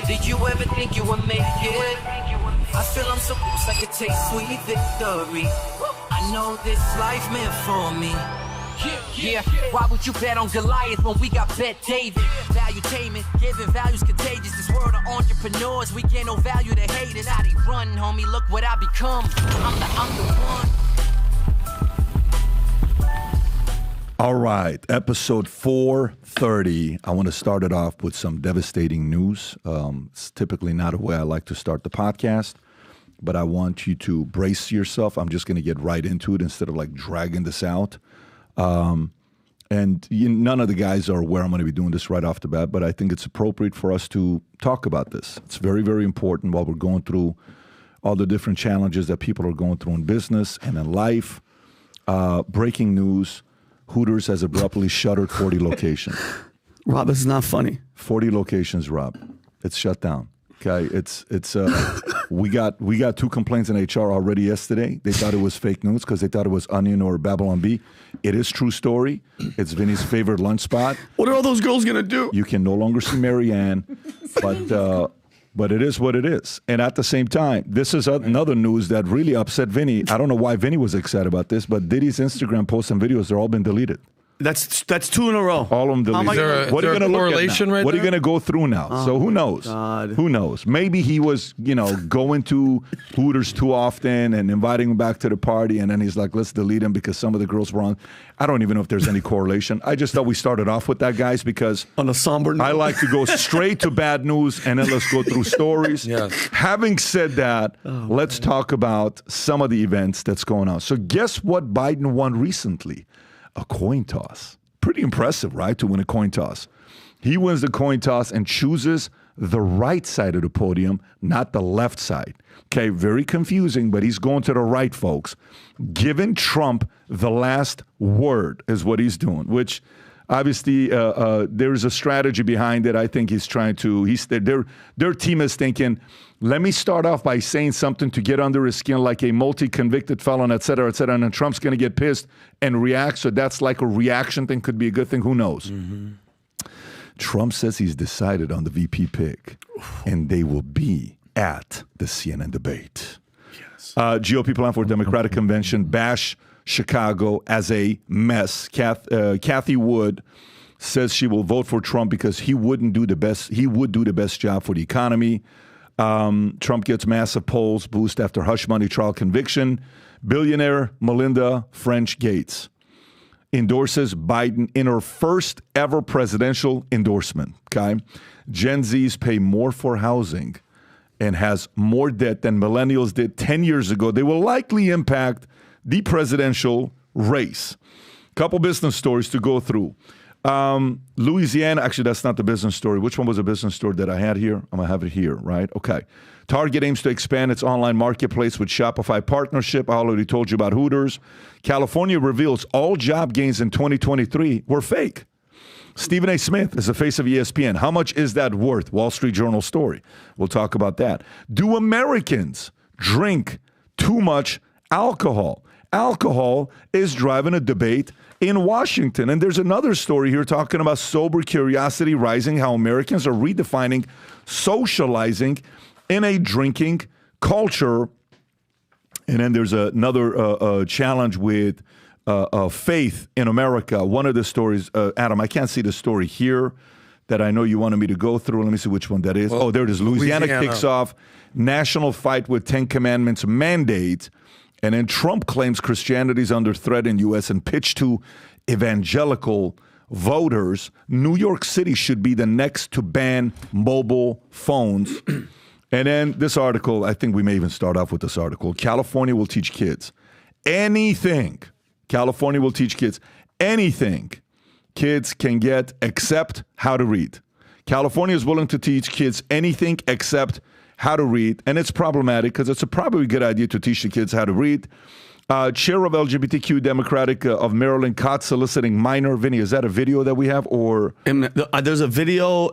Did you ever think you would make it? I feel I'm so close I could taste sweet victory. I know this life meant for me. Yeah, why would you bet on Goliath when we got Bet David? Valuetainment, giving value's contagious. This world of entrepreneurs, we get no value to haters. How they run, homie, look what I become. I'm the one. All right, episode 430. I want to start it off with some devastating news. It's typically not a way I like to start the podcast, but I want you to brace yourself. I'm just going to get right into it instead of like dragging this out. None of the guys are aware I'm going to be doing this right off the bat, but I think it's appropriate for us to talk about this. It's very, very important while we're going through all the different challenges that people are going through in business and in life. Breaking news. Hooters has abruptly shuttered 40 locations. Rob, this is not funny. 40 locations, Rob. It's shut down. Okay, we got 2 complaints in HR already yesterday. They thought it was fake news because they thought it was Onion or Babylon Bee. It is true story. It's Vinny's favorite lunch spot. What are all those girls gonna do? You can no longer see Marianne, but it is what it is. And at the same time, this is another news that really upset Vinny. I don't know why Vinny was excited about this, but Diddy's Instagram posts and videos, they're all been deleted. That's 2 in a row. All of them deleted. What are you going to look at now? What are you going to go through now? So who knows? God. Who knows? Maybe he was, going to Hooters too often and inviting him back to the party, and then he's like, let's delete him because some of the girls were on. I don't even know if there's any correlation. I just thought we started off with that, guys, because on a somber note. I like to go straight to bad news and then let's go through stories. Yes. Having said that, let's talk about some of the events that's going on. So guess what Biden won recently? A coin toss. Pretty impressive, right, to win a coin toss. He wins the coin toss and chooses the right side of the podium, not the left side. Okay, very confusing, but he's going to the right, folks. Giving Trump the last word is what he's doing, which obviously there's a strategy behind it. I think he's trying to, their team is thinking, let me start off by saying something to get under his skin like a multi-convicted felon, et cetera, and then Trump's going to get pissed and react. So that's like a reaction thing, could be a good thing. Who knows? Mm-hmm. Trump says he's decided on the VP pick, and they will be at the CNN debate. Yes. GOP plan for Democratic convention, bash Chicago as a mess. Kathy Wood says she will vote for Trump because he would do the best job for the economy. Trump gets massive polls boost after hush money trial conviction. Billionaire Melinda French Gates endorses Biden in her first ever presidential endorsement. Okay, Gen Zs pay more for housing and has more debt than millennials did 10 years ago. They will likely impact the presidential race. Couple business stories to go through. Louisiana, actually, that's not the business story. Which one was a business story that I had here? I'm going to have it here, right? Okay. Target aims to expand its online marketplace with Shopify partnership. I already told you about Hooters. California reveals all job gains in 2023 were fake. Stephen A. Smith is the face of ESPN. How much is that worth? Wall Street Journal story. We'll talk about that. Do Americans drink too much alcohol? Alcohol is driving a debate in Washington. And there's another story here talking about sober curiosity rising, how Americans are redefining socializing in a drinking culture. And then there's another challenge with faith in America. One of the stories, Adam, I can't see the story here that I know you wanted me to go through. Let me see which one that is. There it is. Louisiana kicks off national fight with 10 Commandments mandate. And then Trump claims Christianity is under threat in U.S. and pitched to evangelical voters. New York City should be the next to ban mobile phones. And then this article, I think we may even start off with this article. California will teach kids anything. California will teach kids anything kids can get except how to read. California is willing to teach kids anything except how to read, and it's problematic because it's a probably good idea to teach the kids how to read. Chair of LGBTQ Democratic of Maryland caught soliciting minor. Vinny, is that a video that we have, or there's a video?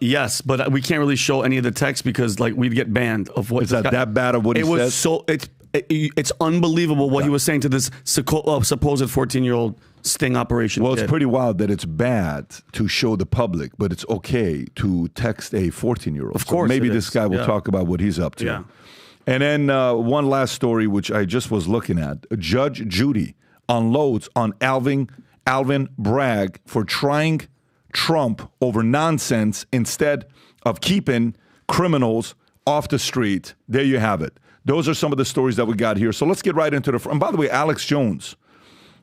Yes, but we can't really show any of the text because like we'd get banned of what is that bad of what he says. So it's It's unbelievable what he was saying to this supposed 14-year-old sting operation. Well, kid. it's pretty wild that it's bad to show the public, but it's okay to text a 14-year-old. Of course, so maybe it this is. guy will Yeah. talk about what he's up to. Yeah. And then one last story, which I just was looking at. Judge Judy unloads on Alvin Bragg for trying Trump over nonsense instead of keeping criminals off the street. There you have it. Those are some of the stories that we got here. So let's get right into the. And by the way, Alex Jones,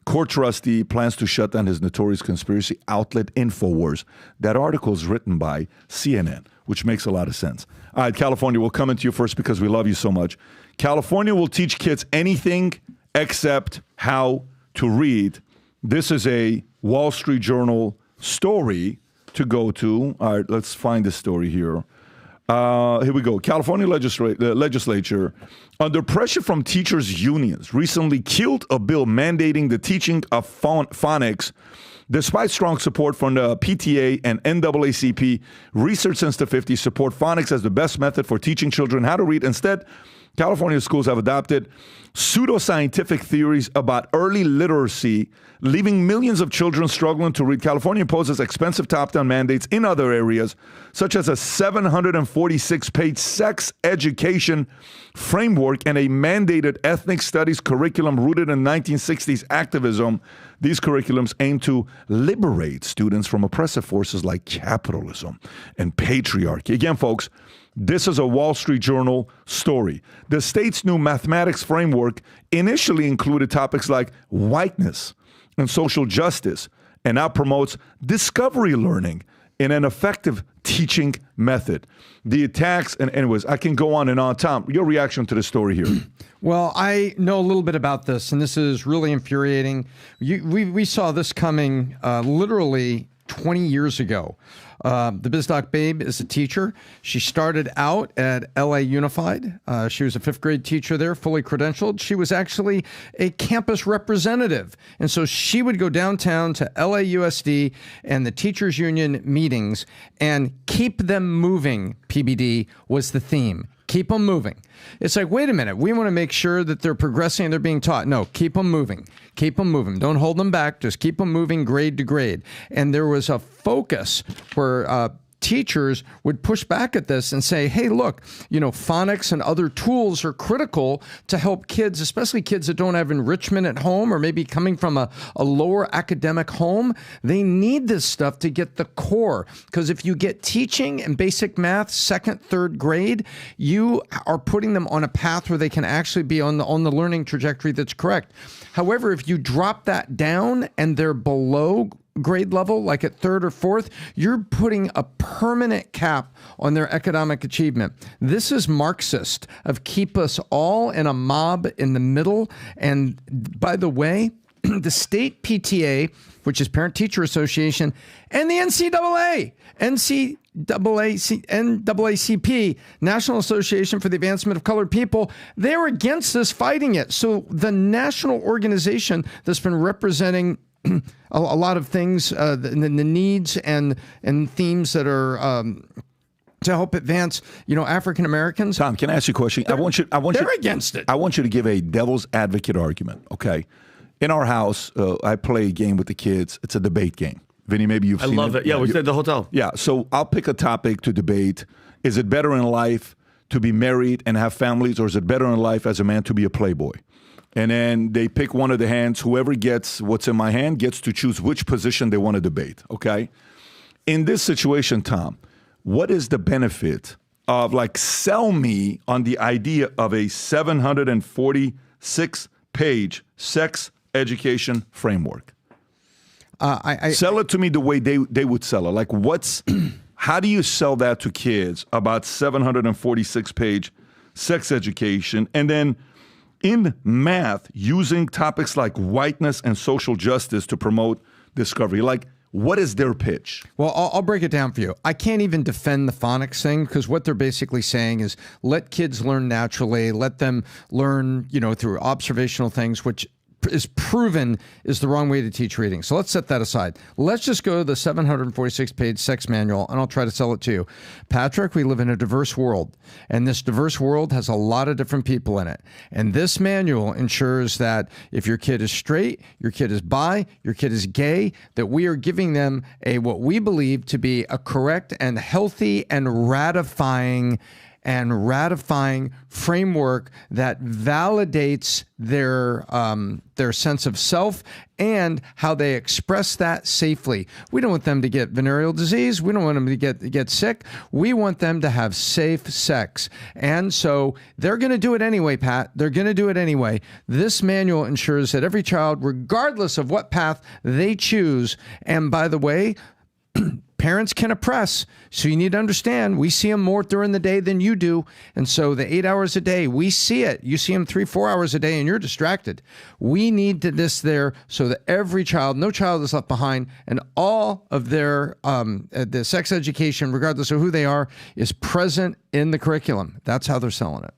court trustee, plans to shut down his notorious conspiracy outlet InfoWars. That article is written by CNN, which makes a lot of sense. All right, California, we'll come into you first because we love you so much. California will teach kids anything except how to read. This is a Wall Street Journal story to go to. All right, let's find the story here. Here we go. California legislature, under pressure from teachers' unions, recently killed a bill mandating the teaching of phonics. Despite strong support from the PTA and NAACP, research since the 50s support phonics as the best method for teaching children how to read. Instead, California schools have adopted pseudoscientific theories about early literacy, leaving millions of children struggling to read. California imposes expensive top-down mandates in other areas, such as a 746-page sex education framework and a mandated ethnic studies curriculum rooted in 1960s activism. These curriculums aim to liberate students from oppressive forces like capitalism and patriarchy. Again, folks, this is a Wall Street Journal story. The state's new mathematics framework initially included topics like whiteness and social justice, and now promotes discovery learning in an effective teaching method. The attacks, and anyways, I can go on and on. Tom, your reaction to the story here. Well, I know a little bit about this, and this is really infuriating. We saw this coming literally 20 years ago. The BizDoc Babe is a teacher. She started out at LA Unified. She was a 5th grade teacher there, fully credentialed. She was actually a campus representative. And so she would go downtown to LAUSD and the teachers union meetings and keep them moving. PBD was the theme. Keep them moving. It's like, wait a minute, we want to make sure that they're progressing and they're being taught. No, keep them moving. Keep them moving. Don't hold them back. Just keep them moving grade to grade. And there was a focus where teachers would push back at this and say, hey, look, phonics and other tools are critical to help kids, especially kids that don't have enrichment at home or maybe coming from a lower academic home. They need this stuff to get the core. Because if you get teaching and basic math, 2nd, 3rd grade, you are putting them on a path where they can actually be on the learning trajectory that's correct. However, if you drop that down and they're below grade level, like at 3rd or 4th, you're putting a permanent cap on their economic achievement. This is Marxist, of keep us all in a mob in the middle. And by the way, the state PTA, which is Parent Teacher Association, and the NAACP, National Association for the Advancement of Colored People, they were against this, fighting it. So the national organization that's been representing a lot of things, the needs and themes that are to help advance, African Americans. Tom, can I ask you a question? They're against it. I want you to give a devil's advocate argument. Okay, in our house, I play a game with the kids. It's a debate game. Vinny, maybe you've seen it. I love it. Yeah, we did at the hotel. Yeah, so I'll pick a topic to debate. Is it better in life to be married and have families, or is it better in life as a man to be a playboy? And then they pick one of the hands. Whoever gets what's in my hand gets to choose which position they want to debate, okay? In this situation, Tom, what is the benefit of, sell me on the idea of a 746-page sex education framework? Sell it to me the way they would sell it. How do you sell that to kids about 746-page sex education? And then in math, using topics like whiteness and social justice to promote discovery. What is their pitch? Well, I'll break it down for you. I can't even defend the phonics thing, because what they're basically saying is let kids learn naturally, let them learn, through observational things, which is proven is the wrong way to teach reading. So let's set that aside. Let's just go to the 746-page sex manual, and I'll try to sell it to you. Patrick, we live in a diverse world, and this diverse world has a lot of different people in it. And this manual ensures that if your kid is straight, your kid is bi, your kid is gay, that we are giving them what we believe to be a correct and healthy and ratifying framework that validates their sense of self and how they express that safely. We don't want them to get venereal disease. We don't want them to get sick. We want them to have safe sex. And so they're going to do it anyway, Pat. They're going to do it anyway. This manual ensures that every child, regardless of what path they choose, and by the way, parents can oppress, so you need to understand, we see them more during the day than you do. And so the 8 hours a day, we see it. You see them 3-4 hours a day and you're distracted. We need this there so that every child, no child is left behind, and all of their the sex education, regardless of who they are, is present in the curriculum. That's how they're selling it.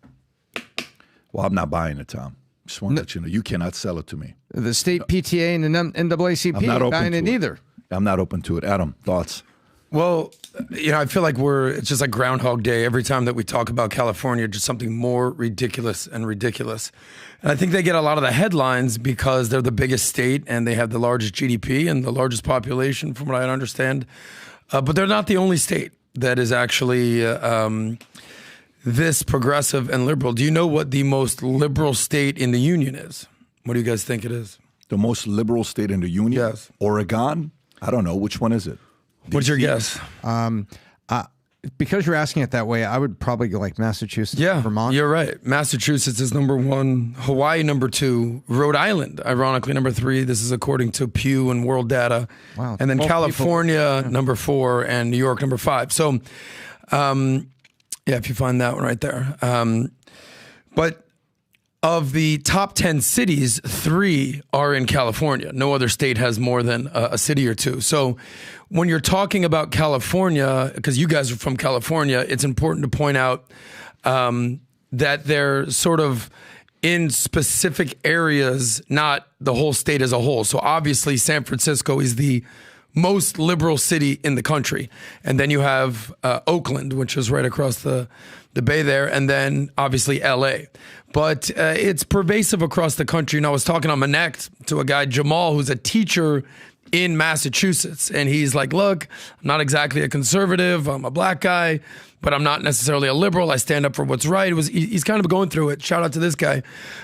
Well, I'm not buying it, Tom. Just want to let you know, you cannot sell it to me. The state PTA and the NAACP ain't buying it either. I'm not open to it. Adam, thoughts? Well, I feel like it's just like Groundhog Day. Every time that we talk about California, just something more ridiculous and ridiculous. And I think they get a lot of the headlines because they're the biggest state and they have the largest GDP and the largest population, from what I understand. But they're not the only state that is actually this progressive and liberal. Do you know what the most liberal state in the union is? What do you guys think it is? The most liberal state in the union? Yes. Oregon? I don't know. Which one is it? What's your guess? Because you're asking it that way, I would probably go like Massachusetts, Vermont. You're right. Massachusetts is number 1, Hawaii number 2, Rhode Island, ironically, number 3. This is according to Pew and World Data. Wow. And then California, number 4, and New York, number 5. So, if you find that one right there. But of the top 10 cities, 3 are in California. No other state has more than a city or 2. So when you're talking about California, because you guys are from California, it's important to point out that they're sort of in specific areas, not the whole state as a whole. So obviously San Francisco is the most liberal city in the country. And then you have Oakland, which is right across the bay there, and then obviously LA. But it's pervasive across the country. And I was talking on Connect to a guy, Jamal, who's a teacher in Massachusetts. And he's like, look, I'm not exactly a conservative. I'm a black guy, but I'm not necessarily a liberal. I stand up for what's right. He's kind of going through it. Shout out to this guy.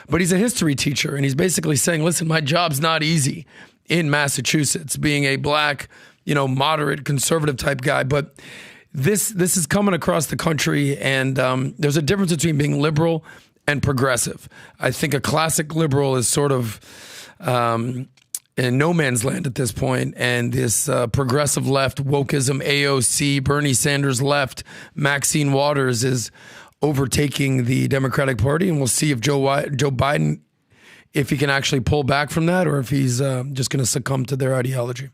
But he's a history teacher. And he's basically saying, listen, my job's not easy in Massachusetts, being a black, moderate conservative type guy. But this is coming across the country, and there's a difference between being liberal and progressive. I think a classic liberal is sort of in no man's land at this point, and this progressive left, wokeism, AOC, Bernie Sanders left, Maxine Waters is overtaking the Democratic Party, and we'll see if Joe Biden, if he can actually pull back from that, or if he's just going to succumb to their ideology.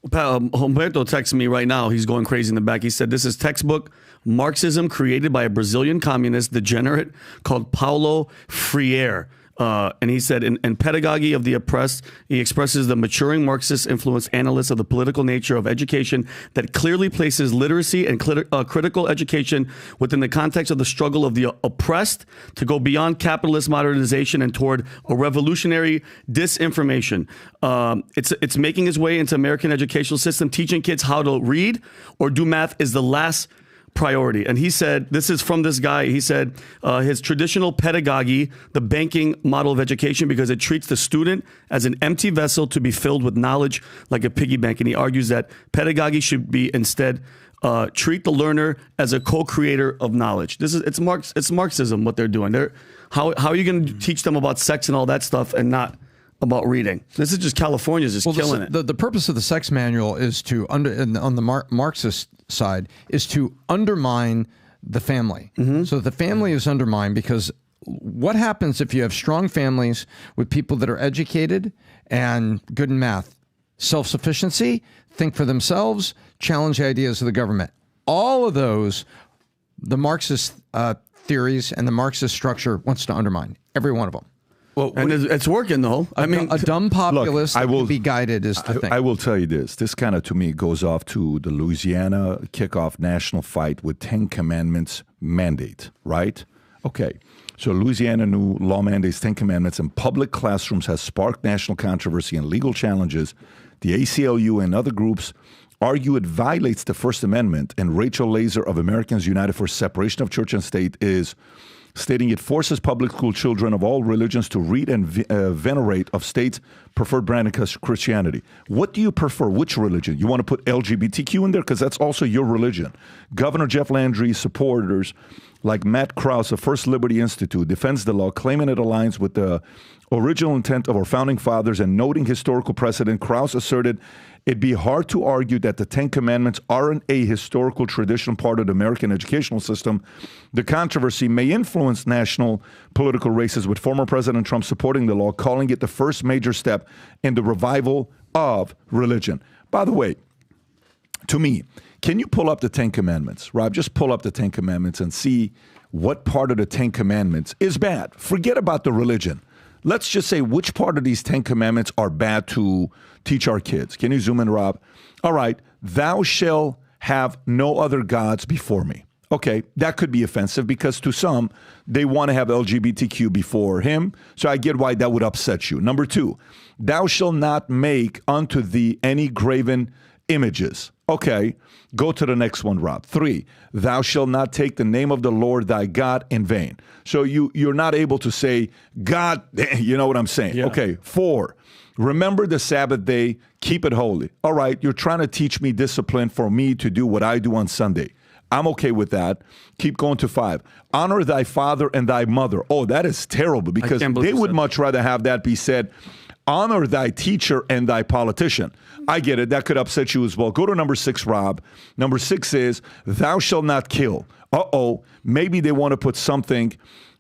Humberto texted me right now. He's going crazy in the back. He said, this is textbook Marxism created by a Brazilian communist degenerate called Paulo Freire. And he said, in Pedagogy of the Oppressed, he expresses the maturing Marxist influence analyst of the political nature of education that clearly places literacy and critical education within the context of the struggle of the oppressed to go beyond capitalist modernization and toward a revolutionary disinformation. It's making its way into American educational system. Teaching kids how to read or do math is the last priority. And he said, this is from this guy, he said, his traditional pedagogy, the banking model of education, because it treats the student as an empty vessel to be filled with knowledge like a piggy bank. And he argues that pedagogy should be instead treat the learner as a co-creator of knowledge. It's Marxism, what they're doing. How are you going to teach them about sex and all that stuff and not about reading? This is just California's just killing it. The purpose of the sex manual is to on the Marxist side is to undermine the family. Mm-hmm. So the family is undermined, because what happens if you have strong families with people that are educated and good in math? Self-sufficiency, think for themselves, challenge the ideas of the government. All of those, the Marxist theories and the Marxist structure wants to undermine, every one of them. Well, And it's working, though. I mean, a dumb populace I that will can be guided is the thing. I will tell you this. This kind of, to me, goes off to the Louisiana kickoff national fight with 10 Commandments mandate, right? Okay. So Louisiana new law mandates 10 Commandments in public classrooms has sparked national controversy and legal challenges. The ACLU and other groups argue it violates the First Amendment, and Rachel Laser of Americans United for Separation of Church and State is stating it forces public school children of all religions to read and venerate of states' preferred brand of Christianity. What do you prefer? Which religion? You want to put LGBTQ in there? Because that's also your religion. Governor Jeff Landry's supporters, like Matt Krause of First Liberty Institute, defends the law, claiming it aligns with the original intent of our founding fathers, and noting historical precedent. Krause asserted it'd be hard to argue that the 10 Commandments aren't a historical traditional part of the American educational system. The controversy may influence national political races, with former President Trump supporting the law, calling it the first major step in the revival of religion. By the way, to me, can you pull up the 10 Commandments? Rob, just pull up the 10 Commandments and see what part of the 10 Commandments is bad. Forget about the religion. Let's just say which part of these 10 Commandments are bad to teach our kids. Can you zoom in, Rob? All right. Thou shalt have no other gods before me. Okay, that could be offensive because to some, they want to have LGBTQ before him. So I get why that would upset you. Number 2, thou shalt not make unto thee any graven images. Okay, go to the next one, Rob. 3, thou shalt not take the name of the Lord thy God in vain. So you're not able to say, God, you know what I'm saying? Yeah. Okay, 4, remember the Sabbath day, keep it holy. All right, you're trying to teach me discipline for me to do what I do on Sunday. I'm okay with that. Keep going to 5. Honor thy father and thy mother. Oh, that is terrible because they would much rather have that be said, honor thy teacher and thy politician. I get it. That could upset you as well. Go to number 6, Rob. Number 6 is, thou shalt not kill. Maybe they want to put something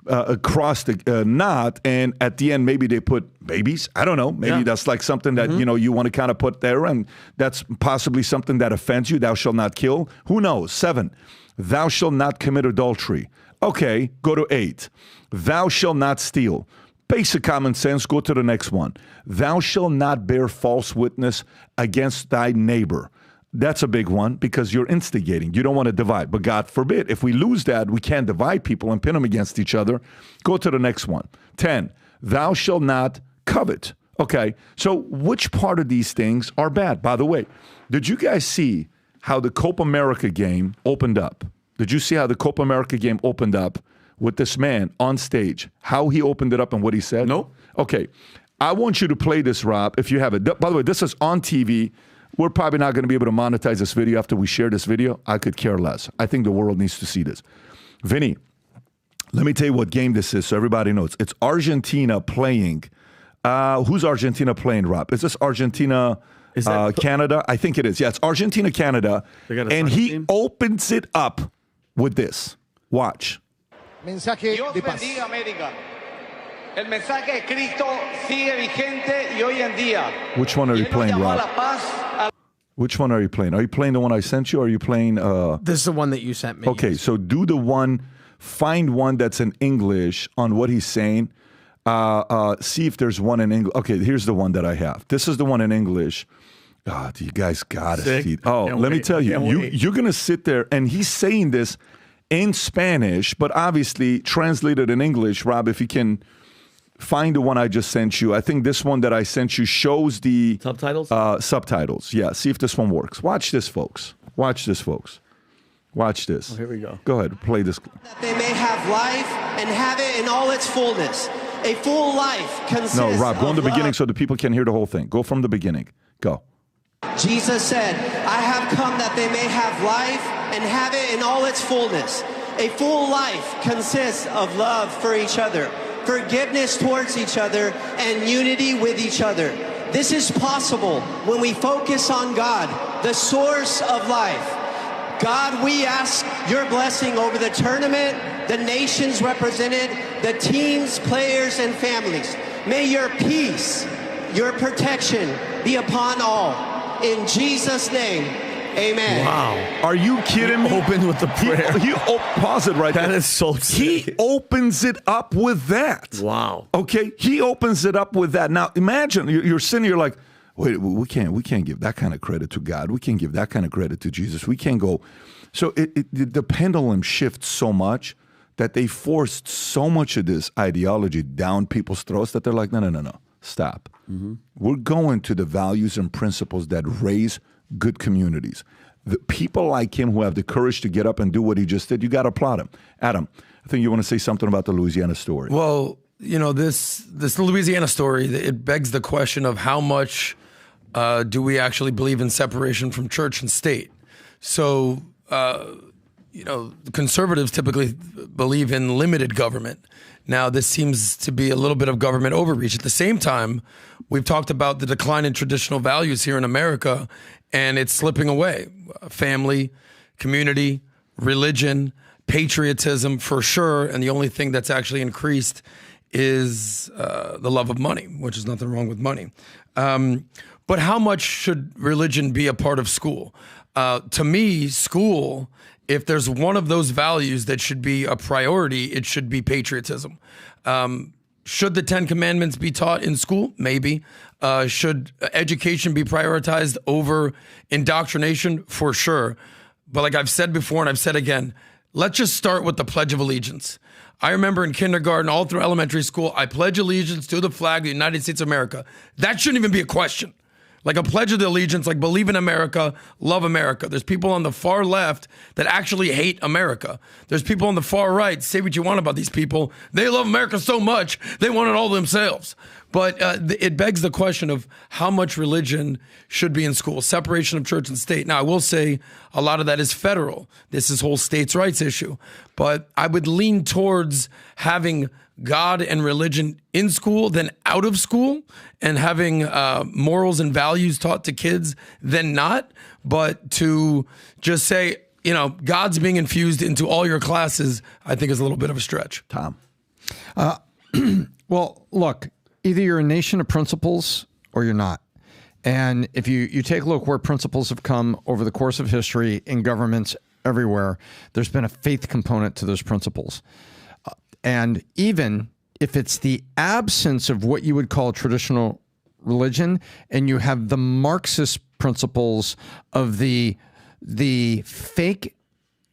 across the not, and at the end, maybe they put babies. I don't know. Maybe that's like something that, you want to kind of put there, and that's possibly something that offends you. Thou shalt not kill. Who knows? 7, thou shalt not commit adultery. Okay, go to 8. Thou shalt not steal. Basic common sense. Go to the next one. Thou shalt not bear false witness against thy neighbor. That's a big one because you're instigating. You don't want to divide. But God forbid, if we lose that, we can't divide people and pin them against each other. Go to the next one. 10, thou shalt not covet. Okay, so which part of these things are bad? By the way, did you guys see how the Copa America game opened up? Did you see how the Copa America game opened up with this man on stage? How he opened it up and what he said? No. Okay, I want you to play this, Rob, if you have it. By the way, this is on TV. We're probably not going to be able to monetize this video after we share this video. I could care less. I think the world needs to see this. Vinny, let me tell you what game this is so everybody knows. It's Argentina playing. Who's Argentina playing, Rob? Is this Argentina, Canada? I think it is. Yeah, it's Argentina, Canada. And he opens it up with this. Watch. Mensaje de paz. Dios bendiga América. El mensaje de Cristo sigue vigente y hoy en día. Which one are you playing, Rob? Which one are you playing? Are you playing the one I sent you, or are you playing... This is the one that you sent me. Okay, so do the one, find one that's in English on what he's saying. See if there's one in English. Okay, here's the one that I have. This is the one in English. Oh, you guys got to see. Oh, let me tell you. You're going to sit there, and he's saying this in Spanish, but obviously translated in English. Rob, if you can... find the one I just sent you. I think this one that I sent you shows the subtitles. Subtitles. Yeah. See if this one works. Watch this, folks. Watch this, folks. Watch this. Oh, here we go. Go ahead. Play this. That they may have life and have it in all its fullness. A full life consists of No, Rob, go in the love. beginning so the people can hear the whole thing. Go from the beginning. Go. Jesus said, I have come that they may have life and have it in all its fullness. A full life consists of love for each other, forgiveness towards each other, and unity with each other. This is possible when we focus on God, the source of life. God, we ask your blessing over the tournament, the nations represented, the teams, players, and families. May your peace, your protection be upon all. In Jesus' name, Amen. Wow. Are you kidding me? Open with the prayer. Pause it right there. That is so sick. He opens it up with that. Wow. Okay, he opens it up with that. Now imagine you're sitting here like, wait, we can't give that kind of credit to God. We can't give that kind of credit to Jesus. We can't go. So the pendulum shifts so much that they forced so much of this ideology down people's throats that they're like, no, stop. Mm-hmm. We're going to the values and principles that raise good communities. The people like him who have the courage to get up and do what he just did, you got to applaud him. Adam, I think you want to say something about the Louisiana story. Well, this Louisiana story, it begs the question of how much do we actually believe in separation from church and state? So, the conservatives typically believe in limited government. Now, this seems to be a little bit of government overreach. At the same time, we've talked about the decline in traditional values here in America, and it's slipping away. Family, community, religion, patriotism for sure. And the only thing that's actually increased is the love of money, which is nothing wrong with money. But how much should religion be a part of school? To me, school, if there's one of those values that should be a priority, it should be patriotism. Should the 10 Commandments be taught in school? Maybe. Should education be prioritized over indoctrination? For sure. But like I've said before and I've said again, let's just start with the Pledge of Allegiance. I remember in kindergarten, all through elementary school, I pledge allegiance to the flag of the United States of America. That shouldn't even be a question. Like a pledge of the allegiance, like believe in America, love America. There's people on the far left that actually hate America. There's people on the far right, say what you want about these people. They love America so much, they want it all themselves. But it begs the question of how much religion should be in school, separation of church and state. Now, I will say a lot of that is federal. This is whole states' rights issue. But I would lean towards having God and religion in school than out of school, and having morals and values taught to kids than not. But to just say, God's being infused into all your classes, I think is a little bit of a stretch. Tom. Well, look, either you're a nation of principles or you're not. And if you take a look where principles have come over the course of history in governments everywhere, there's been a faith component to those principles. And even if it's the absence of what you would call traditional religion, and you have the Marxist principles of the fake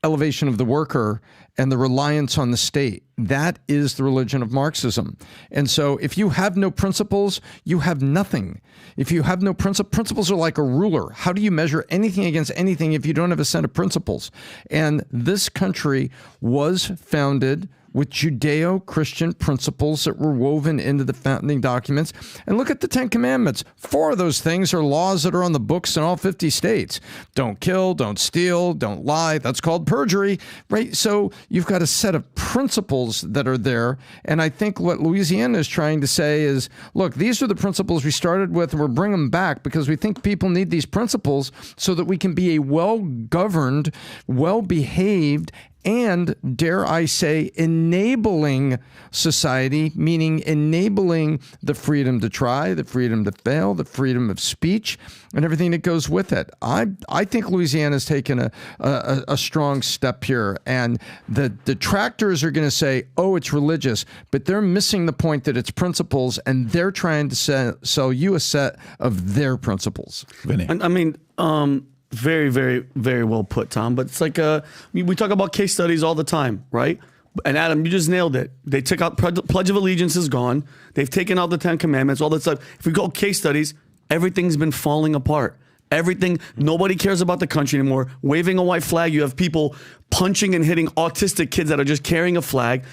elevation of the worker and the reliance on the state, that is the religion of Marxism. And so if you have no principles, you have nothing. If you have no principles are like a ruler. How do you measure anything against anything if you don't have a set of principles? And this country was founded with Judeo-Christian principles that were woven into the founding documents. And look at the 10 Commandments. 4 of those things are laws that are on the books in all 50 states. Don't kill, don't steal, don't lie. That's called perjury, right? So you've got a set of principles that are there. And I think what Louisiana is trying to say is, look, these are the principles we started with, and we're bringing them back because we think people need these principles so that we can be a well-governed, well-behaved, and, dare I say, enabling society, meaning enabling the freedom to try, the freedom to fail, the freedom of speech, and everything that goes with it. I think Louisiana's taken a strong step here, and the detractors are going to say, oh, it's religious, but they're missing the point that it's principles, and they're trying to sell you a set of their principles. Vinny. I mean, very, very, very well put, Tom. But it's like we talk about case studies all the time, right? And Adam, you just nailed it. They took out Pledge of Allegiance is gone. They've taken out the 10 Commandments, all that stuff. If we go case studies, everything's been falling apart. Everything, nobody cares about the country anymore. Waving a white flag, you have people punching and hitting autistic kids that are just carrying a flag.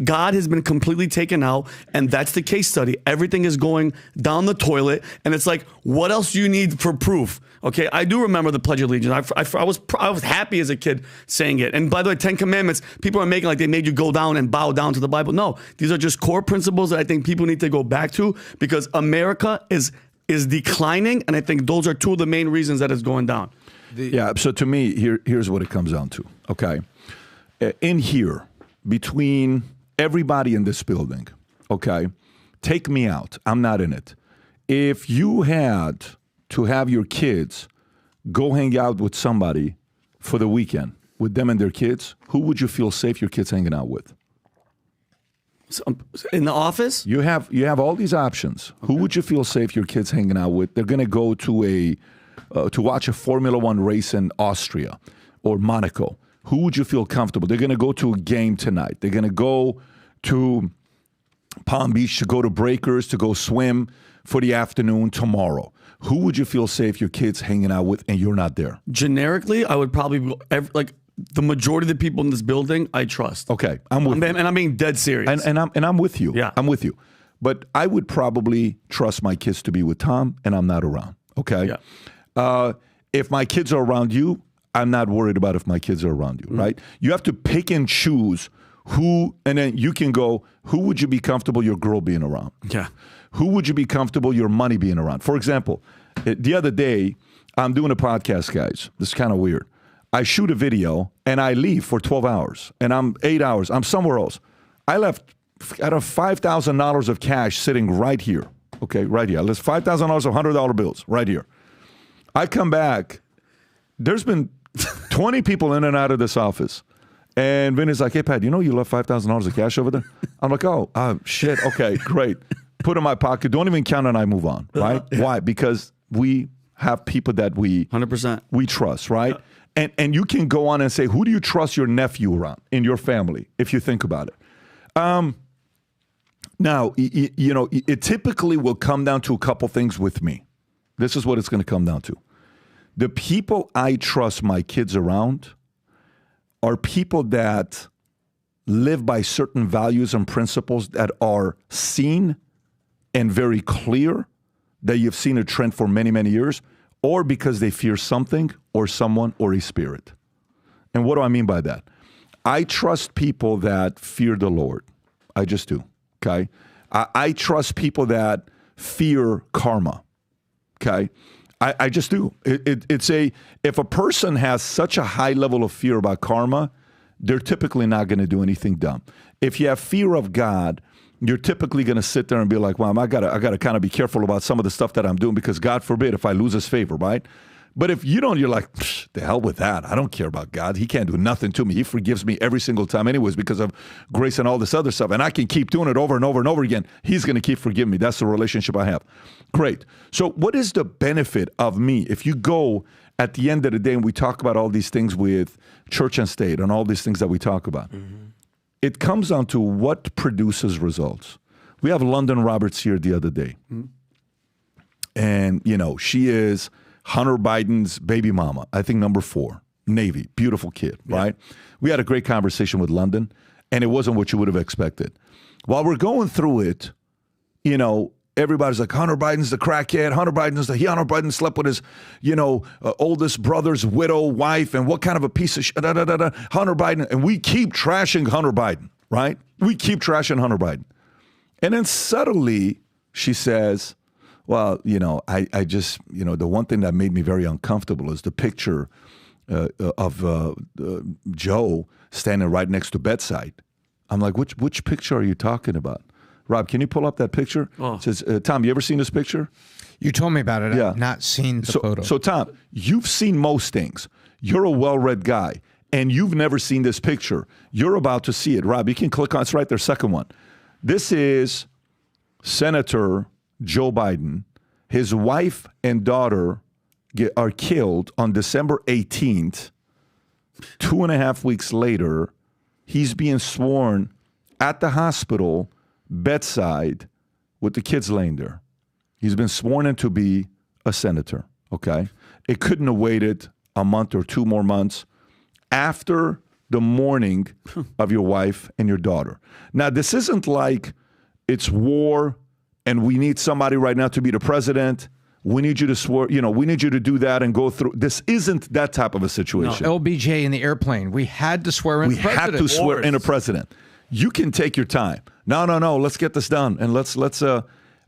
God has been completely taken out, and that's the case study. Everything is going down the toilet, and it's like, what else do you need for proof? Okay, I do remember the Pledge of Allegiance. I was happy as a kid saying it. And by the way, 10 Commandments, people are making like they made you go down and bow down to the Bible. No, these are just core principles that I think people need to go back to, because America is declining, and I think those are 2 of the main reasons that it's going down. Yeah, so to me, here's what it comes down to, okay? In here, between everybody in this building, okay, take me out. I'm not in it. If you had to have your kids go hang out with somebody for the weekend, with them and their kids, who would you feel safe your kids hanging out with? In the office? You have all these options. Okay. Who would you feel safe your kids hanging out with? They're going to go to to watch a Formula One race in Austria or Monaco. Who would you feel comfortable? They're going to go to a game tonight. They're going to go to Palm Beach to go to Breakers, to go swim for the afternoon tomorrow. Who would you feel safe your kids hanging out with and you're not there? Generically, I would probably the majority of the people in this building I trust. Okay, I'm with you. And I'm being dead serious. And I'm with you. Yeah. I'm with you. But I would probably trust my kids to be with Tom and I'm not around. Okay? Yeah. If my kids are around you, I'm not worried about if my kids are around you, right? You have to pick and choose who, and then you can go, who would you be comfortable your girl being around? Yeah. Who would you be comfortable your money being around? For example, the other day, I'm doing a podcast, guys. This is kind of weird. I shoot a video and I leave for 12 hours and I'm 8 hours. I'm somewhere else. I left out of $5,000 of cash sitting right here. Okay, right here. I left $5,000 of $100 bills right here. I come back. There's been 20 people in and out of this office. And Vin is like, hey, Pat, you know you left $5,000 of cash over there? I'm like, oh, shit. Okay, great. Put it in my pocket. Don't even count and I move on, right? Yeah. Why? Because we have people that we 100% we trust, right? Yeah. And you can go on and say, who do you trust your nephew around in your family, if you think about it? Now, you know, it typically will come down to a couple things with me. This is what it's going to come down to. The people I trust my kids around are people that live by certain values and principles that are seen and very clear, that you've seen a trend for many, many years, or because they fear something or someone or a spirit. And what do I mean by that? I trust people that fear the Lord. I just do, okay? I trust people that fear karma, okay? I just do. If a person has such a high level of fear about karma, they're typically not going to do anything dumb. If you have fear of God, you're typically going to sit there and be like, well, I gotta kind of be careful about some of the stuff that I'm doing because God forbid if I lose his favor, right? But if you don't, you're like, the hell with that. I don't care about God. He can't do nothing to me. He forgives me every single time anyways because of grace and all this other stuff. And I can keep doing it over and over and over again. He's going to keep forgiving me. That's the relationship I have. Great. So what is the benefit of me? If you go at the end of the day and we talk about all these things with church and state and all these things that we talk about, it comes down to what produces results. We have London Roberts here the other day. And, you know, she is Hunter Biden's baby mama, I think number 4, Navy, beautiful kid, right? We had a great conversation with London, and it wasn't what you would have expected. While we're going through it, you know, everybody's like, Hunter Biden's the crackhead. Hunter Biden slept with his, you know, oldest brother's widow wife, and what kind of a piece of shit, Hunter Biden. And we keep trashing Hunter Biden, right? We keep trashing Hunter Biden. And then suddenly she says, well, you know, I just, you know, the one thing that made me very uncomfortable is the picture of Joe standing right next to bedside. I'm like, which picture are you talking about? Rob, can you pull up that picture? Oh. It says, Tom, you ever seen this picture? You told me about it. Yeah. I've not seen the photo. So, Tom, you've seen most things. You're a well-read guy, and you've never seen this picture. You're about to see it. Rob, you can click on it. It's right there, second one. This is Senator Joe Biden. His wife and daughter are killed on December 18th. 2.5 weeks later, he's being sworn at the hospital bedside with the kids laying there. He's been sworn in to be a senator, okay? It couldn't have waited a month or 2 more months after the mourning of your wife and your daughter. Now, this isn't like it's war and we need somebody right now to be the president. We need you to swear, you know, we need you to do that and go through. This isn't that type of a situation. No, LBJ in the airplane. We had to swear in the president. We had to swear in a president. You can take your time. No. Let's get this done. And let's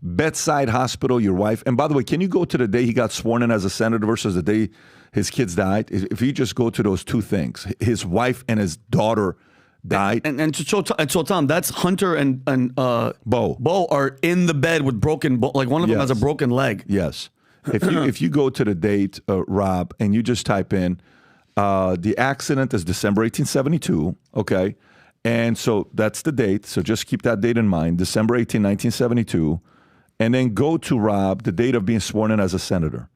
bedside hospital your wife. And by the way, can you go to the day he got sworn in as a senator versus the day his kids died? If you just go to those 2 things, his wife and his daughter died. And so Tom, that's Hunter and Bo. Bo are in the bed with broken, like one of them has a broken leg. Yes. If you go to the date, Rob, and you just type in the accident is December 1872, okay? And so that's the date. So just keep that date in mind, December 18, 1972. And then go to, Rob, the date of being sworn in as a senator.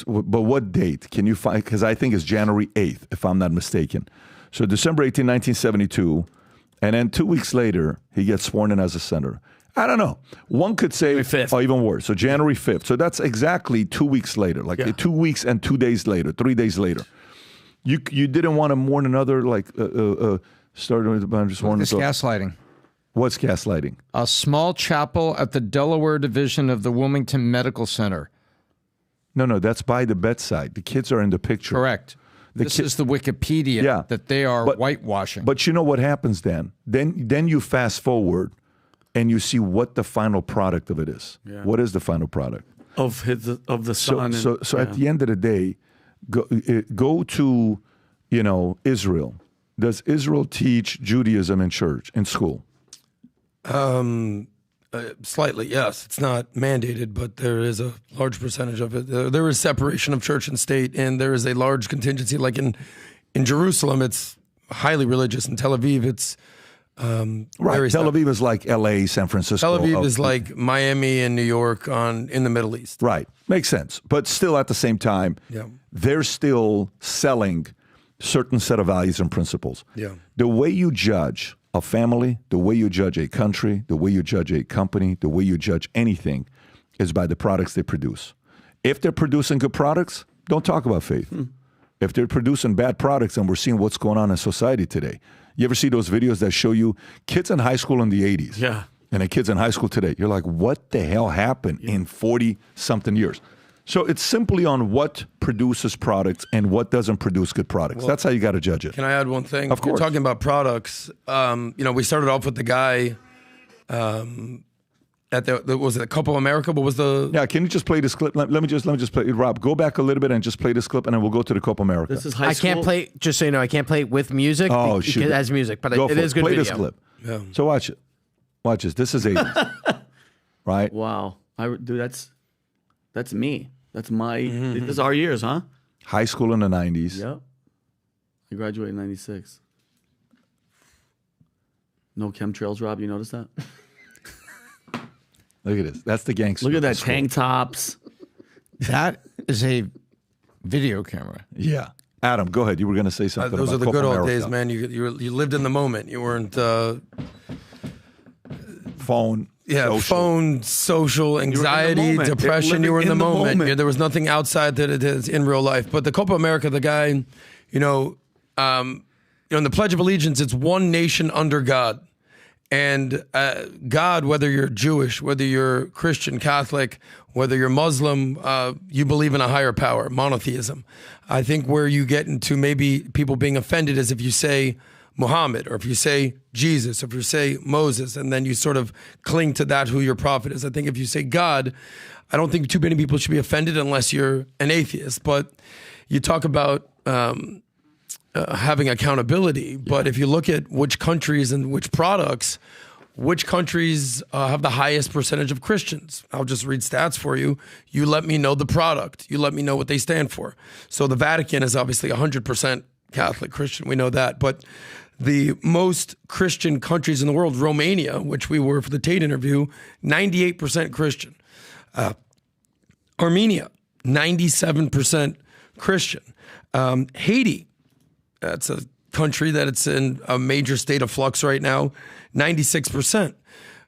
But what date can you find? Because I think it's January 8th, if I'm not mistaken. So December 18, 1972, and then 2 weeks later, he gets sworn in as a senator. I don't know. One could say, or even worse. So January 5th. So that's exactly 2 weeks later, 2 weeks and 2 days later, 3 days later. You didn't want to mourn another, starting with a bunch of sworn in. It's gaslighting. What's gaslighting? A small chapel at the Delaware division of the Wilmington Medical Center. No, that's by the bedside. The kids are in the picture. Correct. This is the Wikipedia that they are whitewashing. But you know what happens then? Then you fast forward and you see what the final product of it is. Yeah. What is the final product? Of the son. So at the end of the day, go to, Israel. Does Israel teach Judaism in church, in school? Slightly, yes. It's not mandated, but there is a large percentage of it. There is separation of church and state, and there is a large contingency. Like in Jerusalem, it's highly religious. In Tel Aviv, it's right. Tel Aviv is like L.A., San Francisco. Tel Aviv is like Miami and New York in the Middle East. Right. Makes sense. But still, at the same time, they're still selling certain set of values and principles. Yeah. The way you judge a family, the way you judge a country, the way you judge a company, the way you judge anything is by the products they produce. If they're producing good products, don't talk about faith. If they're producing bad products, and we're seeing what's going on in society today. You ever see those videos that show you kids in high school in the 80s? Yeah. And the kids in high school today? You're like, what the hell happened in 40-something years? So it's simply on what produces products and what doesn't produce good products. Well, that's how you got to judge it. Can I add one thing? Of course. You're talking about products. We started off with the guy at was it Copa America? What was the? Yeah, can you just play this clip? Let me just play it. Rob, go back a little bit and just play this clip, and then we'll go to the Copa America. This is high school. I can't play. Just so you know, I can't play it with music. Oh, because shoot. it has music, but it is good play video. This clip. Yeah. So watch it. Watch this. This is 80s, right? Wow, dude, that's me. That's my. This is our years, huh? High school in the 90s. Yep. I graduated in '96. No chemtrails, Rob. You notice that? Look at this. That's the gangster. Look at that tank tops. That is a video camera. Yeah. Adam, go ahead. You were going to say something. Those about are the Copa good old America. days, man. You lived in the moment. You weren't. Phone. Yeah, social. phone, social, anxiety, depression. You were in the moment. There was nothing outside that it is in real life. But the Copa America, the guy, in the Pledge of Allegiance, it's one nation under God. And God, whether you're Jewish, whether you're Christian, Catholic, whether you're Muslim, you believe in a higher power, monotheism. I think where you get into maybe people being offended is if you say Muhammad, or if you say Jesus, or if you say Moses, and then you sort of cling to that who your prophet is. I think if you say God, I don't think too many people should be offended unless you're an atheist. But you talk about having accountability. But if you look at which countries and which products, which countries have the highest percentage of Christians? I'll just read stats for you. You let me know the product. You let me know what they stand for. So the Vatican is obviously 100% Catholic Christian. We know that. But the most Christian countries in the world, Romania, which we were for the Tate interview, 98% Christian. Armenia, 97% Christian. Haiti, that's a country that it's in a major state of flux right now, 96%.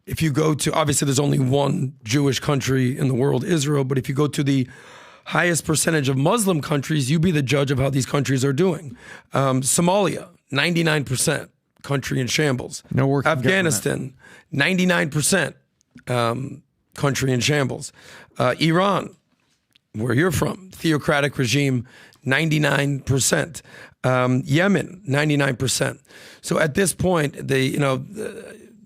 If you go to, obviously there's only one Jewish country in the world, Israel, but if you go to the highest percentage of Muslim countries, you be the judge of how these countries are doing. Somalia, 99%, country in shambles. No work. Afghanistan, 99%, country in shambles. Iran, where you're from, theocratic regime, 99%. Yemen, 99%. So at this point,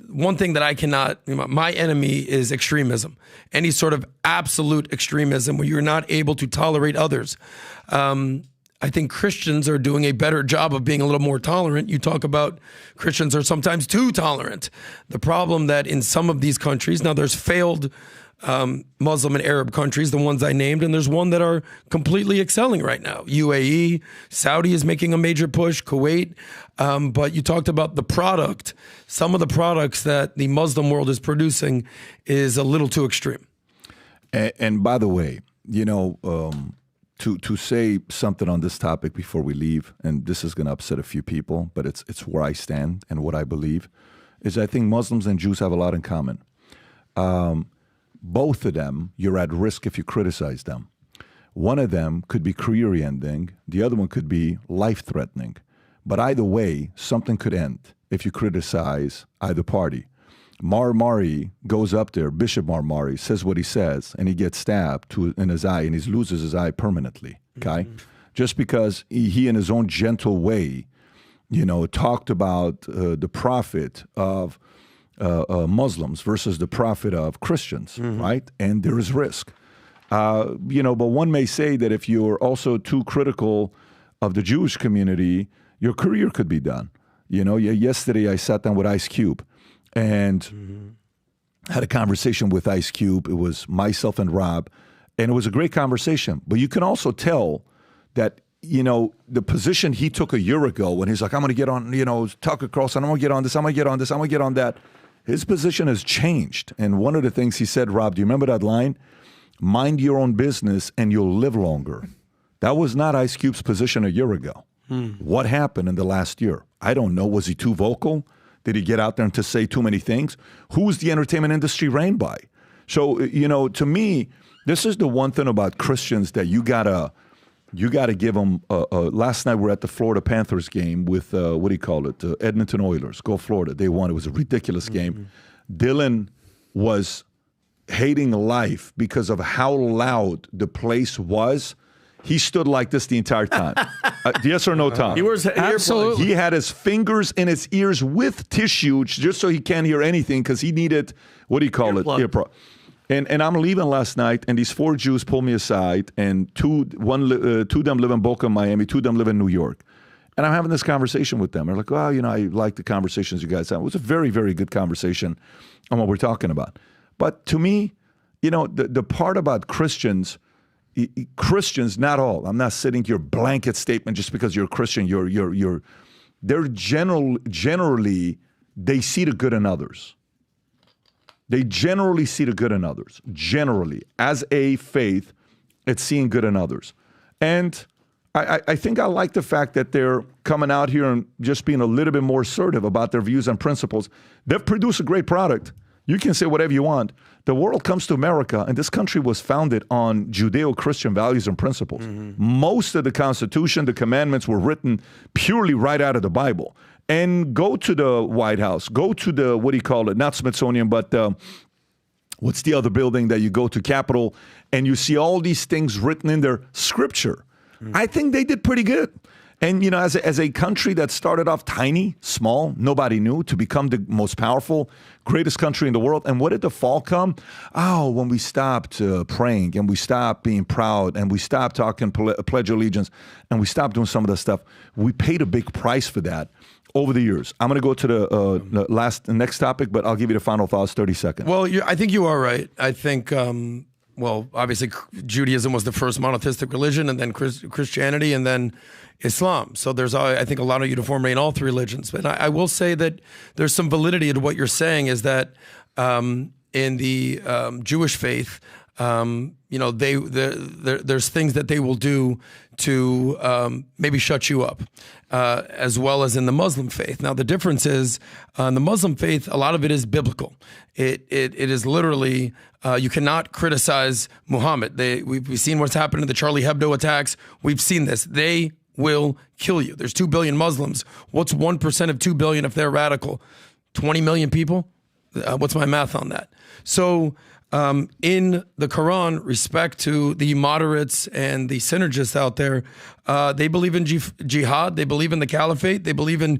one thing that I cannot, my enemy is extremism. Any sort of absolute extremism where you're not able to tolerate others. I think Christians are doing a better job of being a little more tolerant. You talk about Christians are sometimes too tolerant. The problem that in some of these countries, now there's failed Muslim and Arab countries, the ones I named, and there's one that are completely excelling right now. UAE, Saudi is making a major push, Kuwait. But you talked about the product. Some of the products that the Muslim world is producing is a little too extreme. And by the way, to say something on this topic before we leave, and this is going to upset a few people, but it's where I stand and what I believe, is I think Muslims and Jews have a lot in common. Both of them, you're at risk if you criticize them. One of them could be career-ending. The other one could be life-threatening. But either way, something could end if you criticize either party. Marmari goes up there, Bishop Marmari says what he says, and he gets stabbed in his eye, and he loses his eye permanently, okay? Just because he in his own gentle way, talked about the prophet of Muslims versus the prophet of Christians, right? And there is risk. But one may say that if you're also too critical of the Jewish community, your career could be done. Yesterday I sat down with Ice Cube and had a conversation with Ice Cube. It was myself and Rob, and it was a great conversation. But you can also tell that, the position he took a year ago when he's like, I'm going to get on, Tucker Carlson, I'm going to get on this, I'm going to get on this, I'm going to get on that. His position has changed. And one of the things he said, Rob, do you remember that line? Mind your own business and you'll live longer. That was not Ice Cube's position a year ago. What happened in the last year? I don't know. Was he too vocal? Did he get out there and to say too many things? Who's the entertainment industry ran by? So, to me, this is the one thing about Christians that you gotta give them. Last night we were at the Florida Panthers game with, Edmonton Oilers. Go Florida. They won. It was a ridiculous game. Dylan was hating life because of how loud the place was. He stood like this the entire time. Yes or no, Tom? He wears earplugs. He had his fingers in his ears with tissue just so he can't hear anything because he needed, earplug. And I'm leaving last night, and these 4 Jews pulled me aside, and two of them live in Boca, Miami, 2 of them live in New York. And I'm having this conversation with them. They're like, I like the conversations you guys have. It was a very, very good conversation on what we're talking about. But to me, the part about Christians, not all. I'm not sitting here blanket statement just because you're a Christian. They're generally they see the good in others. They generally see the good in others. Generally, as a faith, it's seeing good in others. And I think I like the fact that they're coming out here and just being a little bit more assertive about their views and principles. They've produced a great product. You can say whatever you want. The world comes to America, and this country was founded on Judeo-Christian values and principles. Most of the Constitution, the commandments were written purely right out of the Bible. And go to the White House, go to the, not Smithsonian, but what's the other building that you go to, Capitol, and you see all these things written in their scripture. I think they did pretty good. And, as a country that started off tiny, small, nobody knew, to become the most powerful, greatest country in the world. And what did the fall come? When we stopped praying, and we stopped being proud, and we stopped talking Pledge of Allegiance, and we stopped doing some of that stuff. We paid a big price for that over the years. I'm going to go to the next topic, but I'll give you the final thoughts, 30 seconds. Well, I think you are right. I think, obviously Judaism was the first monotheistic religion, and then Christianity, and then Islam. So there's, I think, a lot of uniformity in all 3 religions. But I will say that there's some validity to what you're saying, is that in the Jewish faith, there's things that they will do to maybe shut you up, as well as in the Muslim faith. Now, the difference is, in the Muslim faith, a lot of it is biblical. It is literally, you cannot criticize Muhammad. We've seen what's happened in the Charlie Hebdo attacks. We've seen this. They will kill you. There's 2 billion Muslims. What's 1% of 2 billion if they're radical? 20 million people? What's my math on that? So in the Quran, respect to the moderates and the synergists out there, they believe in jihad, they believe in the caliphate, they believe in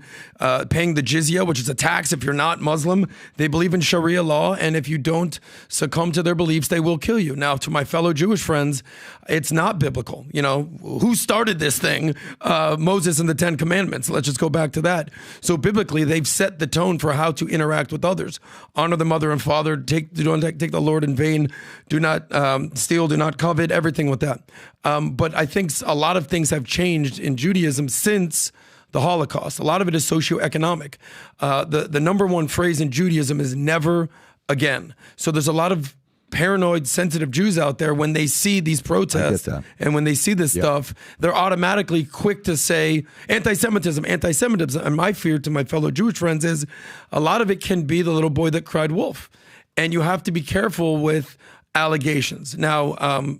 paying the jizya, which is a tax if you're not Muslim. They believe in Sharia law, and if you don't succumb to their beliefs, they will kill you. Now, to my fellow Jewish friends, it's not biblical. Who started this thing? Moses and the 10 Commandments. Let's just go back to that. So biblically, they've set the tone for how to interact with others. Honor the mother and father, take the Lord Lord in vain. Do not steal, do not covet, everything with that. But I think a lot of things have changed in Judaism since the Holocaust. A lot of it is socioeconomic. The number one phrase in Judaism is never again. So there's a lot of paranoid, sensitive Jews out there when they see these protests and when they see this stuff, they're automatically quick to say anti-Semitism. And my fear to my fellow Jewish friends is a lot of it can be the little boy that cried wolf. And you have to be careful with allegations. Now,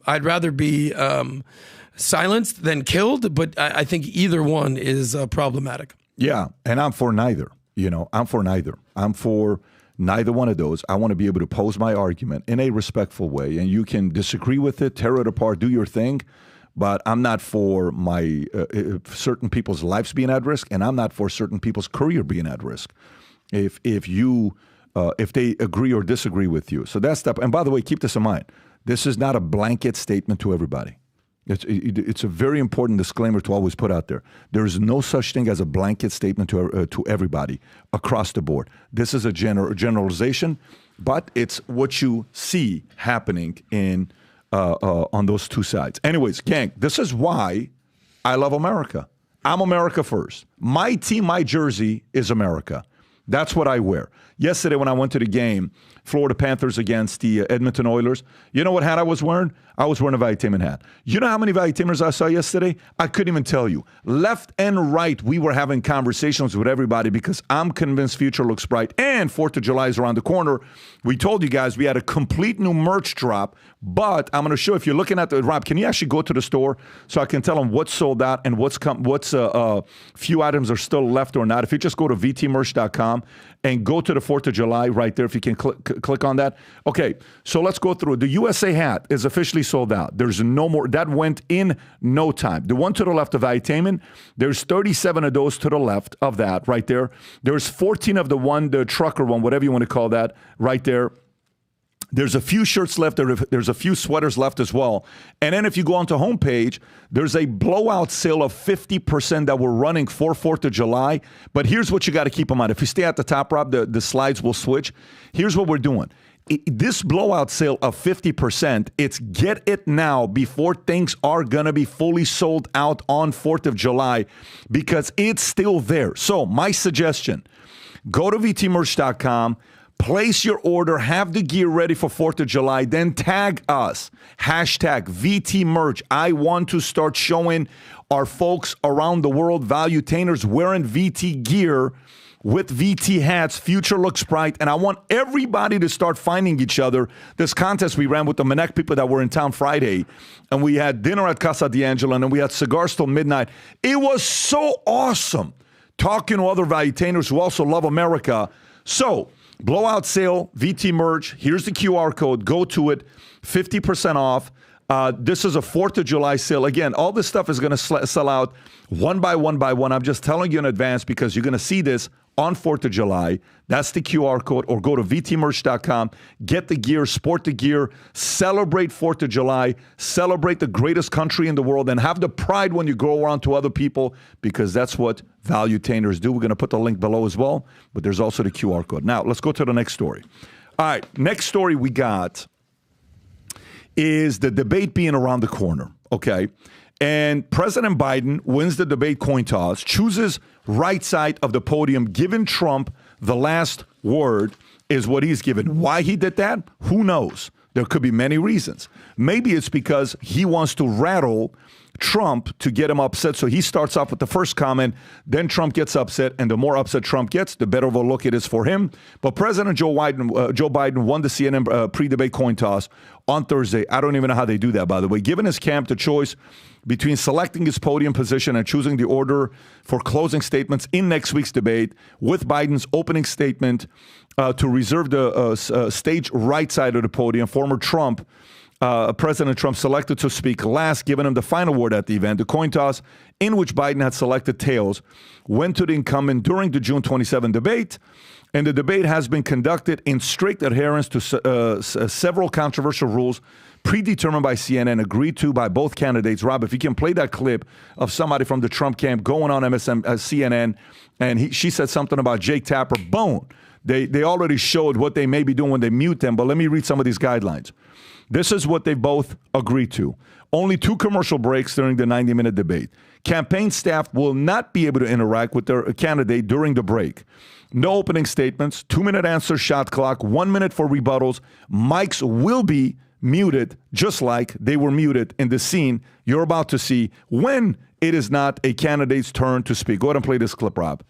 I'd rather be silenced than killed, but I think either one is problematic. Yeah, and I'm for neither. I'm for neither. I'm for neither one of those. I want to be able to pose my argument in a respectful way, and you can disagree with it, tear it apart, do your thing, but I'm not for my certain people's lives being at risk, and I'm not for certain people's career being at risk if they agree or disagree with you. So that's stuff. And by the way, keep this in mind. This is not a blanket statement to everybody. It's a very important disclaimer to always put out there. There is no such thing as a blanket statement to everybody across the board. This is a generalization, but it's what you see happening in on those two sides. Anyways, gang, this is why I love America. I'm America first. My team, my jersey is America. That's what I wear. Yesterday when I went to the game, Florida Panthers against the Edmonton Oilers, you know what hat I was wearing? I was wearing a Vitamin hat. You know how many Vitaminers I saw yesterday? I couldn't even tell you. Left and right, we were having conversations with everybody because I'm convinced future looks bright. And 4th of July is around the corner. We told you guys we had a complete new merch drop, but I'm going to show, if you're looking at the, Rob, can you actually go to the store so I can tell them what's sold out and what's few items are still left or not? If you just go to vtmerch.com and go to the 4th of July right there, if you can click on that. Okay, so let's go through. The USA hat is officially sold out. There's no more. That went in no time. The one to the left of Vitamin, there's 37 of those to the left of that right there. There's 14 of the trucker one, whatever you want to call that, right there. There's a few shirts left. There's a few sweaters left as well. And then if you go onto homepage, there's a blowout sale of 50% that we're running for 4th of July. But here's what you got to keep in mind. If you stay at the top, Rob, the slides will switch. Here's what we're doing. This blowout sale of 50%, it's get it now before things are going to be fully sold out on 4th of July because it's still there. So my suggestion, go to vtmerch.com. Place your order, have the gear ready for 4th of July, then tag us. Hashtag VTMerch. I want to start showing our folks around the world, valuetainers, wearing VT gear with VT hats. Future looks bright, and I want everybody to start finding each other. This contest we ran with the Manek people that were in town Friday, and we had dinner at Casa D'Angelo, and then we had cigars till midnight. It was so awesome talking to other valuetainers who also love America. So, blowout sale, VT merch. Here's the QR code. Go to it. 50% off. This is a 4th of July sale. Again, all this stuff is going to sell out one by one by one. I'm just telling you in advance because you're going to see this on 4th of July. That's the QR code. Or go to vtmerch.com. Get the gear. Sport the gear. Celebrate 4th of July. Celebrate the greatest country in the world. And have the pride when you go around to other people because that's what valuetainers do. We're going to put the link below as well. But there's also the QR code. Now, let's go to the next story. All right. Next story we got is the debate being around the corner. Okay. And President Biden wins the debate coin toss, chooses right side of the podium, giving Trump the last word is what he's given. Why he did that? Who knows? There could be many reasons. Maybe it's because he wants to rattle Trump to get him upset. So he starts off with the first comment, then Trump gets upset, and the more upset Trump gets, the better of a look it is for him. But President Joe Biden won the CNN pre-debate coin toss on Thursday. I don't even know how they do that, by the way. Giving his camp the choice between selecting his podium position and choosing the order for closing statements in next week's debate, with Biden's opening statement to reserve the stage right side of the podium. Former President Trump selected to speak last, giving him the final word at the event. The coin toss, in which Biden had selected tails, went to the incumbent during the June 27 debate. And the debate has been conducted in strict adherence to several controversial rules predetermined by CNN, agreed to by both candidates. Rob, if you can play that clip of somebody from the Trump camp going on CNN, and she said something about Jake Tapper. Boom. They already showed what they may be doing when they mute them, but let me read some of these guidelines. This is what they both agreed to. Only 2 commercial breaks during the 90-minute debate. Campaign staff will not be able to interact with their candidate during the break. No opening statements, 2-minute answer shot clock, 1 minute for rebuttals. Mics will be muted just like they were muted in the scene you're about to see when it is not a candidate's turn to speak. Go ahead and play this clip, Rob.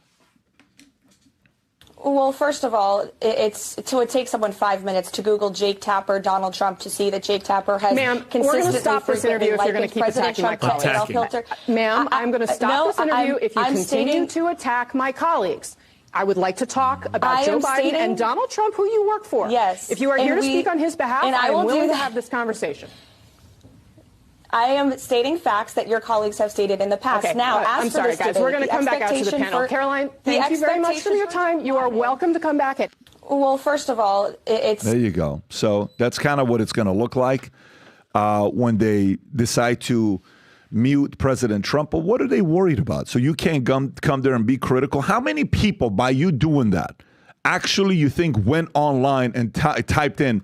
Well, first of all, it takes someone 5 minutes to Google Jake Tapper, Donald Trump, to see that Jake Tapper has consistently stop this interview if you're going to keep attacking my colleagues. Ma'am, I'm going to stop this interview if you continue to attack my colleagues. I would like to talk about Joe Biden and Donald Trump, who you work for. Yes. If you are here to speak on his behalf, I am willing to have this conversation. I am stating facts that your colleagues have stated in the past. Okay. Now, I'm sorry, guys. We're going to come back out to the panel. Caroline, thank you very much for your time. You are welcome to come back. Well, first of all, it's... There you go. So that's kind of what it's going to look like when they decide to mute President Trump. But what are they worried about? So you can't come there and be critical. How many people, by you doing that, actually you think went online and typed in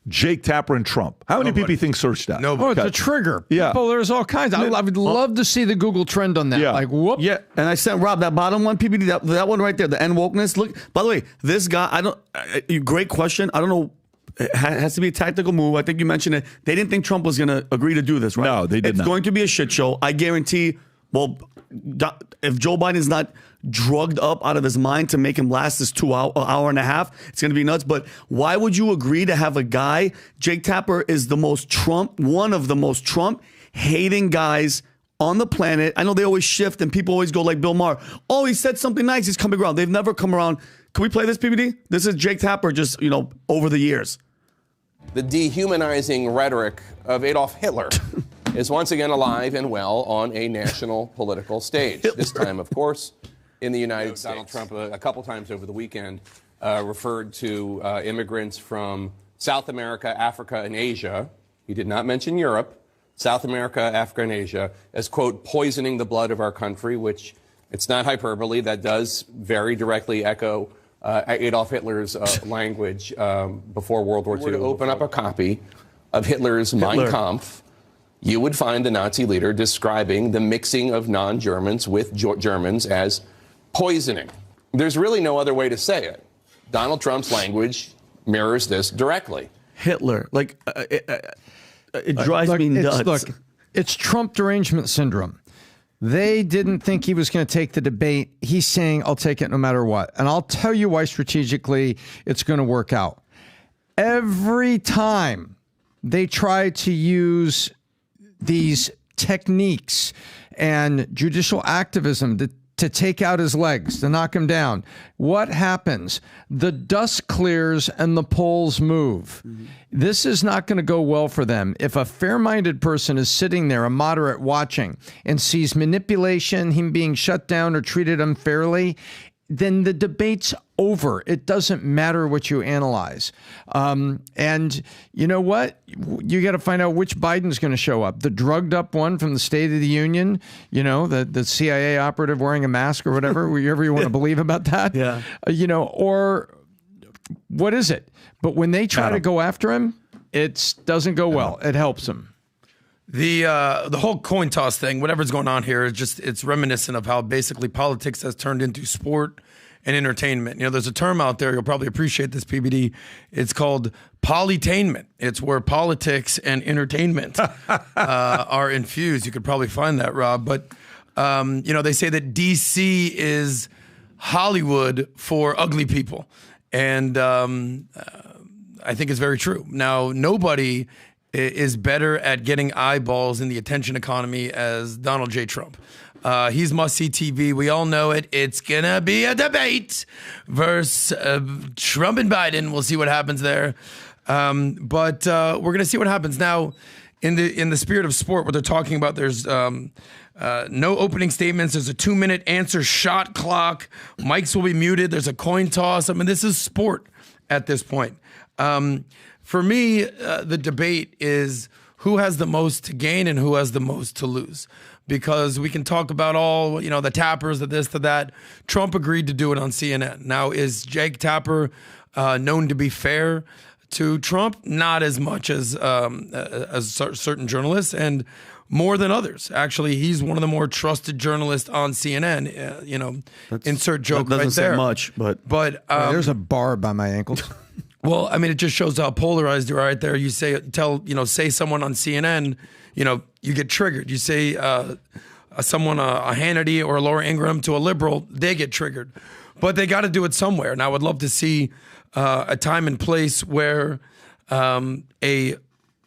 Jake Tapper and Trump? How many people you think searched that? Oh, it's a trigger. Yeah. People, there's all kinds. I would love to see the Google trend on that. Yeah. Like, whoop. Yeah, and I sent Rob that bottom one, PBD, that one right there, the N wokeness. Look, by the way, this guy, great question. I don't know. It has to be a tactical move. I think you mentioned it. They didn't think Trump was going to agree to do this, right? No, they did not. It's going to be a shit show. I guarantee, if Joe Biden is not drugged up out of his mind to make him last this hour and a half, it's going to be nuts. But why would you agree to have a guy? Jake Tapper is one of the most Trump hating guys on the planet. I know they always shift and people always go like Bill Maher. Oh, he said something nice. He's coming around. They've never come around. Can we play this, PBD? This is Jake Tapper just, over the years. The dehumanizing rhetoric of Adolf Hitler is once again alive and well on a national political stage. This time, of course, in the United States. Donald Trump, a couple times over the weekend, referred to immigrants from South America, Africa, and Asia. He did not mention Europe. South America, Africa, and Asia as, quote, poisoning the blood of our country, which it's not hyperbole. That does very directly echo Adolf Hitler's language before World War II. To open up a copy of Hitler's Mein Kampf, you would find the Nazi leader describing the mixing of non-Germans with Germans as poisoning. There's really no other way to say it. Donald Trump's language mirrors this directly. Hitler, it drives me nuts. It's Trump derangement syndrome. They didn't think he was going to take the debate. He's saying, I'll take it no matter what. And I'll tell you why strategically it's going to work out. Every time they try to use these techniques and judicial activism to take out his legs, to knock him down, what happens? The dust clears and the polls move. Mm-hmm. This is not going to go well for them. If a fair-minded person is sitting there, a moderate watching, and sees manipulation, him being shut down or treated unfairly, then the debate's over. It doesn't matter what you analyze. And you know what? You got to find out which Biden's going to show up. The drugged up one from the State of the Union, the CIA operative wearing a mask or whatever, whatever you want to believe about that. Yeah. Or what is it? But when they try to go after him, it doesn't go well. It helps him. The whole coin toss thing, whatever's going on here, it's reminiscent of how basically politics has turned into sport and entertainment. There's a term out there, you'll probably appreciate this, PBD. It's called polytainment. It's where politics and entertainment are infused. You could probably find that, Rob. But, they say that DC is Hollywood for ugly people. And I think it's very true. Now, nobody is better at getting eyeballs in the attention economy as Donald J. Trump. He's must-see TV. We all know it. It's going to be a debate versus Trump and Biden. We'll see what happens there. But we're going to see what happens. Now, in the spirit of sport, what they're talking about, there's no opening statements. There's a 2-minute answer shot clock. Mics will be muted. There's a coin toss. I mean, this is sport at this point. For me, the debate is who has the most to gain and who has the most to lose. because we can talk about all, the Tappers, the this, the that. Trump agreed to do it on CNN. Now, is Jake Tapper known to be fair to Trump? Not as much as certain journalists, and more than others. Actually, he's one of the more trusted journalists on CNN. Insert joke that doesn't right there. Say much, but there's a bar by my ankles. Well, I mean, it just shows how polarized you are right there. You say someone on CNN, you get triggered. You say someone, a Hannity or a Laura Ingraham to a liberal, they get triggered. But they got to do it somewhere. And I would love to see a time and place where a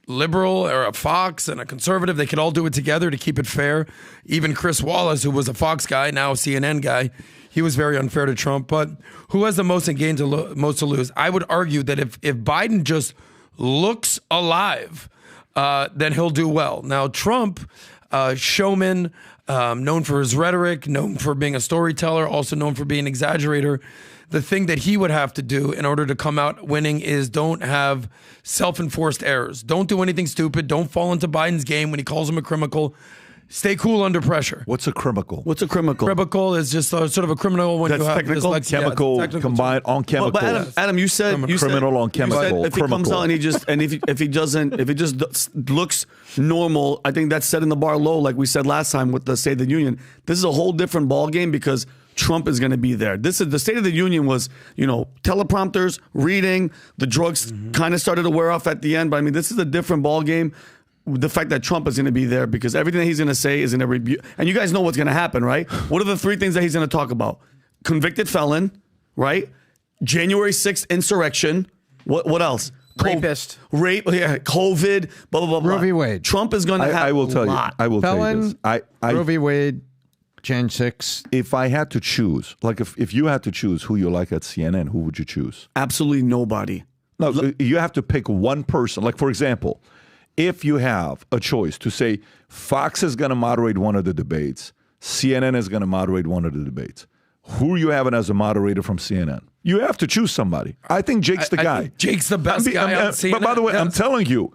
liberal or a Fox and a conservative, they could all do it together to keep it fair. Even Chris Wallace, who was a Fox guy, now a CNN guy, he was very unfair to Trump. But who has the most to gain, most to lose? I would argue that if Biden just looks alive, then he'll do well. Now, Trump, showman, known for his rhetoric, known for being a storyteller, also known for being an exaggerator. The thing that he would have to do in order to come out winning is don't have self-enforced errors. Don't do anything stupid. Don't fall into Biden's game when he calls him a criminal. Stay cool under pressure. What's a criminal? What's a criminal? Criminal is just sort of a criminal when That's you have technical? Chemical combined on chemical. But Adam, you said criminal on chemical. If he comes out and he just if he just looks normal, I think that's setting the bar low, like we said last time with the State of the Union. This is a whole different ball game because Trump is going to be there. This is the State of the Union was, teleprompters, reading, the drugs kind of started to wear off at the end. But I mean, this is a different ball game. The fact that Trump is going to be there because everything that he's going to say is going to rebuke. And you guys know what's going to happen, right? What are the three things that he's going to talk about? Convicted felon, right? January 6th insurrection. What else? Rapist. COVID, blah, blah, blah, blah. Roe v. Wade. Trump is going to have I will tell you. I will tell you this. Roe v. Wade. Jan 6. If I had to choose, like if you had to choose who you like at CNN, who would you choose? Absolutely nobody. No, you have to pick one person. Like, for example, if you have a choice to say Fox is going to moderate one of the debates, CNN is going to moderate one of the debates, who are you having as a moderator from CNN? You have to choose somebody. I think Jake's the guy. Jake's the best guy on CNN. But by the way, I'm telling you,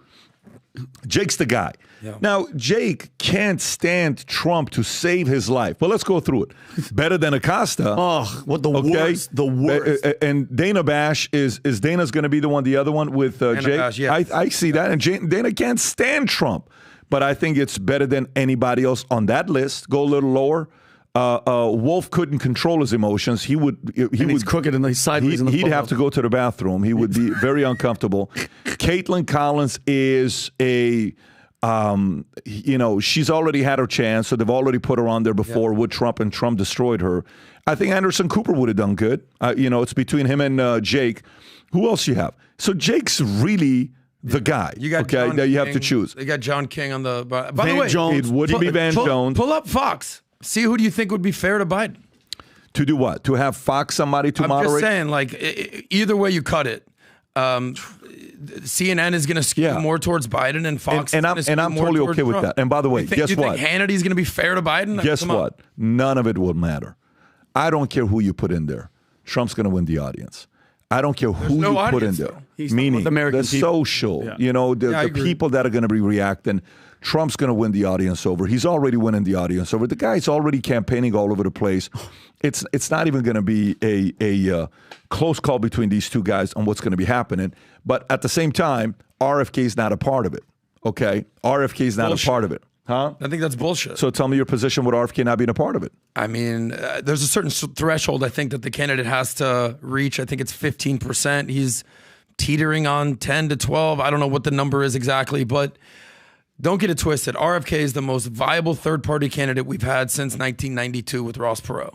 Jake's the guy. Yeah. Now, Jake can't stand Trump to save his life. But let's go through it. Better than Acosta. Oh, what the worst. The worst. And Dana Bash, is Dana's going to be the other one with Jake? Bash, yeah. I see that. And Dana can't stand Trump. But I think it's better than anybody else on that list. Go a little lower. Wolf couldn't control his emotions. He's crooked and he's sideways. He'd have to go to the bathroom. He would be very uncomfortable. Caitlin Collins is she's already had her chance, so they've already put her on there before with Trump, and Trump destroyed her. I think Anderson Cooper would have done good. It's between him and Jake. Who else you have? So Jake's really the guy. You got John that you have King. to choose. They got John King on the. By Van the way, Jones. It wouldn't be Van Jones. Pull up Fox. See who do you think would be fair to Biden? To do what? To have Fox somebody to moderate? I'm just saying, like, either way you cut it, CNN is going to skew more towards Biden, and Fox and I'm totally okay with that. And by the way, guess what? You think Hannity's going to be fair to Biden? Guess what? None of it will matter. I don't care who you put in there. Trump's going to win the audience. I don't care who you put in there. Meaning the social, the people that are going to be reacting. Trump's going to win the audience over. He's already winning the audience over. The guy's already campaigning all over the place. It's not even going to be a close call between these two guys on what's going to be happening. But at the same time, RFK is not a part of it. Okay? RFK is not a part of it. Huh? I think that's bullshit. So tell me your position with RFK not being a part of it. I mean, there's a certain threshold I think that the candidate has to reach. I think it's 15%. He's teetering on 10 to 12. I don't know what the number is exactly, but don't get it twisted. RFK is the most viable third-party candidate we've had since 1992 with Ross Perot.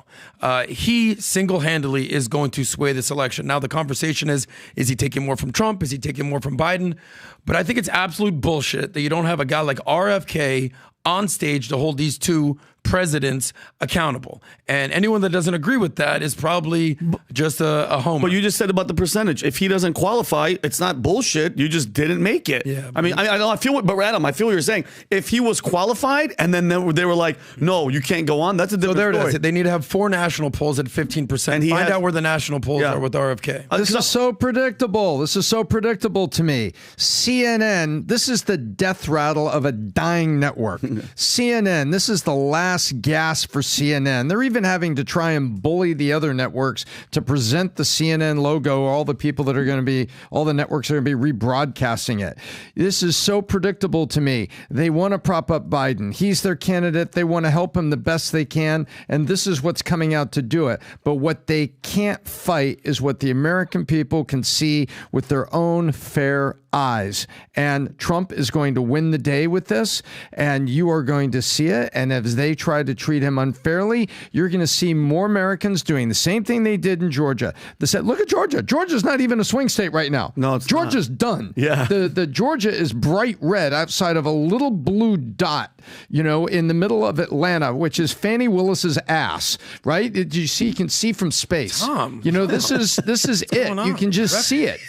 He single-handedly is going to sway this election. Now, the conversation is he taking more from Trump? Is he taking more from Biden? But I think it's absolute bullshit that you don't have a guy like RFK on stage to hold these two presidents accountable. And anyone that doesn't agree with that is probably just a homer. But you just said about the percentage. If he doesn't qualify, it's not bullshit. You just didn't make it. Yeah, I mean, I feel what, but Adam, I feel what you're saying. If he was qualified and then they were like, no, you can't go on, that's a different story. It is. They need to have 4 national polls at 15%. And find out where the national polls are with RFK. This is so predictable. This is so predictable to me. CNN, this is the death rattle of a dying network. CNN, this is the last gasp for CNN. They're even having to try and bully the other networks to present the CNN logo, all the people that are going to be, all the networks are going to be rebroadcasting it. This is so predictable to me. They want to prop up Biden. He's their candidate. They want to help him the best they can. And this is what's coming out to do it. But what they can't fight is what the American people can see with their own fair eyes. And Trump is going to win the day with this, and you are going to see it. And as they try to treat him unfairly, you're going to see more Americans doing the same thing they did in Georgia. They said, look at Georgia. Georgia's not even a swing state right now. No, it's Georgia's not. Done. Yeah. The Georgia is bright red outside of a little blue dot, you know, in the middle of Atlanta, which is Fannie Willis's ass, right? You can see from space. Tom. You know, this is it. You can just see it.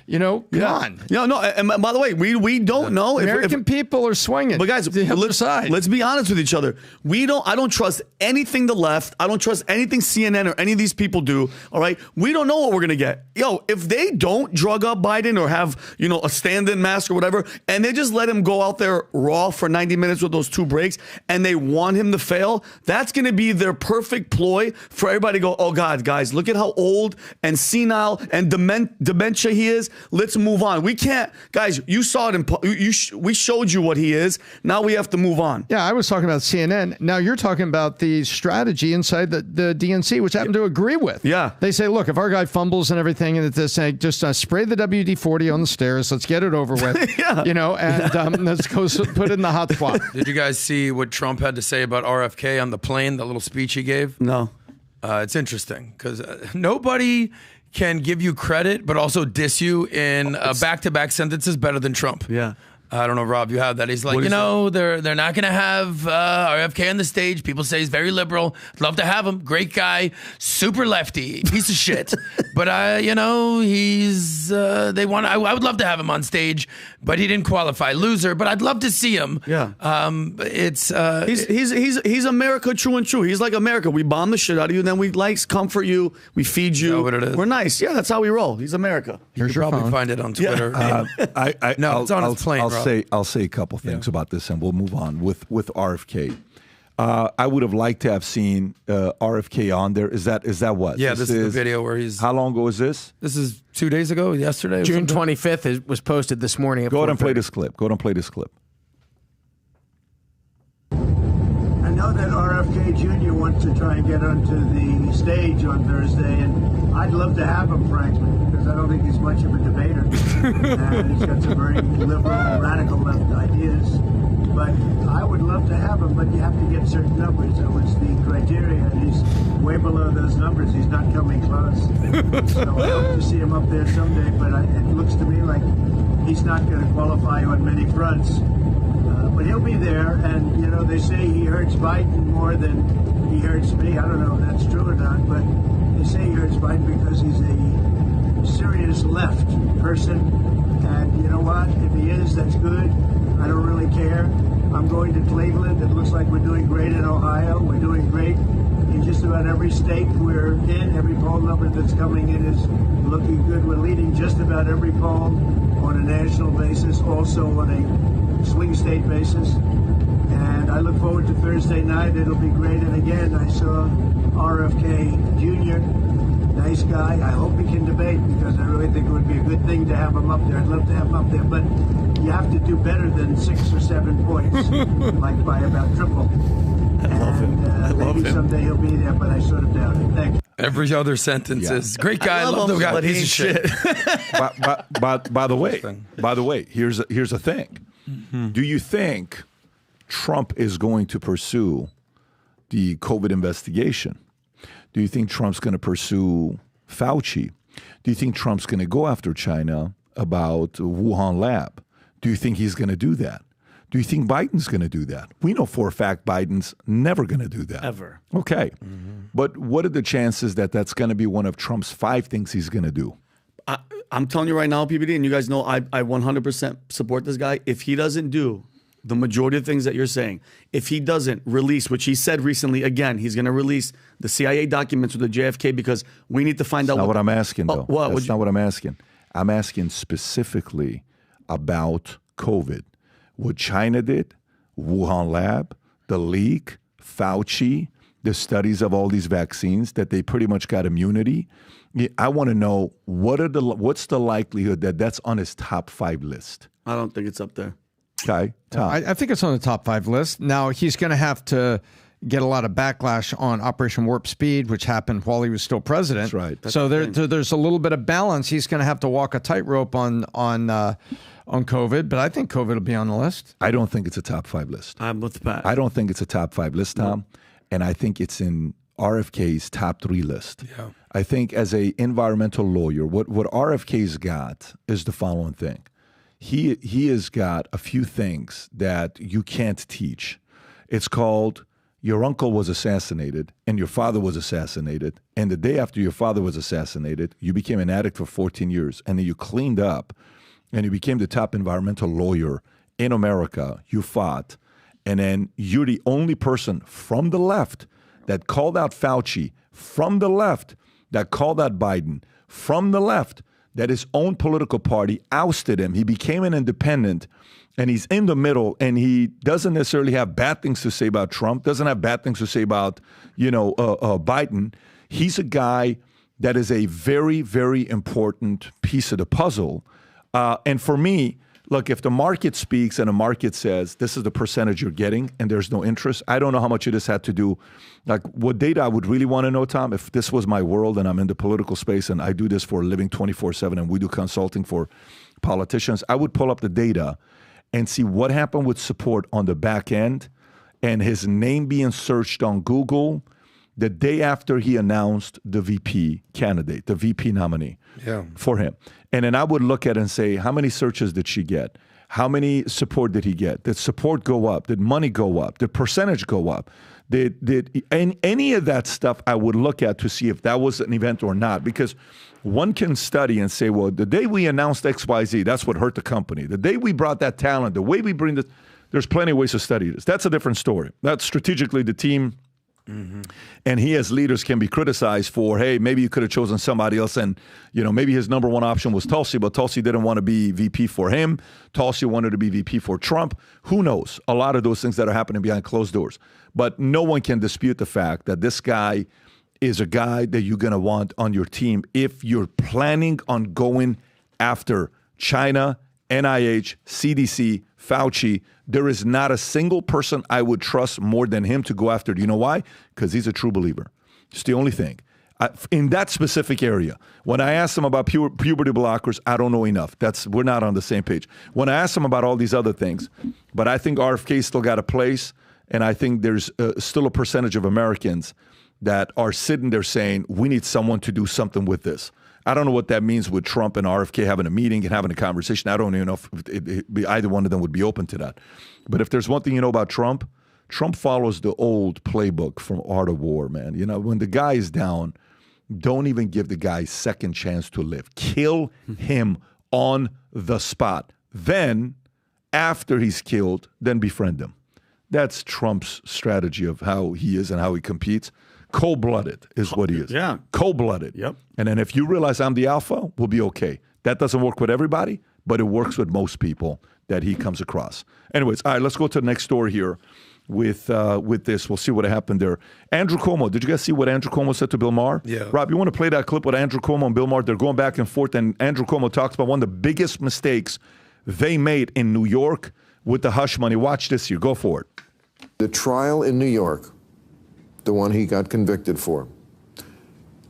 You know, come on. No. And by the way, we don't know American people are swinging. But guys, let's be honest with each other. I don't trust anything the left. I don't trust anything CNN or any of these people do. All right, we don't know what we're gonna get. If they don't drug up Biden or have a stand-in mask or whatever, and they just let him go out there raw for 90 minutes with those 2 breaks, and they want him to fail, that's gonna be their perfect ploy for everybody to go, oh God, guys, look at how old and senile and dementia he is. Let's move on. We can't, guys. You saw it we showed you what he is. Now we have to move on. Yeah, I was talking about CNN. Now you're talking about the strategy inside the DNC, which I happen to agree with. Yeah, they say, look, if our guy fumbles and everything, and they say, just spray the WD-40 on the stairs. Let's get it over with. Yeah. And let's go put it in the hot spot. Did you guys see what Trump had to say about RFK on the plane? That little speech he gave. No. It's interesting because nobody can give you credit, but also diss you in back-to-back sentences better than Trump. Yeah. I don't know, Rob, you have that. He's like, they're not going to have RFK on the stage. People say he's very liberal. Love to have him. Great guy. Super lefty. Piece of shit. But, he's, I would love to have him on stage, but he didn't qualify. Loser, but I'd love to see him. Yeah. He's America true and true. He's like America. We bomb the shit out of you, then we comfort you. We feed you. Is that what it is? We're nice. Yeah, that's how we roll. He's America. You can probably find it on Twitter. Yeah. No, it's on his plane. I'll say a couple things about this, and we'll move on with RFK. I would have liked to have seen RFK on there. Is that what? Yeah, this is the video where he's. How long ago is this? This is 2 days ago. Yesterday, June 25th. It was posted this morning. At Go ahead and play this clip. I know that RFK Jr. wants to try and get onto the stage on Thursday, and I'd love to have him, frankly, because I don't think he's much of a debater. And he's got some very liberal, radical left ideas. But I would love to have him, but you have to get certain numbers. That was the criteria, and he's way below those numbers. He's not coming close. So I hope to see him up there someday, but it looks to me like he's not going to qualify on many fronts. But he'll be there, and, they say he hurts Biden more than he hurts me. I don't know if that's true or not, but they say he hurts Biden because he's a serious left person. And you know what? If he is, that's good. I don't really care. I'm going to Cleveland. It looks like we're doing great in Ohio. We're doing great in just about every state we're in. Every poll number that's coming in is looking good. We're leading just about every poll on a national basis, also on a swing state basis. And I look forward to Thursday night. It'll be great. And again, I saw RFK Jr., nice guy. I hope he can debate because I really think it would be a good thing to have him up there. I'd love to have him up there. But you have to do better than 6 or 7 points, like by about triple. Maybe someday he'll be there, but I sort of doubt it. Thank you. Every other sentence is great guy. I love the guy. Piece of shit. By the way, here's a thing. Mm-hmm. Do you think Trump is going to pursue the COVID investigation? Do you think Trump's going to pursue Fauci? Do you think Trump's going to go after China about Wuhan lab? Do you think he's going to do that? Do you think Biden's going to do that? We know for a fact Biden's never going to do that. Ever. Okay. But what are the chances that that's going to be one of Trump's 5 things he's going to do? I'm telling you right now, PBD, and you guys know I 100% support this guy. If he doesn't do the majority of things that you're saying, if he doesn't release, which he said recently, again, he's going to release the CIA documents with the JFK because we need to find out. That's not what I'm asking, though. That's not what I'm asking. I'm asking specifically about COVID. What China did, Wuhan lab, the leak, Fauci, the studies of all these vaccines that they pretty much got immunity. I want to know what's the likelihood that that's on his top 5 list? I don't think it's up there. Okay, Tom. I think it's on the top 5 list. Now, he's going to have to get a lot of backlash on Operation Warp Speed, which happened while he was still president. That's right. So there's a little bit of balance. He's going to have to walk a tightrope on COVID, but I think COVID will be on the list. I don't think it's a top 5 list. I'm with Pat. I don't think it's a top 5 list, Tom. No. And I think it's in RFK's top 3 list. Yeah. I think as a environmental lawyer, what RFK's got is the following thing. He has got a few things that you can't teach. It's called your uncle was assassinated and your father was assassinated. And the day after your father was assassinated, you became an addict for 14 years. And then you cleaned up and you became the top environmental lawyer in America. You fought. And then you're the only person from the left that called out Fauci, from the left that called out Biden, from the left that his own political party ousted him. He became an independent, and he's in the middle, and he doesn't necessarily have bad things to say about Trump, doesn't have bad things to say about, Biden. He's a guy that is a very, very important piece of the puzzle. And for me, look, if the market speaks and the market says this is the percentage you're getting and there's no interest, I don't know how much of this had to do. Like what data I would really want to know, Tom, if this was my world and I'm in the political space and I do this for a living 24/7 and we do consulting for politicians, I would pull up the data and see what happened with support on the back end and his name being searched on Google the day after he announced the VP candidate, the VP nominee for him. And then I would look at it and say, how many searches did she get? How many support did he get? Did support go up? Did money go up? Did percentage go up? Did any of that stuff I would look at to see if that was an event or not? Because one can study and say, well, the day we announced XYZ, that's what hurt the company. The day we brought that talent, the way we bring this, there's plenty of ways to study this. That's a different story. That's strategically the team. Mm-hmm. And he as leaders can be criticized for, hey, maybe you could have chosen somebody else. And, maybe his number one option was Tulsi, but Tulsi didn't want to be VP for him. Tulsi wanted to be VP for Trump. Who knows? A lot of those things that are happening behind closed doors. But no one can dispute the fact that this guy is a guy that you're going to want on your team if you're planning on going after China, NIH, CDC, Fauci. There is not a single person I would trust more than him to go after. Do you know why? Because he's a true believer. It's the only thing. In that specific area, when I asked him about puberty blockers, I don't know enough. We're not on the same page. When I asked him about all these other things, but I think RFK still got a place, and I think there's still a percentage of Americans that are sitting there saying, we need someone to do something with this. I don't know what that means with Trump and RFK having a meeting and having a conversation. I don't even know if either one of them would be open to that. But if there's one thing you know about Trump, Trump follows the old playbook from Art of War, man. When the guy is down, don't even give the guy second chance to live. Kill him on the spot. Then, after he's killed, then befriend him. That's Trump's strategy of how he is and how he competes. Cold-blooded is what he is. Yeah. Cold-blooded. Yep. And then if you realize I'm the alpha, we'll be okay. That doesn't work with everybody, but it works with most people that he comes across. Anyways, all right, let's go to the next story here with this. We'll see what happened there. Andrew Cuomo. Did you guys see what Andrew Cuomo said to Bill Maher? Yeah. Rob, you want to play that clip with Andrew Cuomo and Bill Maher? They're going back and forth, and Andrew Cuomo talks about one of the biggest mistakes they made in New York with the hush money. Watch this here. Go for it. The trial in New York, the one he got convicted for,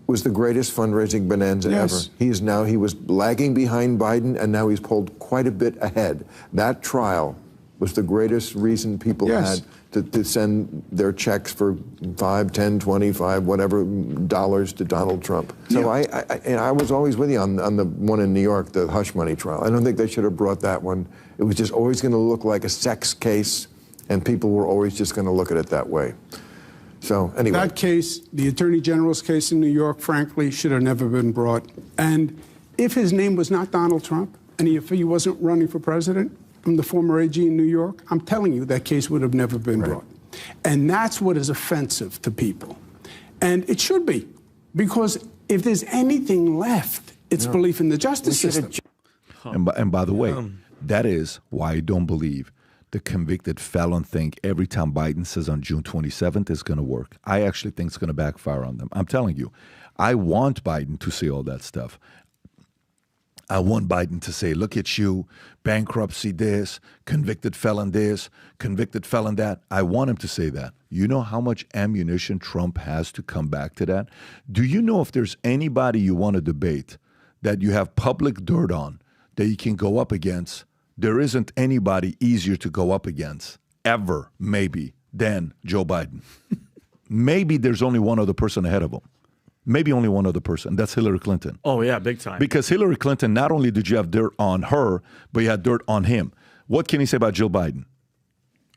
was the greatest fundraising bonanza ever. He was lagging behind Biden, and now he's pulled quite a bit ahead. That trial was the greatest reason people had to send their checks for 5, 10, 25, whatever dollars to Donald Trump. So I was always with you on the one in New York, the hush money trial. I don't think they should have brought that one. It was just always going to look like a sex case, and people were always just going to look at it that way. So anyway. That case, the Attorney General's case in New York, frankly, should have never been brought. And if his name was not Donald Trump, and if he wasn't running for president, I'm the former AG in New York, I'm telling you that case would have never been brought. And that's what is offensive to people. And it should be, because if there's anything left, it's belief in the justice system. And by the way, that is why I don't believe the convicted felon thing every time Biden says on June 27th is going to work. I actually think it's going to backfire on them. I'm telling you, I want Biden to say all that stuff. I want Biden to say, look at you, bankruptcy this, convicted felon this, convicted felon that. I want him to say that. You know how much ammunition Trump has to come back to that? Do you know if there's anybody you want to debate that you have public dirt on that you can go up against? There isn't anybody easier to go up against, ever, maybe, than Joe Biden. Maybe there's only one other person ahead of him. Maybe only one other person. That's Hillary Clinton. Oh, yeah, big time. Because Hillary Clinton, not only did you have dirt on her, but you had dirt on him. What can you say about Jill Biden?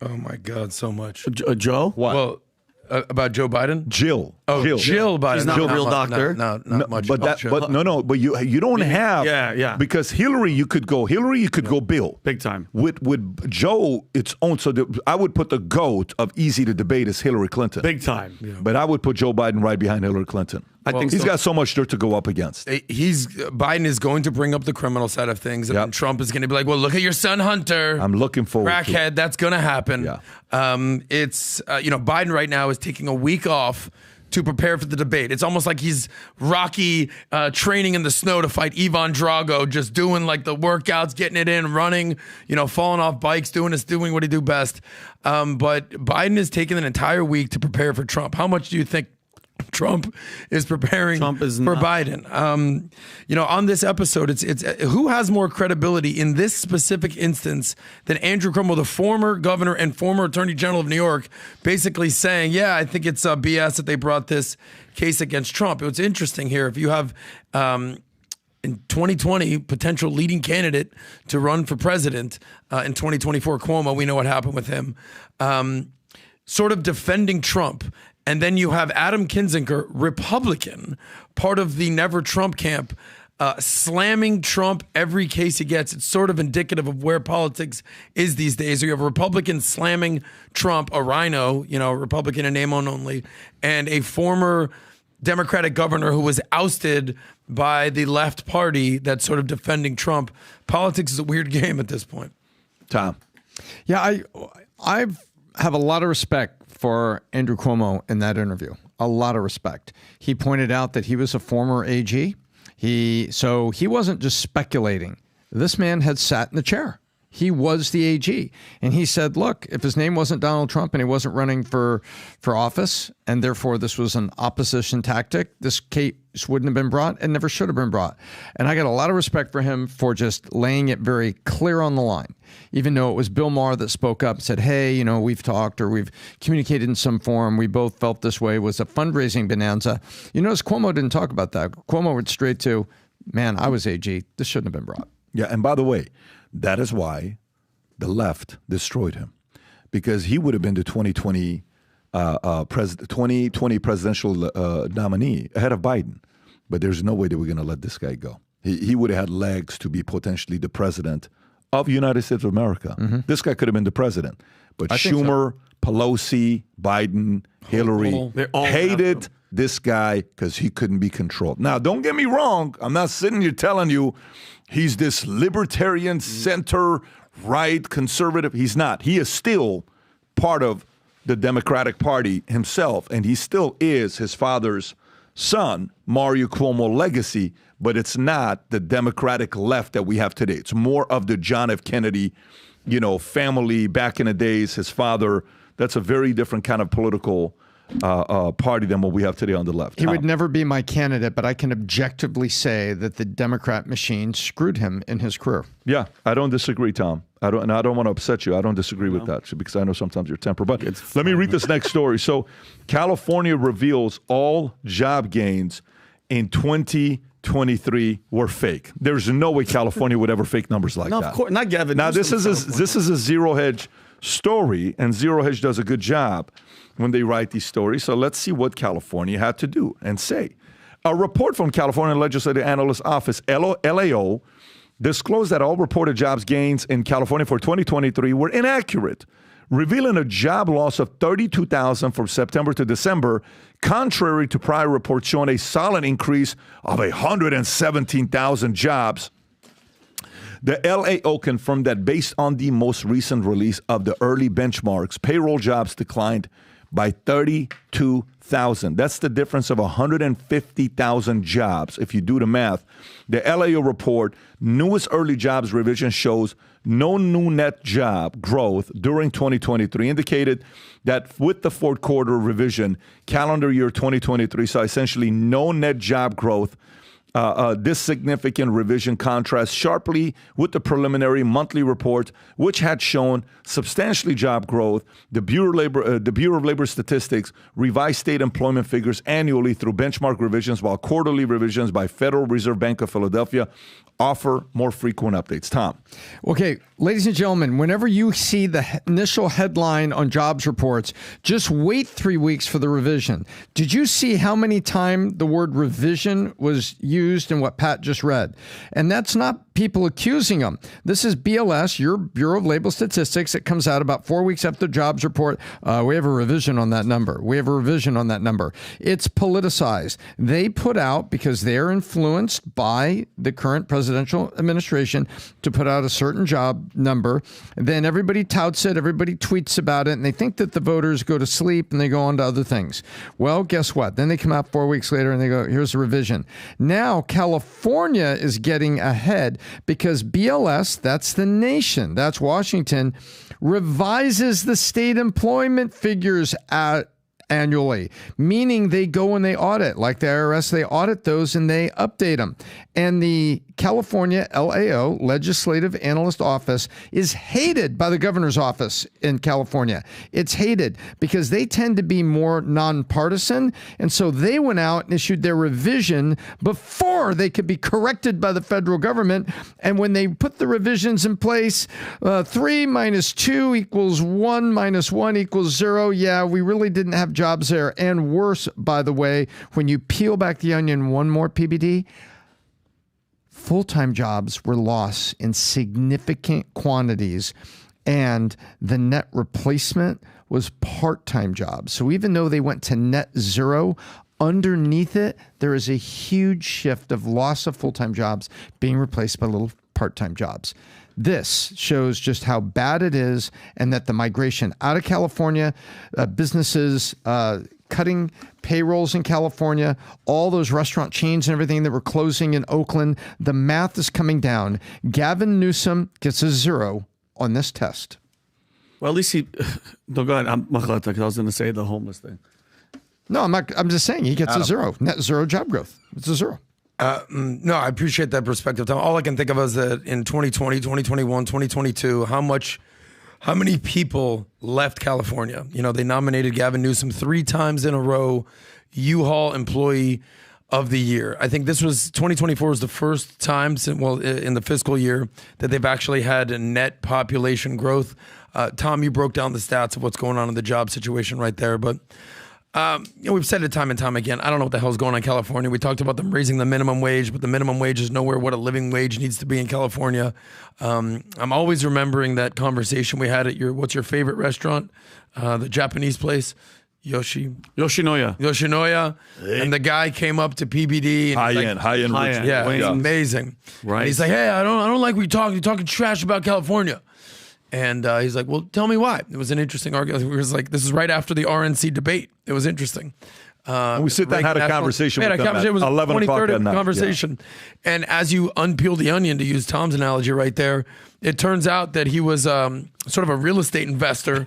Oh, my God, so much. Joe? What? Well, about Joe Biden? Jill. Oh, Jill Biden. She's not a real doctor. Not much. But you don't have. Yeah. Because Hillary, you could go Bill. Big time. With Joe, its own. So I would put the GOAT of easy to debate as Hillary Clinton. Big time. Yeah. But I would put Joe Biden right behind Hillary Clinton. I think he's got so much dirt to go up against. Biden is going to bring up the criminal side of things, and then Trump is going to be like, "Well, look at your son Hunter." I'm looking forward. Crackhead. That's going to happen. Yeah. Biden right now is taking a week off to prepare for the debate. It's almost like he's Rocky training in the snow to fight Ivan Drago, just doing like the workouts, getting it in, running, falling off bikes, doing what he do best. But Biden is taking an entire week to prepare for Trump. How much do you think Trump is preparing for Biden? On this episode, it's who has more credibility in this specific instance than Andrew Cuomo, the former governor and former attorney general of New York, basically saying, yeah, I think it's BS that they brought this case against Trump. What's interesting here, if you have in 2020 potential leading candidate to run for president in 2024, Cuomo, we know what happened with him, sort of defending Trump. And then you have Adam Kinzinger, Republican, part of the Never Trump camp, slamming Trump every case he gets. It's sort of indicative of where politics is these days. You have a Republican slamming Trump, a rhino, Republican in name only, and a former Democratic governor who was ousted by the left party that's sort of defending Trump. Politics is a weird game at this point. Tom. Yeah, I have a lot of respect for Andrew Cuomo in that interview. A lot of respect. He pointed out that he was a former AG. So he wasn't just speculating. This man had sat in the chair. He was the AG. And he said, look, if his name wasn't Donald Trump and he wasn't running for office, and therefore this was an opposition tactic, this case wouldn't have been brought and never should have been brought. And I got a lot of respect for him for just laying it very clear on the line. Even though it was Bill Maher that spoke up and said, hey, we've talked or we've communicated in some form. We both felt this way. It was a fundraising bonanza. You notice Cuomo didn't talk about that. Cuomo went straight to, man, I was AG. This shouldn't have been brought. Yeah, and by the way, that is why the left destroyed him, because he would have been the 2020 presidential nominee ahead of Biden. But there's no way that we're going to let this guy go. He would have had legs to be potentially the president of the United States of America. Mm-hmm. This guy could have been the president. But Schumer, Pelosi, Biden, Hillary hated this guy because he couldn't be controlled. Now, don't get me wrong. I'm not sitting here telling you he's this libertarian, center-right, conservative. He's not. He is still part of the Democratic Party himself, and he still is his father's son, Mario Cuomo legacy, but it's not the Democratic left that we have today. It's more of the John F. Kennedy, family back in the days, his father. That's a very different kind of political party than what we have today on the left. He would never be my candidate, but I can objectively say that the Democrat machine screwed him in his career. Yeah, I don't disagree, Tom. I don't want to upset you. I don't disagree with that because I know sometimes you're temper. But let me read this next story. So, California reveals all job gains in 2023 were fake. There's no way California would ever fake numbers like that. Of course, not Gavin. Now, this is a Zero Hedge story, and Zero Hedge does a good job when they write these stories. So let's see what California had to do and say. A report from California Legislative Analyst Office, LAO, disclosed that all reported jobs gains in California for 2023 were inaccurate, revealing a job loss of 32,000 from September to December, contrary to prior reports showing a solid increase of 117,000 jobs. The LAO confirmed that based on the most recent release of the early benchmarks, payroll jobs declined by 32,000. That's the difference of 150,000 jobs. If you do the math, the LAO report, newest early jobs revision shows no new net job growth during 2023, indicated that with the fourth quarter revision, calendar year 2023 saw essentially no net job growth. This significant revision contrasts sharply with the preliminary monthly report, which had shown substantially job growth. The Bureau of Labor Statistics revised state employment figures annually through benchmark revisions, while quarterly revisions by Federal Reserve Bank of Philadelphia offer more frequent updates. Tom. Okay, ladies and gentlemen, whenever you see the initial headline on jobs reports, just wait 3 weeks for the revision. Did you see how many times the word revision was used in what Pat just read? And that's not people accusing them. This is BLS, your Bureau of Labor Statistics. It comes out about 4 weeks after the jobs report. We have a revision on that number. We have a revision on that number. It's politicized. They put out, because they're influenced by the current presidential administration, to put out a certain job number. Then everybody touts it, everybody tweets about it, and they think that the voters go to sleep and they go on to other things. Well, guess what? Then they come out 4 weeks later and they go, here's a revision. Now, California is getting ahead because BLS, that's the nation, that's Washington, revises the state employment figures annually, meaning they go and they audit, like the IRS, they audit those and they update them. And the California LAO, Legislative Analyst Office, is hated by the governor's office in California. It's hated because they tend to be more nonpartisan. And so they went out and issued their revision before they could be corrected by the federal government. And when they put the revisions in place, 3 minus 2 equals 1 minus 1 equals 0. Yeah, we really didn't have jobs there. And worse, by the way, when you peel back the onion, one more PBD, full-time jobs were lost in significant quantities, and the net replacement was part-time jobs. So even though they went to net zero, underneath it, there is a huge shift of loss of full-time jobs being replaced by little part-time jobs. This shows just how bad it is, and that the migration out of California, businesses cutting payrolls in California, all those restaurant chains and everything that were closing in Oakland, the math is coming down. Gavin Newsom gets a 0 on this test. Well, at least he... No, go ahead. I was going to say the homeless thing. No, I'm not. I'm just saying he gets a 0. Net zero job growth. It's a 0. No, I appreciate that perspective, Tom. All I can think of is that in 2020, 2021, 2022, how many people left California? You know, they nominated Gavin Newsom 3 times in a row, U-Haul Employee of the Year. I think this was 2024 was the first time in the fiscal year that they've actually had a net population growth. Tom, you broke down the stats of what's going on in the job situation right there, but we've said it time and time again. I don't know what the hell's going on in California. We talked about them raising the minimum wage, but the minimum wage is nowhere what a living wage needs to be in California. I'm always remembering that conversation we had at what's your favorite restaurant? The Japanese place, Yoshinoya. Hey. And the guy came up to PBD. And high end. Yeah, it's amazing. Right. And he's like, hey, I don't like what you're talking trash about California. And he's like, well, tell me why. It was an interesting argument. It was like, this is right after the RNC debate. It was interesting. And we sit there and had a conversation with them. It was 11 o'clock at night. Conversation. Yeah. And as you unpeel the onion, to use Tom's analogy right there, it turns out that he was sort of a real estate investor,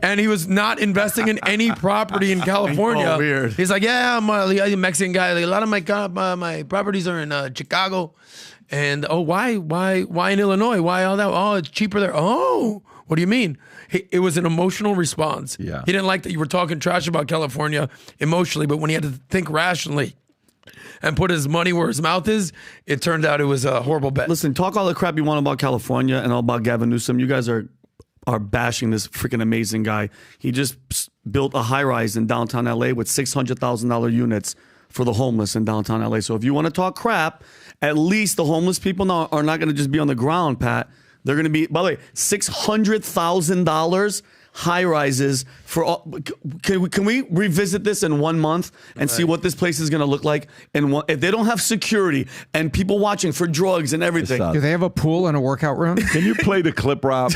and he was not investing in any property in California. Oh, weird. He's like, yeah, I'm a Mexican guy. Like, a lot of my properties are in Chicago, and why in Illinois? Why all that? Oh, it's cheaper there. Oh, what do you mean? It was an emotional response. Yeah. He didn't like that you were talking trash about California emotionally, but when he had to think rationally and put his money where his mouth is, it turned out it was a horrible bet. Listen, talk all the crap you want about California and all about Gavin Newsom. You guys are bashing this freaking amazing guy. He just built a high-rise in downtown LA with $600,000 units for the homeless in downtown LA. So if you want to talk crap, at least the homeless people now are not going to just be on the ground, Pat. They're going to be, by the way, $600,000 high rises for all. Can we revisit this in 1 month and see what this place is going to look like? And if they don't have security and people watching for drugs and everything. Do they have a pool and a workout room? Can you play the clip, Rob?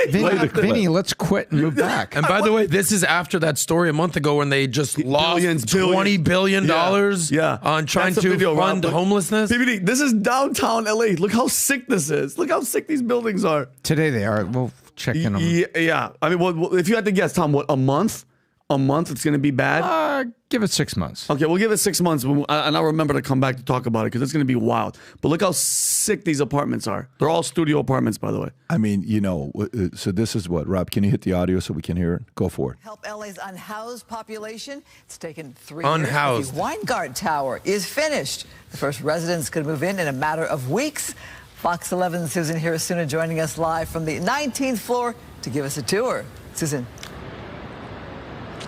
Vinny, let's quit and move back. And by the way, this is after that story a month ago when they just lost $20 billion on trying to fund homelessness. PBD, this is downtown LA. Look how sick this is. Look how sick these buildings are. Today they are. We'll check in them. Yeah. I mean, well, if you had to guess, Tom, what, a month? A month it's going to be bad? Give it 6 months. Okay, we'll give it 6 months, and I'll remember to come back to talk about it because it's going to be wild. But look how sick these apartments are. They're all studio apartments, by the way. I mean, so this is what, Rob, can you hit the audio so we can hear it? Go for it. Help LA's unhoused population. It's taken 3 Unhoused. years. The Weingart Tower is finished. The first residents could move in a matter of weeks. Fox 11's Susan Hirasuna joining us live from the 19th floor to give us a tour. Susan.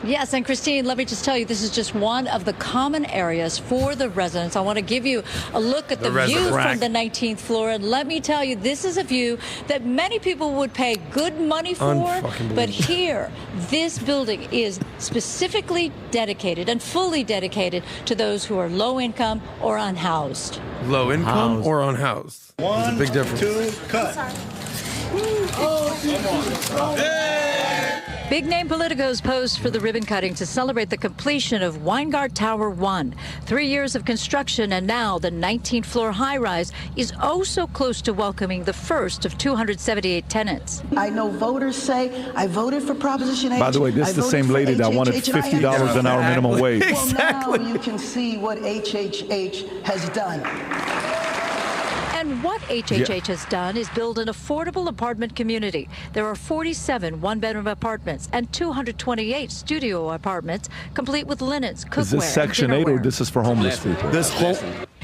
Yes, and Christine, let me just tell you, this is just one of the common areas for the residents. I want to give you a look at the view from the 19th floor, and let me tell you, this is a view that many people would pay good money for, but here, this building is specifically dedicated and fully dedicated to those who are low income or unhoused. Low income or unhoused? There's a big difference. 2, cut. Big name politicos posed for the ribbon cutting to celebrate the completion of Weingart Tower 1. 3 years of construction, and now the 19th floor high-rise is oh so close to welcoming the first of 278 tenants. I know voters say, I voted for Proposition H. By the way, this is the same lady that wanted $50 an hour minimum wage. Well, now you can see what HHH has done. And what HHH has done is build an affordable apartment community. There are 47 one-bedroom apartments and 228 studio apartments, complete with linens, cookware, Is this Section 8 or this is for homeless people? This whole...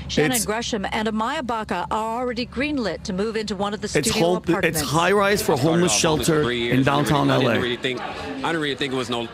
Shannon Gresham and Amaya Baca are already greenlit to move into one of the studio apartments. It's high-rise for homeless shelter in downtown LA. I didn't really think it was no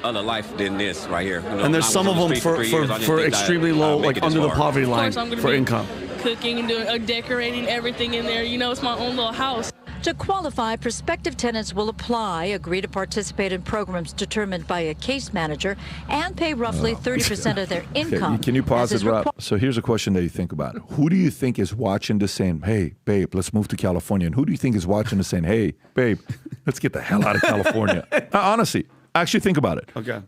other life than this right here. And there's some of them for extremely low, like under the poverty line for income. Cooking and doing decorating everything in there. You know, it's my own little house. To qualify, prospective tenants will apply, agree to participate in programs determined by a case manager, and pay roughly 30% of their income. Okay, can you pause it, Rob? So here's a question that you think about. Who do you think is watching this saying, hey, babe, let's move to California? And who do you think is watching this saying, hey, babe, let's get the hell out of California? Honestly, actually think about it. Okay.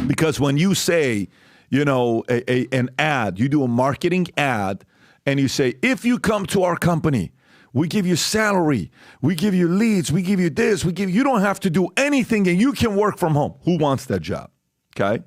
Because when you say, an ad, you do a marketing ad, and you say, if you come to our company, we give you salary, we give you leads, we give you this, you don't have to do anything and you can work from home. Who wants that job? Okay.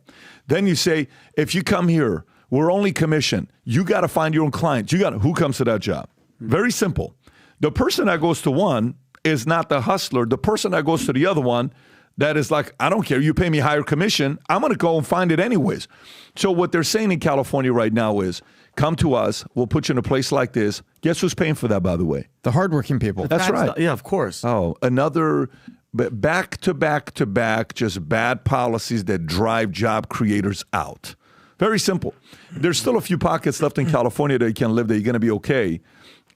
Then you say, if you come here, we're only commission. You got to find your own clients. Who comes to that job? Very simple. The person that goes to one is not the hustler. The person that goes to the other one, that is like, I don't care. You pay me higher commission. I'm going to go and find it anyways. So what they're saying in California right now is, come to us. We'll put you in a place like this. Guess who's paying for that, by the way? The hardworking people. That's right. Yeah, of course. Oh, another back to back, just bad policies that drive job creators out. Very simple. There's still a few pockets left in California that you can live there. You're going to be okay.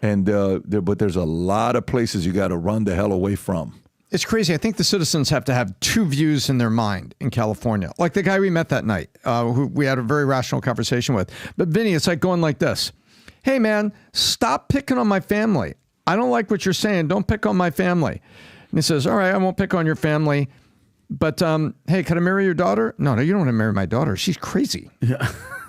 But there's a lot of places you got to run the hell away from. It's crazy. I think the citizens have to have two views in their mind in California. Like the guy we met that night, who we had a very rational conversation with. But Vinny, it's like going like this. Hey, man, stop picking on my family. I don't like what you're saying. Don't pick on my family. And he says, all right, I won't pick on your family. But, hey, can I marry your daughter? No, you don't want to marry my daughter. She's crazy. Yeah.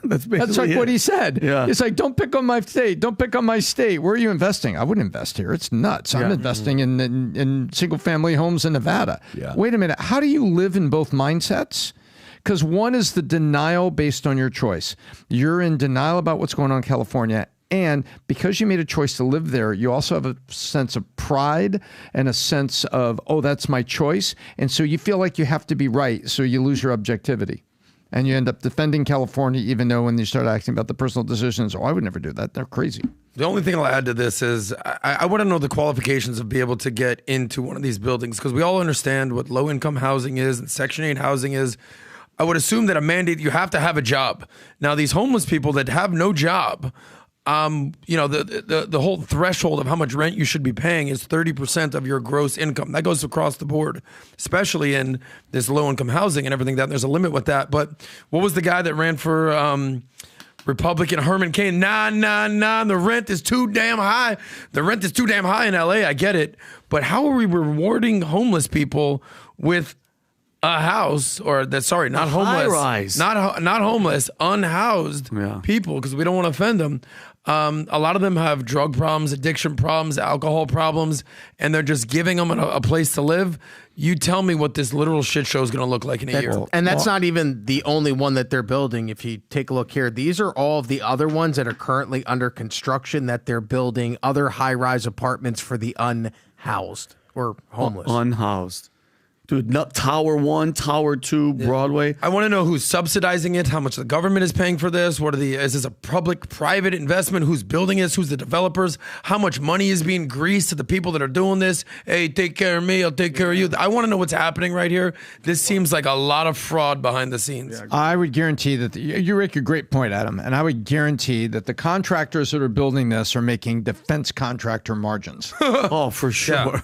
That's like what he said. Yeah. It's like, don't pick on my state. Don't pick on my state. Where are you investing? I wouldn't invest here. It's nuts. I'm investing in single-family homes in Nevada. Yeah. Wait a minute. How do you live in both mindsets? Because one is the denial based on your choice. You're in denial about what's going on in California. And because you made a choice to live there, you also have a sense of pride and a sense of, oh, that's my choice. And so you feel like you have to be right. So you lose your objectivity. And you end up defending California, even though when you start asking about the personal decisions, I would never do that. They're crazy. The only thing I'll add to this is I want to know the qualifications of being able to get into one of these buildings, because we all understand what low-income housing is and Section 8 housing is. I would assume that a mandate, you have to have a job. Now, these homeless people that have no job, the whole threshold of how much rent you should be paying is 30% of your gross income. That goes across the board, especially in this low-income housing and everything. That there's a limit with that. But what was the guy that ran for Republican, Herman Cain? Nah, the rent is too damn high. The rent is too damn high in LA. I get it. But how are we rewarding homeless people with a house, or not homeless, high-rise. not homeless, unhoused people, because we don't want to offend them. A lot of them have drug problems, addiction problems, alcohol problems, and they're just giving them a place to live. You tell me what this literal shit show is going to look like in a year. And that's not even the only one that they're building. If you take a look here, these are all of the other ones that are currently under construction that they're building, other high-rise apartments for the unhoused or homeless. Unhoused. Dude, Tower 1, Tower 2, Broadway. I want to know who's subsidizing it, how much the government is paying for this, is this a public-private investment, who's building this, who's the developers, how much money is being greased to the people that are doing this. Hey, take care of me, I'll take care of you. I want to know what's happening right here. This seems like a lot of fraud behind the scenes. I would guarantee that, you make a great point, Adam, and I would guarantee that the contractors that are building this are making defense contractor margins. Oh, for sure. Yeah.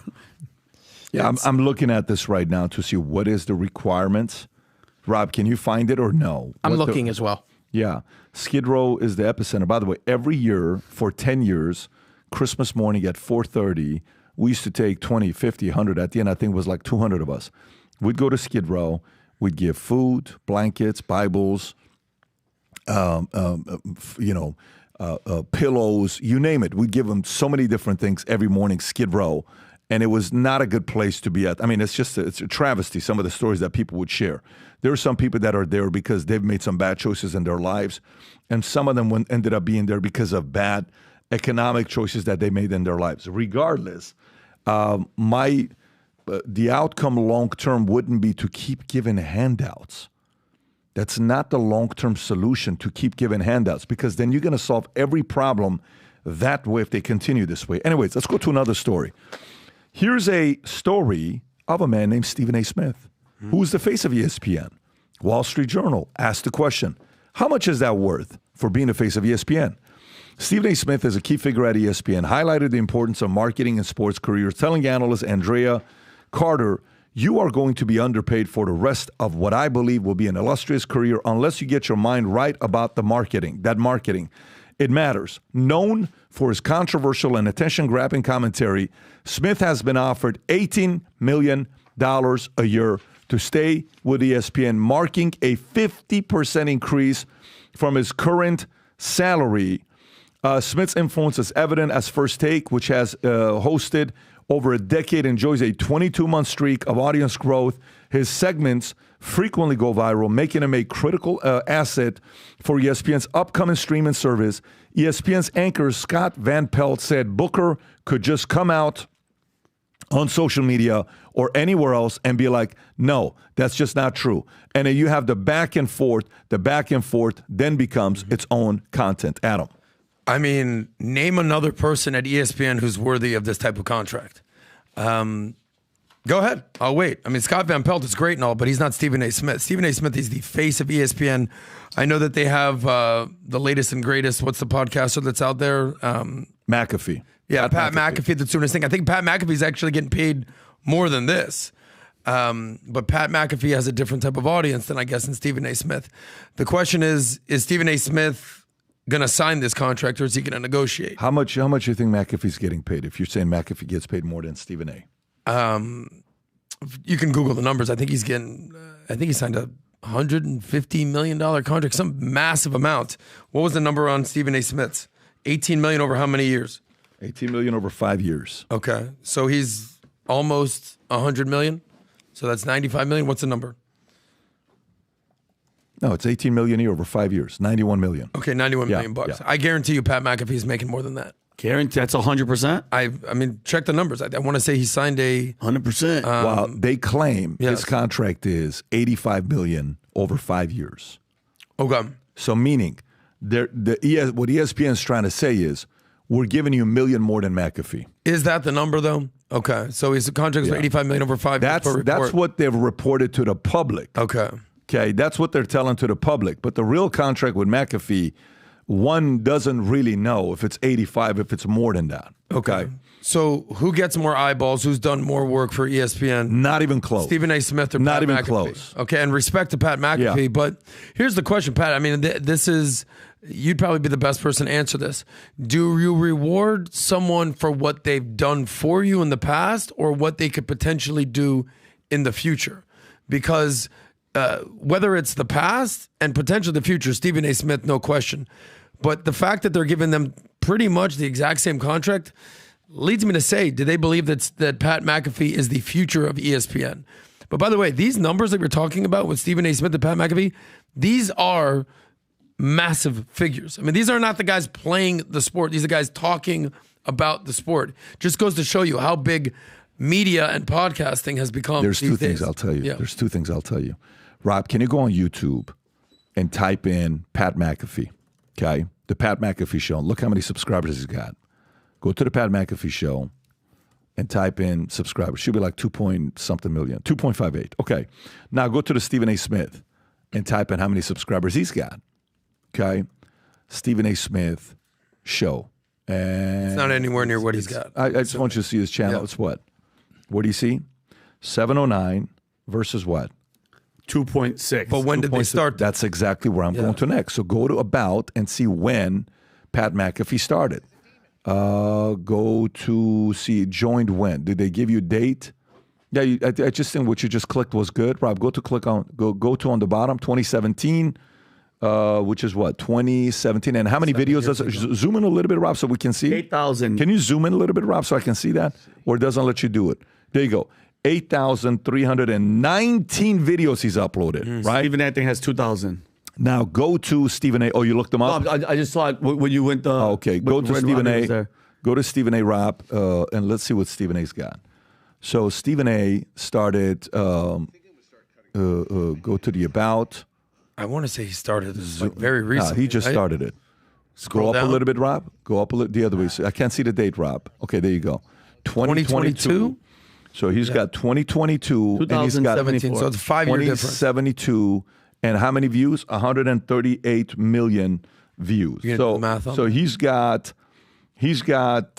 Yeah, I'm looking at this right now to see what is the requirements. Rob, can you find it or no? I'm looking as well. Yeah. Skid Row is the epicenter. By the way, every year for 10 years, Christmas morning at 4:30, we used to take 20, 50, 100. At the end, I think it was like 200 of us. We'd go to Skid Row. We'd give food, blankets, Bibles, pillows, you name it. We'd give them so many different things every morning, Skid Row. And it was not a good place to be at. I mean, it's a travesty, some of the stories that people would share. There are some people that are there because they've made some bad choices in their lives. And some of them ended up being there because of bad economic choices that they made in their lives. Regardless, the outcome long-term wouldn't be to keep giving handouts. That's not the long-term solution, to keep giving handouts, because then you're going to solve every problem that way if they continue this way. Anyways, let's go to another story. Here's a story of a man named Stephen A. Smith, who is the face of ESPN. Wall Street Journal asked the question, how much is that worth for being the face of ESPN? Stephen A. Smith is a key figure at ESPN, highlighted the importance of marketing in sports careers, telling analyst Andrea Carter, you are going to be underpaid for the rest of what I believe will be an illustrious career unless you get your mind right about the marketing. It matters. Known for his controversial and attention-grabbing commentary, Smith has been offered $18 million a year to stay with ESPN, marking a 50% increase from his current salary. Smith's influence is evident as First Take, which has hosted over a decade, enjoys a 22-month streak of audience growth. His segments frequently go viral, making him a critical asset for ESPN's upcoming streaming service. ESPN's anchor Scott Van Pelt said Booker could just come out on social media or anywhere else and be like, no, that's just not true. And then you have the back and forth. The back and forth then becomes its own content. Adam. I mean, name another person at ESPN who's worthy of this type of contract. Go ahead. I'll wait. I mean, Scott Van Pelt is great and all, but he's not Stephen A. Smith. Stephen A. Smith is the face of ESPN. I know that they have the latest and greatest. What's the podcaster that's out there? McAfee. Yeah, Pat McAfee that's doing his thing. I think Pat McAfee's actually getting paid more than this. But Pat McAfee has a different type of audience than, I guess, in Stephen A. Smith. The question is Stephen A. Smith going to sign this contract, or is he going to negotiate? How much do you think McAfee's getting paid if you're saying McAfee gets paid more than Stephen A.? You can Google the numbers. I think he signed a $150 million contract, some massive amount. What was the number on Stephen A. Smith's? $18 million over how many years? $18 million over 5 years. Okay, so he's almost $100 million. So that's $95 million. What's the number? No, it's $18 million a year over 5 years. $91 million. Okay, $91 million bucks. Yeah. I guarantee you, Pat McAfee's making more than that. Guarantee that's 100%. I mean, check the numbers. I want to say he signed a 100%. Well, they claim yes. his contract is $85 million over 5 years. Okay. So meaning, what ESPN is trying to say is, we're giving you $1 million more than McAfee. Is that the number though? Okay, so his contract is for $85 million over 5 years. That's what they've reported to the public. Okay, that's what they're telling to the public. But the real contract with McAfee, one doesn't really know if it's 85, if it's more than that. Okay. So who gets more eyeballs? Who's done more work for ESPN? Not even close. Stephen A. Smith or Not Pat even McAfee? close. Okay, and respect to Pat McAfee. Yeah. But here's the question, Pat. I mean, this is, you'd probably be the best person to answer this. Do you reward someone for what they've done for you in the past or what they could potentially do in the future? Because whether it's the past and potentially the future, Stephen A. Smith, no question. But the fact that they're giving them pretty much the exact same contract leads me to say, do they believe that Pat McAfee is the future of ESPN? But by the way, these numbers that we're talking about with Stephen A. Smith and Pat McAfee, these are massive figures. I mean, these are not the guys playing the sport. These are guys talking about the sport. Just goes to show you how big media and podcasting has become. There's two things I'll tell you. Yeah. There's two things I'll tell you. Rob, can you go on YouTube and type in Pat McAfee? Okay, the Pat McAfee Show. Look how many subscribers he's got. Go to the Pat McAfee Show and type in subscribers. Should be like 2.something million, 2.58. Okay, now go to the Stephen A. Smith and type in how many subscribers he's got. Okay, Stephen A. Smith Show. And it's not anywhere near what he's got. I just want you to see his channel. Yeah. It's what? What do you see? 709 versus what? 2.6. But when did they start? That's exactly where I'm going to next. So go to About and see when Pat McAfee started. Go to see joined when. Did they give you a date? Yeah, I just think what you just clicked was good. Rob, go to on the bottom, 2017, which is what, 2017. And how many videos does it? Zoom in a little bit, Rob, so we can see. 8,000. Can you zoom in a little bit, Rob, so I can see that? Or it doesn't let you do it? There you go. 8,319 videos he's uploaded, right? Stephen A. has 2,000. Now go to Stephen A. Oh, you looked them up? No, I just saw it when you went. Okay, go to Stephen A. Go to Stephen A. Rob, and let's see what Stephen A.'s got. So Stephen A. started. Go to the About. I want to say he started this like very recently. He just started it. Scroll go up down. a little bit, Rob. Go up a little the other way. So I can't see the date, Rob. Okay, there you go. 2022. So he's got 2022. And he's got 2017. So it's a 5-year difference. 2072. And how many views? 138 million views. You gonna do the math on so that? he's got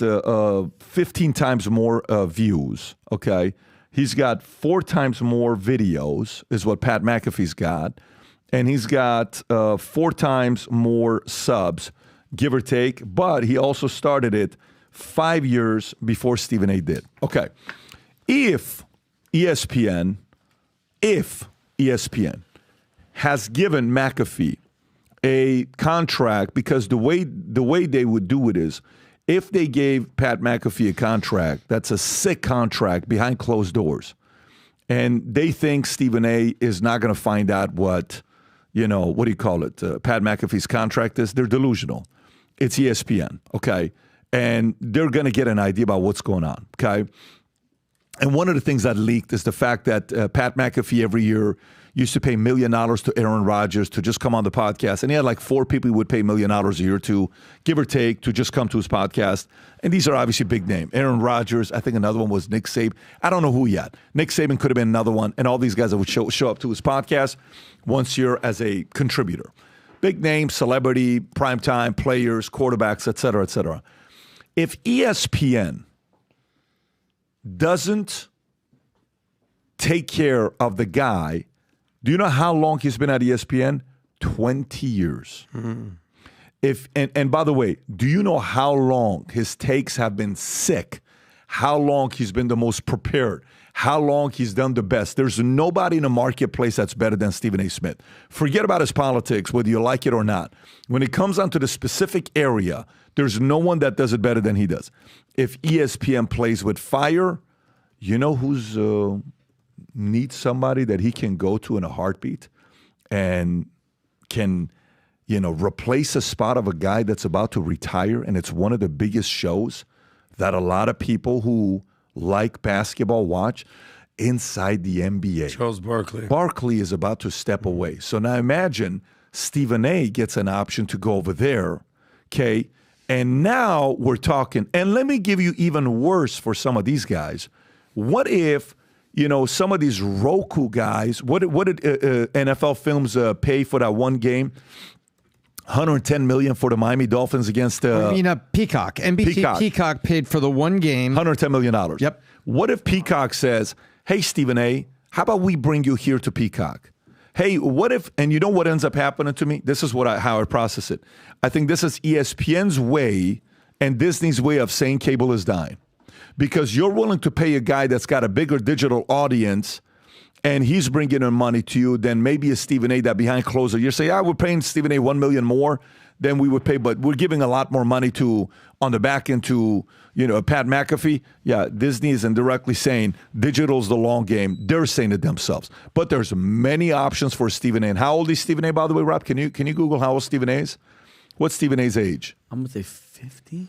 15 times more views. Okay, he's got 4 times more videos is what Pat McAfee's got, and he's got 4 times more subs, give or take. But he also started it 5 years before Stephen A. did. Okay, if ESPN has given McAfee a contract, because the way they would do it is, if they gave Pat McAfee a contract, that's a sick contract behind closed doors, and they think Stephen A. is not going to find out what Pat McAfee's contract is, they're delusional. It's ESPN, okay? And they're going to get an idea about what's going on, okay? And one of the things that leaked is the fact that Pat McAfee every year used to pay $1 million to Aaron Rodgers to just come on the podcast. And he had like 4 people he would pay $1 million a year to, give or take, to just come to his podcast. And these are obviously big name. Aaron Rodgers, I think another one was Nick Saban. I don't know who yet. Nick Saban could have been another one. And all these guys that would show up to his podcast once a year as a contributor. Big name, celebrity, primetime, players, quarterbacks, et cetera, et cetera. If ESPN doesn't take care of the guy, do you know how long he's been at ESPN? 20 years. And by the way, do you know how long his takes have been sick? How long he's been the most prepared? how long he's done the best. There's nobody in the marketplace that's better than Stephen A. Smith. Forget about his politics, whether you like it or not. When it comes down to the specific area, there's no one that does it better than he does. If ESPN plays with fire, you know who's needs somebody that he can go to in a heartbeat and can, replace a spot of a guy that's about to retire, and it's one of the biggest shows that a lot of people who like basketball watch inside the NBA. Charles Barkley. Barkley is about to step away. So now imagine Stephen A. gets an option to go over there, okay? And now we're talking, and let me give you even worse for some of these guys. What if, some of these Roku guys, what did NFL Films pay for that one game? $110 million for the Miami Dolphins against Peacock. NBC Peacock paid for the one game. $110 million. Yep. What if Peacock says, hey, Stephen A., how about we bring you here to Peacock? Hey, what if, and you know what ends up happening to me? This is how I process it. I think this is ESPN's way and Disney's way of saying cable is dying. Because you're willing to pay a guy that's got a bigger digital audience and he's bringing in money to you, then maybe a Stephen A. that behind closed door. You're saying, we're paying Stephen A. $1 million more than we would pay, but we're giving a lot more money on the back end to, Pat McAfee. Yeah, Disney is indirectly saying digital's the long game. They're saying it themselves. But there's many options for Stephen A. And how old is Stephen A., by the way, Rob? Can you Google how old Stephen A. is? What's Stephen A.'s age? I'm going to say 50.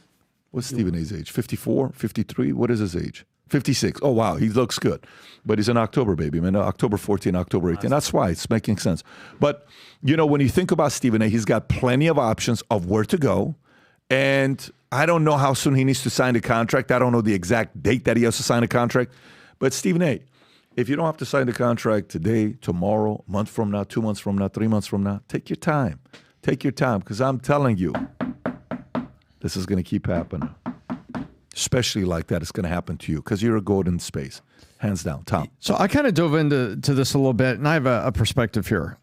What's Stephen A.'s age? 54, 53? What is his age? 56. Oh, wow. He looks good. But he's an October baby, man. October 14, October 18. That's why it's making sense. But, when you think about Stephen A., he's got plenty of options of where to go. And I don't know how soon he needs to sign the contract. I don't know the exact date that he has to sign a contract. But Stephen A., if you don't have to sign the contract today, tomorrow, a month from now, 2 months from now, 3 months from now, take your time. Take your time, because I'm telling you, this is going to keep happening. Especially like that, it's going to happen to you because you're a golden space. Hands down. Tom. So I kind of dove into this a little bit, and I have a perspective here.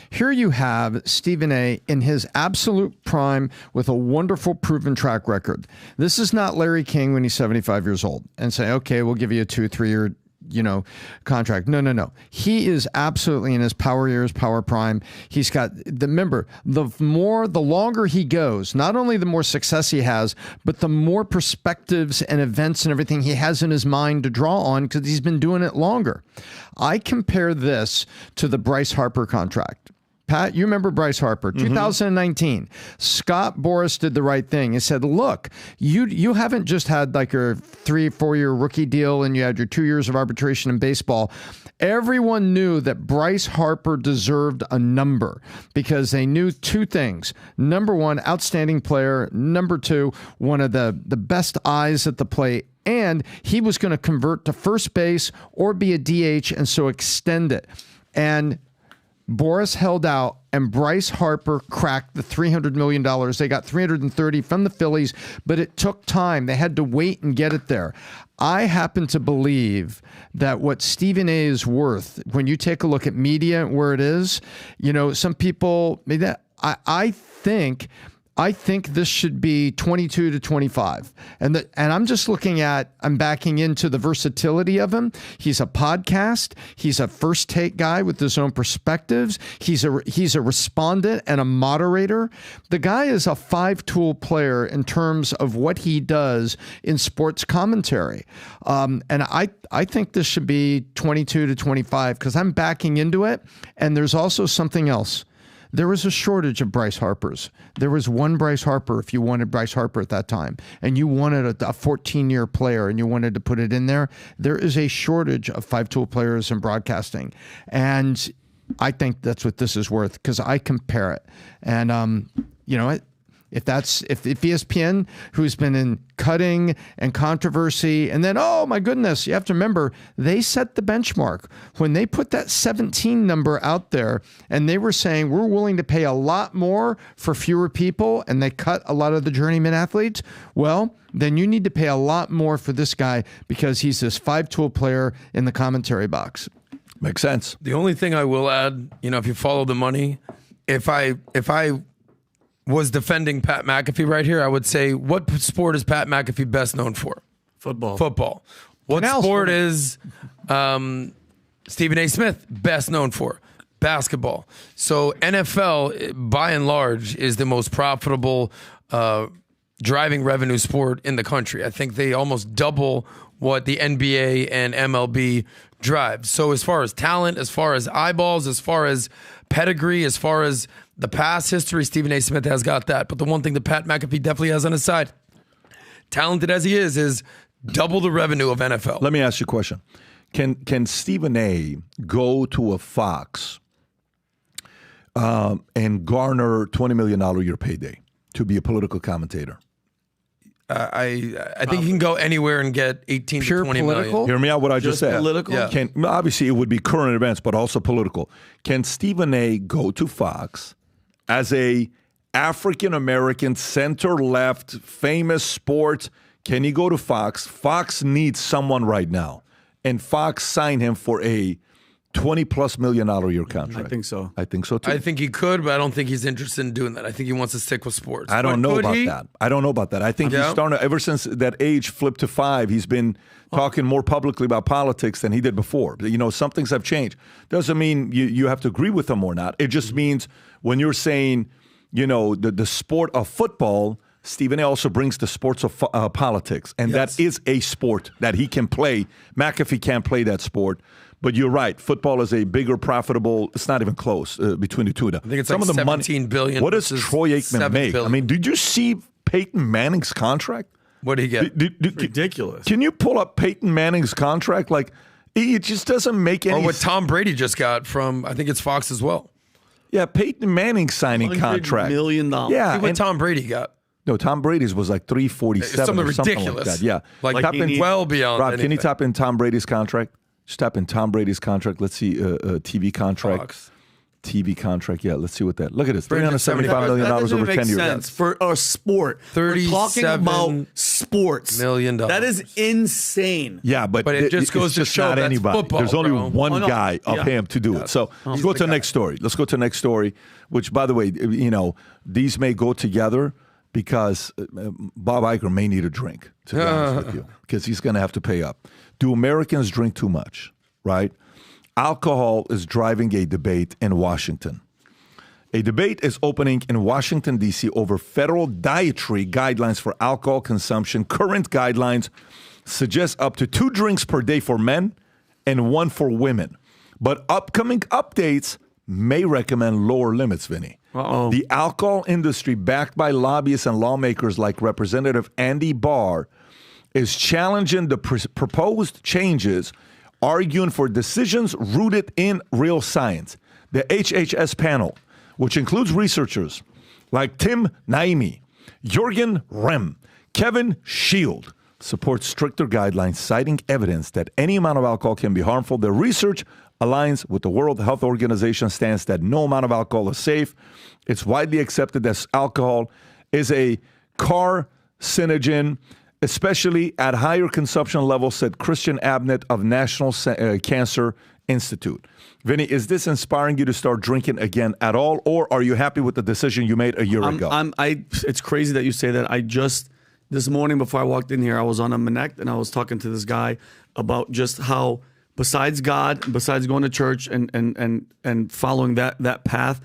Here you have Stephen A. in his absolute prime with a wonderful proven track record. This is not Larry King when he's 75 years old and say, okay, we'll give you a 2-3 year contract. No. He is absolutely in his power years, power prime. He's got the longer he goes, not only the more success he has, but the more perspectives and events and everything he has in his mind to draw on because he's been doing it longer. I compare this to the Bryce Harper contract. Pat, you remember Bryce Harper, 2019. Scott Boras did the right thing. He said, look, you haven't just had like your 3-4 year rookie deal and you had your 2 years of arbitration in baseball. Everyone knew that Bryce Harper deserved a number because they knew two things. Number one, outstanding player. Number two, one of the best eyes at the plate. And he was going to convert to first base or be a DH and so extend it. And Boras held out, and Bryce Harper cracked the $300 million. They got $330 from the Phillies, but it took time. They had to wait and get it there. I happen to believe that what Stephen A. is worth, when you take a look at media, where it is, some people, I think this should be 22 to 25. And I'm just I'm backing into the versatility of him. He's a podcast. He's a first take guy with his own perspectives. He's a respondent and a moderator. The guy is a 5-tool player in terms of what he does in sports commentary. And I think this should be 22 to 25 because I'm backing into it. And there's also something else. There was a shortage of Bryce Harpers. There was one Bryce Harper if you wanted Bryce Harper at that time, and you wanted a 14-year player and you wanted to put it in there. There is a shortage of 5-tool players in broadcasting, and I think that's what this is worth because I compare it. And if ESPN, who's been in cutting and controversy, and then, oh my goodness, you have to remember, they set the benchmark. When they put that 17 number out there and they were saying, we're willing to pay a lot more for fewer people, and they cut a lot of the journeyman athletes, well, then you need to pay a lot more for this guy because he's this 5-tool player in the commentary box. Makes sense. The only thing I will add, if you follow the money, if I was defending Pat McAfee right here, I would say, what sport is Pat McAfee best known for? Football. What sport is Stephen A. Smith, best known for basketball. So NFL, by and large, is the most profitable driving revenue sport in the country. I think they almost double what the NBA and MLB drive. So as far as talent, as far as eyeballs, as far as pedigree, as far as the past history, Stephen A. Smith has got that. But the one thing that Pat McAfee definitely has on his side, talented as he is double the revenue of NFL. Let me ask you a question. Can Stephen A. go to a Fox and garner $20 million a year payday to be a political commentator? I think he can go anywhere and get 18 to 20 political? million. Hear me out what I just said. Political? Yeah. Obviously, it would be current events, but also political. Can Stephen A. go to Fox as a African-American, center-left, famous sports? Can he go to Fox? Fox needs someone right now. And Fox signed him for a $20+ million a year contract. I think so. I think so too. I think he could, but I don't think he's interested in doing that. I think he wants to stick with sports. I don't know about he? that. I don't know about that. I think he's starting to, ever since that age flipped to 5, he's been talking more publicly about politics than he did before. You know, some things have changed. Doesn't mean you have to agree with him or not. It just means when you're saying, you know, the sport of football, Stephen A. also brings the sports of politics, and that is a sport that he can play. McAfee can't play that sport. But you're right. Football is a bigger, profitable. It's not even close between the two of them. I think it's like $17 billion. What does Troy Aikman make? billion. I mean, did you see Peyton Manning's contract? What did he get? Ridiculous. Can you pull up Peyton Manning's contract? Like, it just doesn't make any. Or what Tom Brady just got from, I think it's Fox as well. Yeah, Peyton Manning signing contract. $100 million. Yeah, See what Tom Brady got. No, Tom Brady's was like 347 Something or something ridiculous. like that. Yeah, Like type in, well beyond Rob, anything. can you type in Tom Brady's contract? Just type in Tom Brady's contract. Let's see, TV contract. Fox. TV contract. Yeah, let's see what that. Look at this, $375 million over 10 years. Sense for a sport. We're talking about sports. $37 million. That is insane. Yeah, but it just goes to just show not that's anybody. football, There's only bro. one Oh, no. guy of Yeah. him to do it. So let's go to the next story. Let's go to the next story, which, by the way, you know, these may go together because Bob Iger may need a drink, to be honest with you, because he's going to have to pay up. Do Americans drink too much, right? Alcohol is driving a debate in Washington. A debate is opening in Washington, D.C. over federal dietary guidelines for alcohol consumption. Current guidelines suggest up to 2 drinks per day for men and 1 for women. But upcoming updates may recommend lower limits, Vinny. Uh-oh. The alcohol industry, backed by lobbyists and lawmakers like Representative Andy Barr, is challenging the proposed changes, arguing for decisions rooted in real science. The HHS panel, which includes researchers like Tim Naimi, Jürgen Rehm, Kevin Shield, supports stricter guidelines, citing evidence that any amount of alcohol can be harmful. Their research aligns with the World Health Organization stance that no amount of alcohol is safe. It's widely accepted that alcohol is a carcinogen, especially at higher consumption levels, said Christian Abnett of National Cancer Institute. Vinny, is this inspiring you to start drinking again at all, or are you happy with the decision you made a year ago? It's crazy that you say that. This morning before I walked in here, I was on a Connect and I was talking to this guy about just how, besides God, besides going to church and following that path,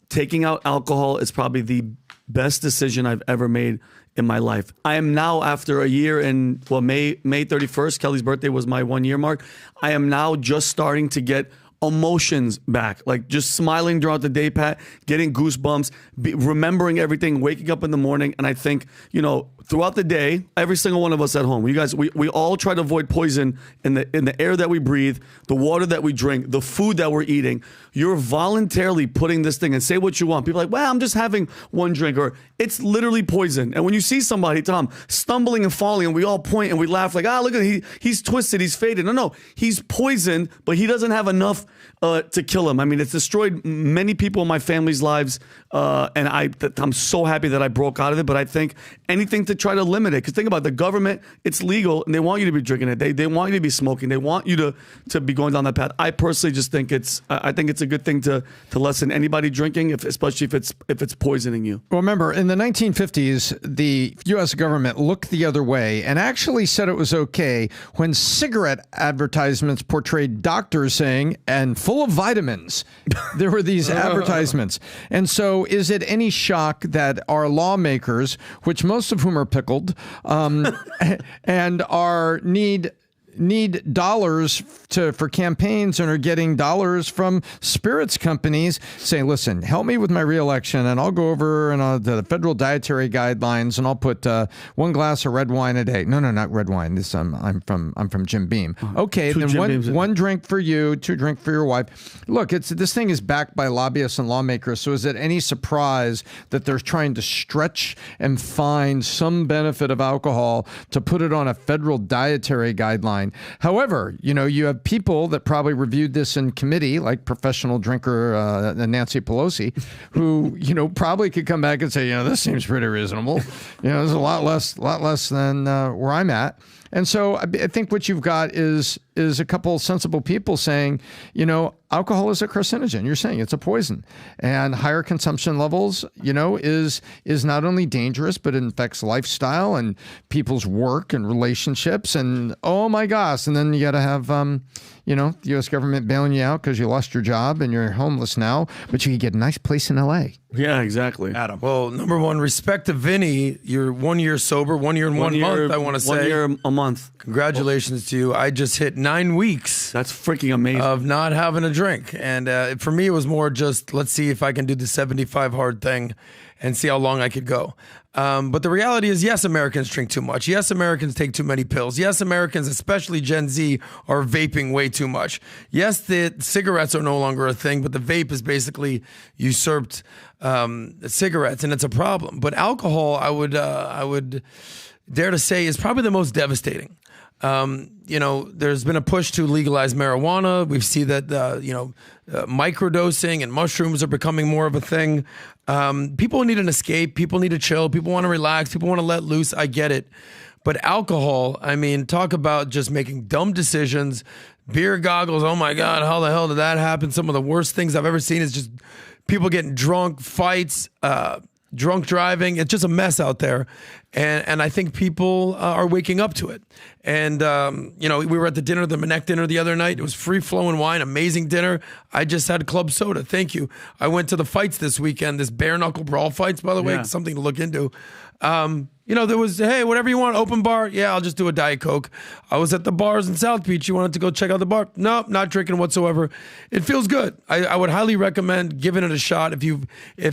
taking out alcohol is probably the best decision I've ever made in my life. I am now, after a year and, May 31st, Kelly's birthday was my 1 year mark. I am now just starting to get emotions back, like just smiling throughout the day, Pat, getting goosebumps, remembering everything, waking up in the morning. And I think, you know, throughout the day, every single one of us at home, you guys, we all try to avoid poison in the air that we breathe, the water that we drink, the food that we're eating. You're voluntarily putting this thing, and say what you want. People are like, well, I'm just having one drink, or it's literally poison. And when you see somebody, Tom, stumbling and falling, and we all point and we laugh like, look at him, he's twisted, he's faded. No, he's poisoned, but he doesn't have enough to kill him. I mean, it's destroyed many people in my family's lives, and I'm so happy that I broke out of it. But I think anything to try to limit it. Because think about it, the government, it's legal, and they want you to be drinking it. They want you to be smoking. They want you to be going down that path. I personally just think I think it's a good thing to lessen anybody drinking, especially if it's poisoning you. Well, remember, in the 1950s, the U.S. government looked the other way and actually said it was okay when cigarette advertisements portrayed doctors saying, and full of vitamins. There were these advertisements. And so is it any shock that our lawmakers, which most of whom are pickled, and need dollars for campaigns and are getting dollars from spirits companies saying, listen, help me with my reelection and I'll go over and the federal dietary guidelines and I'll put 1 glass of red wine a day. No, not red wine. This I'm from Jim Beam. Okay, then one drink for you, 2 drink for your wife. Look, this thing is backed by lobbyists and lawmakers. So is it any surprise that they're trying to stretch and find some benefit of alcohol to put it on a federal dietary guideline? However, you have people that probably reviewed this in committee, like professional drinker Nancy Pelosi, who, probably could come back and say, this seems pretty reasonable. There's a lot less than where I'm at. And so I think what you've got is a couple sensible people saying, alcohol is a carcinogen. You're saying it's a poison, and higher consumption levels, is not only dangerous, but it affects lifestyle and people's work and relationships. And oh my gosh. And then you got to have, the U.S. government bailing you out because you lost your job and you're homeless now, but you can get a nice place in L.A. Yeah, exactly. Adam. Well, number one, respect to Vinny. You're 1 year sober, 1 year and 1 month, I want to say. 1 year, a month. Congratulations to you. I just hit 9 weeks. That's freaking amazing. Of not having a drink. And for me, it was more just, let's see if I can do the 75 hard thing and see how long I could go. But the reality is, yes, Americans drink too much. Yes, Americans take too many pills. Yes, Americans, especially Gen Z, are vaping way too much. Yes, the cigarettes are no longer a thing, but the vape has basically usurped cigarettes, and it's a problem. But alcohol, I would dare to say, is probably the most devastating. There's been a push to legalize marijuana. We see that, microdosing and mushrooms are becoming more of a thing. People need an escape. People need to chill. People want to relax. People want to let loose. I get it. But alcohol, talk about just making dumb decisions. Beer goggles. Oh my God, how the hell did that happen? Some of the worst things I've ever seen is just people getting drunk, fights, drunk driving. It's just a mess out there. And I think people are waking up to it. And, we were at the Manek dinner the other night. It was free-flowing wine, amazing dinner. I just had club soda. Thank you. I went to the fights this weekend, this bare-knuckle brawl fights, by the way, something to look into. There was, hey, whatever you want, open bar. Yeah, I'll just do a Diet Coke. I was at the bars in South Beach. You wanted to go check out the bar? Nope, not drinking whatsoever. It feels good. I would highly recommend giving it a shot. If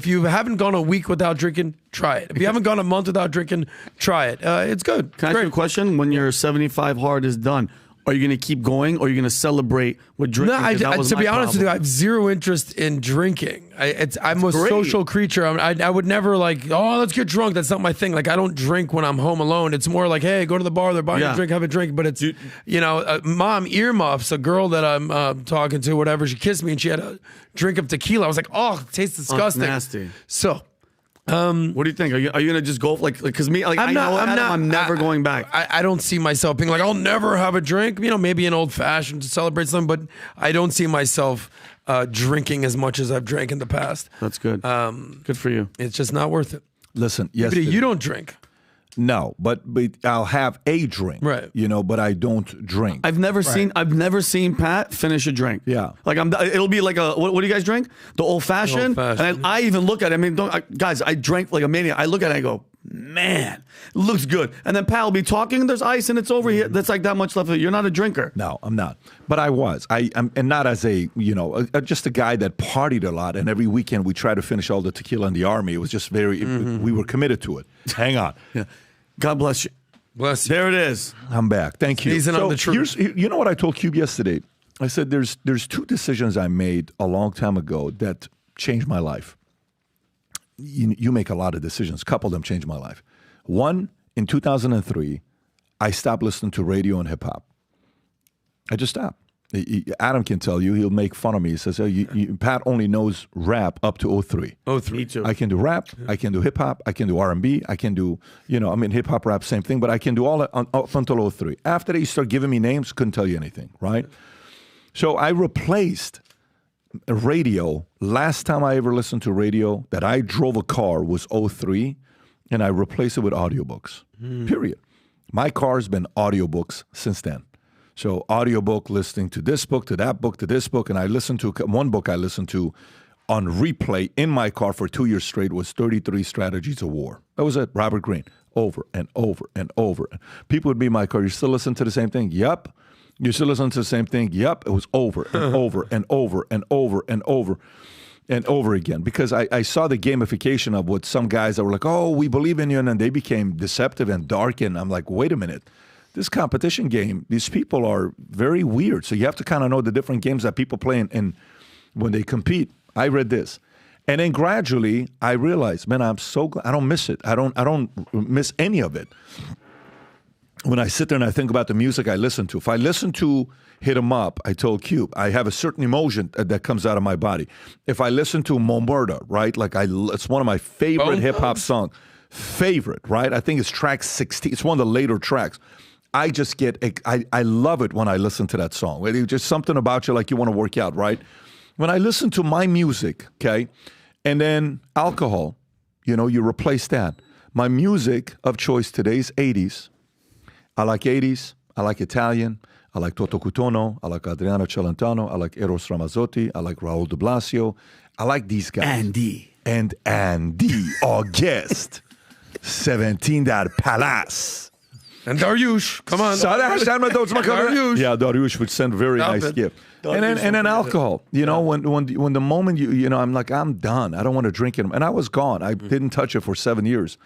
you haven't gone a week without drinking, try it. If you haven't gone a month without drinking, try it. It's good. Can I ask you a question? When your 75 hard is done, are you going to keep going, or are you going to celebrate with drinking? No, to be honest with you, I have zero interest in drinking. I'm a social creature. I would never let's get drunk. That's not my thing. I don't drink when I'm home alone. It's more like, hey, go to the bar. They're buying a drink, have a drink. But it's, mom earmuffs, a girl that I'm talking to, whatever. She kissed me and she had a drink of tequila. I was like, oh, it tastes disgusting. Nasty. So. What do you think? Are you gonna just go because me? I'm never going back. I don't see myself being I'll never have a drink. Maybe an old fashioned to celebrate something, but I don't see myself drinking as much as I've drank in the past. That's good. Good for you. It's just not worth it. Listen, yes, you don't drink. No, but I'll have a drink, right? But I don't drink. I've never seen Pat finish a drink. Yeah, it'll be like a what do you guys drink? The old fashioned. And I even look at it. Guys, I drank like a maniac. I look at it and I go, man, it looks good. And then Pat will be talking. There's ice and it's over here. That's like that much left. You're not a drinker. No, I'm not. But I was. I'm and not as a just a guy that partied a lot. And every weekend we try to finish all the tequila in the army. It was just we were committed to it. Hang on. Yeah. God bless you. Bless you. There it is. I'm back. Thank you. On the truth. You know what I told Cube yesterday? I said there's 2 decisions I made a long time ago that changed my life. You make a lot of decisions. A couple of them changed my life. One, in 2003, I stopped listening to radio and hip hop. I just stopped. Adam can tell you, he'll make fun of me. He says, Pat only knows rap up to 03. 03. Me too. I can do rap, I can do hip-hop, I can do R&B, I can do, hip-hop, rap, same thing, but I can do all up until 03. After they start giving me names, couldn't tell you anything, right? So I replaced radio. Last time I ever listened to radio that I drove a car was 03, and I replaced it with audiobooks, period. My car's been audiobooks since then. So audiobook, listening to this book, to that book, to this book. And I listened to one book I listened to on replay in my car for 2 years straight was 33 Strategies of War. That was it, Robert Greene, over and over and over. People would be in my car, you still listen to the same thing? Yep. You still listen to the same thing? Yep. It was over and over and over and over and over and over again. Because I saw the gamification of what some guys that were like, oh, we believe in you. And then they became deceptive and dark. And I'm like, wait a minute. This competition game, these people are very weird. So you have to kind of know the different games that people play and when they compete. I read this. And then gradually I realized, man, I'm so glad. I don't miss it. I don't miss any of it. When I sit there and I think about the music I listen to, if I listen to Hit 'Em Up, I told Cube, I have a certain emotion that comes out of my body. If I listen to Momberta, right, it's one of my favorite hip-hop songs. Favorite, right? I think it's track 16. It's one of the later tracks. I just I love it when I listen to that song. There's just something about you like you want to work out, right? When I listen to my music, okay, and then alcohol, you replace that. My music of choice today is 80s. I like 80s. I like Italian. I like Toto Cutugno. I like Adriano Celentano. I like Eros Ramazzotti. I like Raul de Blasio. I like these guys. And Andy, August, 17 that Palace. And Dariush, come on. Dariush. Yeah, Dariush would send a very nice gift. And then alcohol. When the moment I'm like, I'm done. I don't want to drink it. And I was gone. I didn't touch it for 7 years.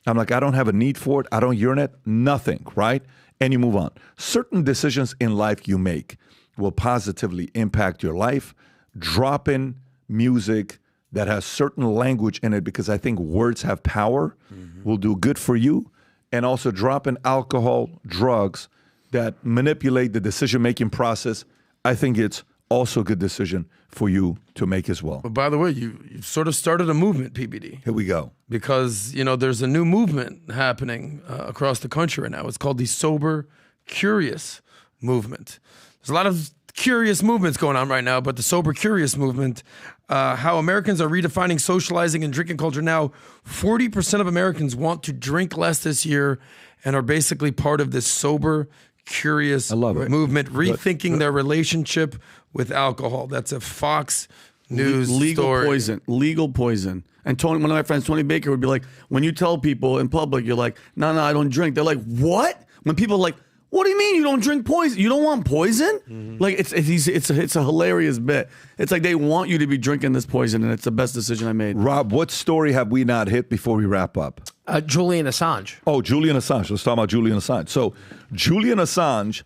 I'm like, I don't have a need for it. I don't urinate. Nothing, right? And you move on. Certain decisions in life you make will positively impact your life. Drop in music that has certain language in it because I think words have power, will do good for you. And also drop in alcohol, drugs that manipulate the decision-making process. I think it's also a good decision for you to make as well. But by the way, you sort of started a movement, PBD. Here we go. Because, there's a new movement happening across the country right now. It's called the Sober Curious Movement. There's a lot of curious movements going on right now, but the Sober Curious Movement, how Americans are redefining socializing and drinking culture now. 40% of Americans want to drink less this year and are basically part of this Sober Curious movement, rethinking their relationship with alcohol. That's a Fox News story. Legal poison. And one of my friends, Tony Baker, would be like, when you tell people in public, you're like, no, I don't drink. They're like, what? When people are like, what do you mean you don't drink poison? You don't want poison? Mm-hmm. Like it's a hilarious bit. It's like they want you to be drinking this poison, and it's the best decision I made. Rob, what story have we not hit before we wrap up? Julian Assange. Oh, Julian Assange. Let's talk about Julian Assange. So Julian Assange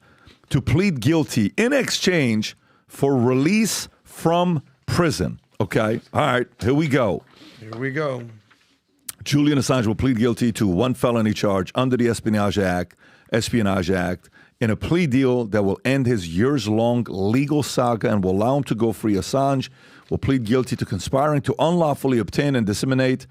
to plead guilty in exchange for release from prison. Okay. All right. Here we go. Julian Assange will plead guilty to one felony charge under the Espionage Act in a plea deal that will end his years-long legal saga and will allow him to go free. Assange will plead guilty to conspiring to unlawfully obtain and disseminate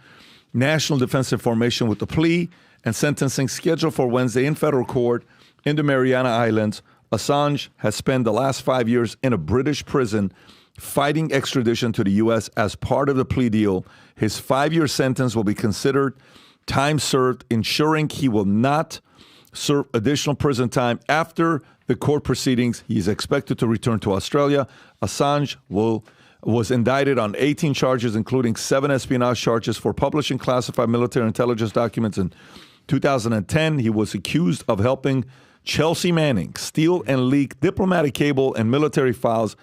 national defense information with the plea and sentencing scheduled for Wednesday in federal court in the Mariana Islands. Assange has spent the last 5 years in a British prison fighting extradition to the U.S. as part of the plea deal. His 5-year sentence will be considered time served, ensuring he will not serve additional prison time after the court proceedings. He is expected to return to Australia. Assange was indicted on 18 charges, including 7 espionage charges for publishing classified military intelligence documents. In 2010, he was accused of helping Chelsea Manning steal and leak diplomatic cable and military files,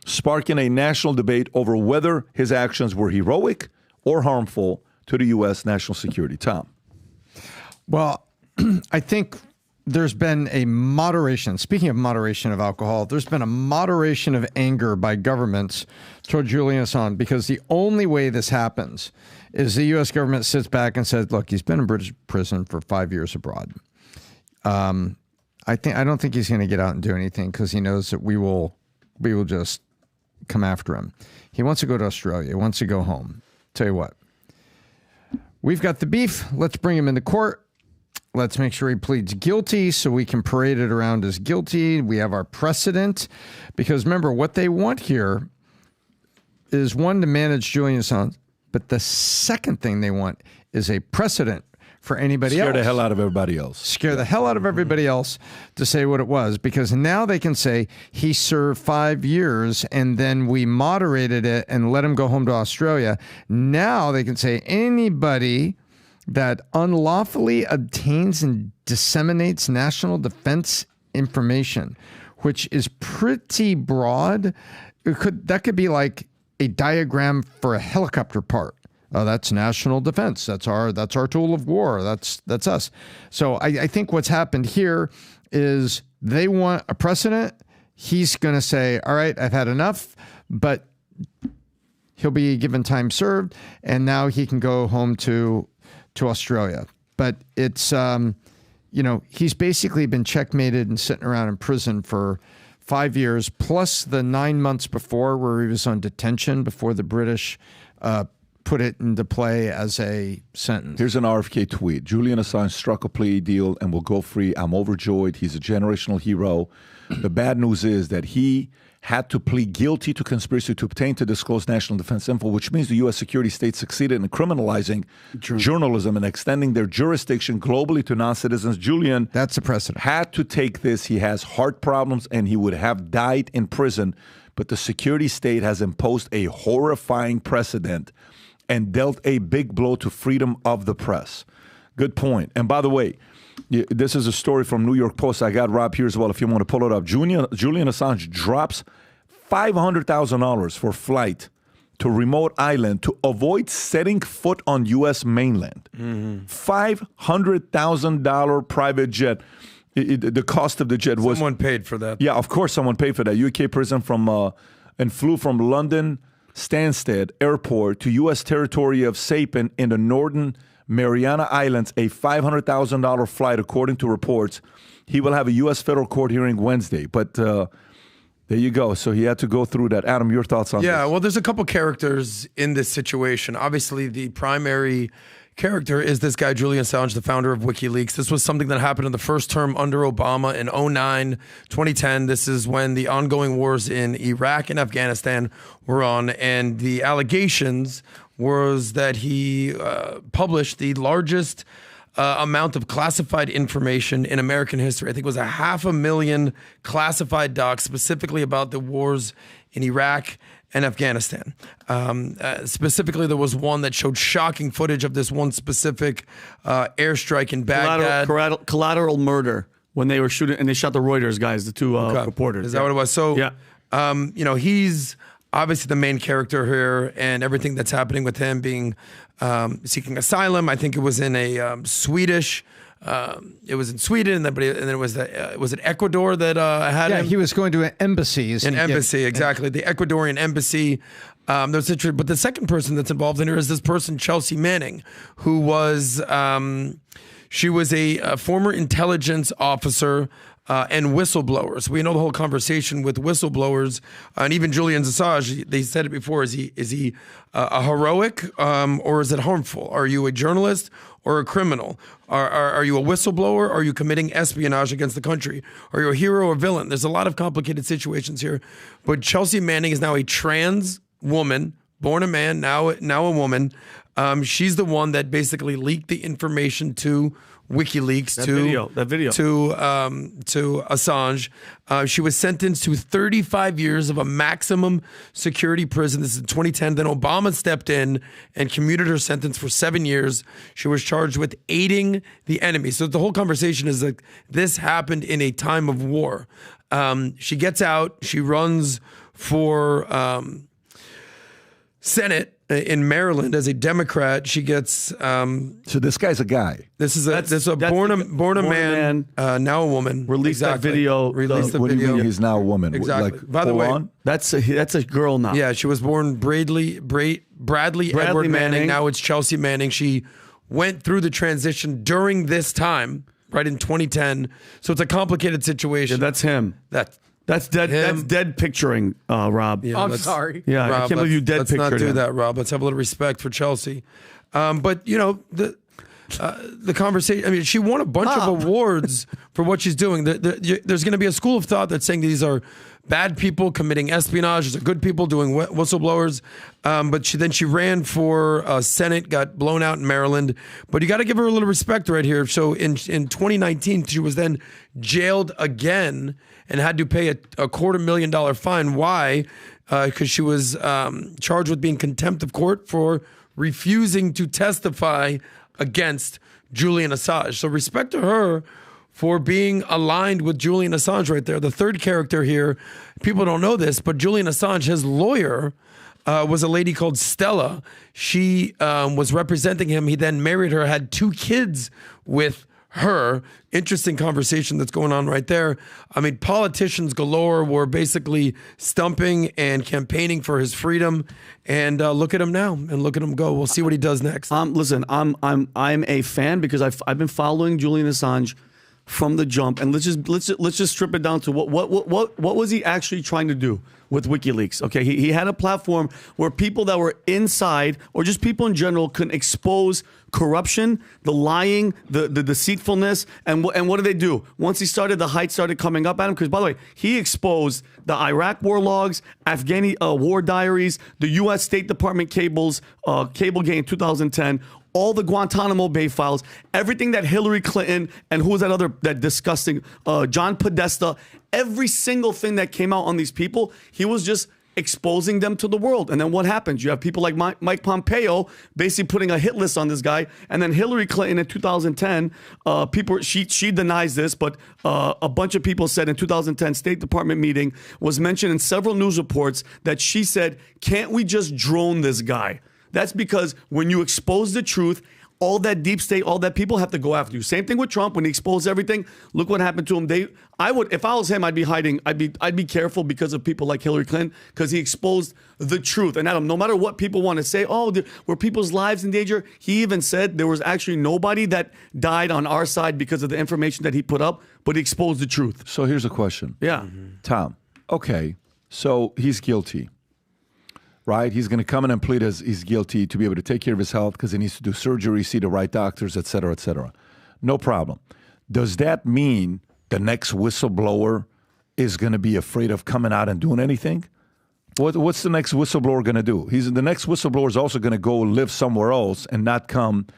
sparking a national debate over whether his actions were heroic or harmful to the U.S. national security. Tom. Well, I think there's been a moderation. Speaking of moderation of alcohol, there's been a moderation of anger by governments toward Julian Assange, because the only way this happens is the U.S. government sits back and says, look, he's been in British prison for 5 years abroad. I don't think he's going to get out and do anything because he knows that we will we will just come after him. He wants to go to Australia. He wants to go home. Tell you what, we've got the beef. Let's bring him into court. Let's make sure he pleads guilty so we can parade it around as guilty. We have our precedent. Because remember, what they want here is, one, to manage Julian Assange. But the second thing they want is a precedent for anybody else. Scare the hell out of everybody else. Scare the hell out of everybody else to say what it was. Because now they can say he served 5 years and then we moderated it and let him go home to Australia. Now they can say anybody that unlawfully obtains and disseminates national defense information, which is pretty broad. That could be like a diagram for a helicopter part. Oh, that's national defense. That's our tool of war. That's us. So I think what's happened here is they want a precedent. He's going to say, all right, I've had enough, but he'll be given time served, and now he can go home to Australia. But it's, he's basically been checkmated and sitting around in prison for 5 years, plus the 9 months before where he was on detention before the British put it into play as a sentence. Here's an RFK tweet. Julian Assange struck a plea deal and will go free. I'm overjoyed. He's a generational hero. The bad news is that he had to plead guilty to conspiracy to obtain to disclose national defense info, which means the U.S. security state succeeded in criminalizing journalism and extending their jurisdiction globally to non-citizens. Julian, that's a precedent, had to take this. He has heart problems and he would have died in prison. But the security state has imposed a horrifying precedent and dealt a big blow to freedom of the press. Good point. And by the way, this is a story from New York Post. I got Rob here as well if you want to pull it up. Julian Assange drops $500,000 for flight to remote island to avoid setting foot on U.S. mainland. $500,000 private jet. The cost of the jet was... Someone paid for that. Yeah, of course someone paid for that. UK prison and flew from London Stansted Airport to U.S. territory of Saipan in the northern Mariana Islands, a $500,000 flight, according to reports. He will have a U.S. federal court hearing Wednesday. But there you go. So he had to go through that. Adam, your thoughts on this? Yeah, well, there's a couple characters in this situation. Obviously, the primary character is this guy, Julian Assange, the founder of WikiLeaks. This was something that happened in the first term under Obama in 2009, 2010. This is when the ongoing wars in Iraq and Afghanistan were on, and the allegations was that he published the largest amount of classified information in American history. I think it was 500,000 classified docs specifically about the wars in Iraq and Afghanistan. Specifically, there was one that showed shocking footage of this one specific airstrike in Baghdad. Collateral murder when they were shooting, and they shot the Reuters guys, the two reporters. Is that what it was? So, he's obviously the main character here, and everything that's happening with him being seeking asylum. I think it was in a Swedish. It was in Sweden, but then it was it Ecuador that had him? Yeah, he was going to embassies. An embassy, exactly. The Ecuadorian embassy. But the second person that's involved in here is this person, Chelsea Manning, who was she was a former intelligence officer and whistleblowers. We know the whole conversation with whistleblowers, and even Julian Assange. They said it before: is he a heroic or is it harmful? Are you a journalist or a criminal? Are you a whistleblower? Or are you committing espionage against the country? Are you a hero or villain? There's a lot of complicated situations here. But Chelsea Manning is now a trans woman, born a man, now a woman. She's the one that basically leaked the information to WikiLeaks, that video to Assange. She was sentenced to 35 years of a maximum security prison. This is in 2010. Then Obama stepped in and commuted her sentence for 7 years. She was charged with aiding the enemy. So the whole conversation is like this happened in a time of war. She gets out. She runs for Senate in Maryland as a Democrat. She gets so this guy's a guy. This is a born a man, now a woman. Released that video. Released the what video. do you mean he's now a woman? Exactly. Like, by the way, that's a girl now. Yeah, she was born Bradley Edward Manning. Now it's Chelsea Manning. She went through the transition during this time, right in 2010. So it's a complicated situation. Yeah, that's him. That's dead. That's dead picturing, Rob. Yeah, I'm sorry. Yeah, Rob, I can't believe you dead let's pictured not do him. that, Rob. Let's have a little respect for Chelsea. But the conversation. I mean, she won a bunch of awards for what she's doing. There's going to be a school of thought that's saying these are bad people committing espionage. These are good people doing whistleblowers. But she ran for Senate, got blown out in Maryland. But you got to give her a little respect right here. So in 2019, she was then jailed again and had to pay a $250,000 fine. Why? Because she was charged with being contempt of court for refusing to testify against Julian Assange. So respect to her for being aligned with Julian Assange right there. The third character here, people don't know this, but Julian Assange, his lawyer, was a lady called Stella. She was representing him. He then married her, had 2 kids with her. Interesting conversation that's going on right there. I mean, politicians galore were basically stumping and campaigning for his freedom. And look at him now, and look at him go. We'll see what he does next. Listen, I'm a fan because I've been following Julian Assange from the jump, and let's just strip it down to what was he actually trying to do with WikiLeaks? Okay, he had a platform where people that were inside, or just people in general, could expose corruption, the lying, the deceitfulness, and what did they do? Once he started, the height started coming up at him. Because by the way, he exposed the Iraq war logs, Afghani war diaries, the U.S. State Department cable game in 2010. All the Guantanamo Bay files, everything that Hillary Clinton and who was that disgusting John Podesta, every single thing that came out on these people, he was just exposing them to the world. And then what happens? You have people like Mike Pompeo basically putting a hit list on this guy. And then Hillary Clinton in 2010, she denies this, but a bunch of people said in 2010 State Department meeting was mentioned in several news reports that she said, can't we just drone this guy? That's because when you expose the truth, all that deep state, all that people have to go after you. Same thing with Trump when he exposed everything. Look what happened to him. If I was him, I'd be hiding. I'd be careful because of people like Hillary Clinton, because he exposed the truth. And Adam, no matter what people want to say, were people's lives in danger? He even said there was actually nobody that died on our side because of the information that he put up, but he exposed the truth. So here's a question. Yeah, Tom. Okay, so he's guilty. Right? He's going to come in and plead as he's guilty to be able to take care of his health because he needs to do surgery, see the right doctors, et cetera, et cetera. No problem. Does that mean the next whistleblower is going to be afraid of coming out and doing anything? What's the next whistleblower going to do? The next whistleblower is also going to go live somewhere else and not come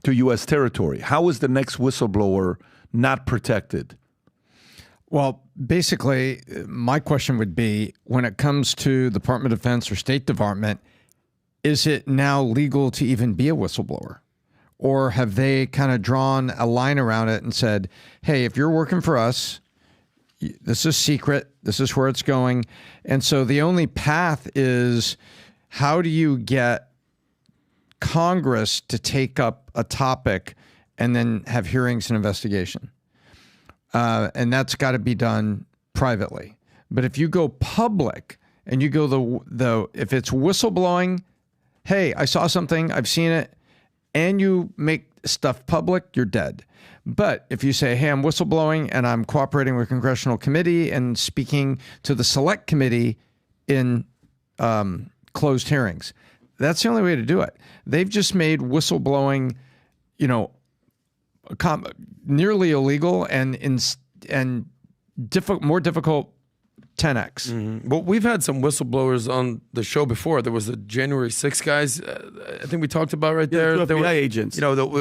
to U.S. territory. How is the next whistleblower not protected? Well, basically, my question would be, when it comes to the Department of Defense or State Department, is it now legal to even be a whistleblower? Or have they kind of drawn a line around it and said, hey, if you're working for us, this is secret, this is where it's going. And so the only path is, how do you get Congress to take up a topic and then have hearings and investigation? And that's got to be done privately. But if you go public and you go if it's whistleblowing, hey, I saw something, I've seen it, and you make stuff public, you're dead. But if you say, hey, I'm whistleblowing and I'm cooperating with a congressional committee and speaking to the select committee in closed hearings, that's the only way to do it. They've just made whistleblowing, nearly illegal and more difficult 10x. Mm-hmm. Well, we've had some whistleblowers on the show before. There was the January 6th guys. I think we talked about there. FBI were agents.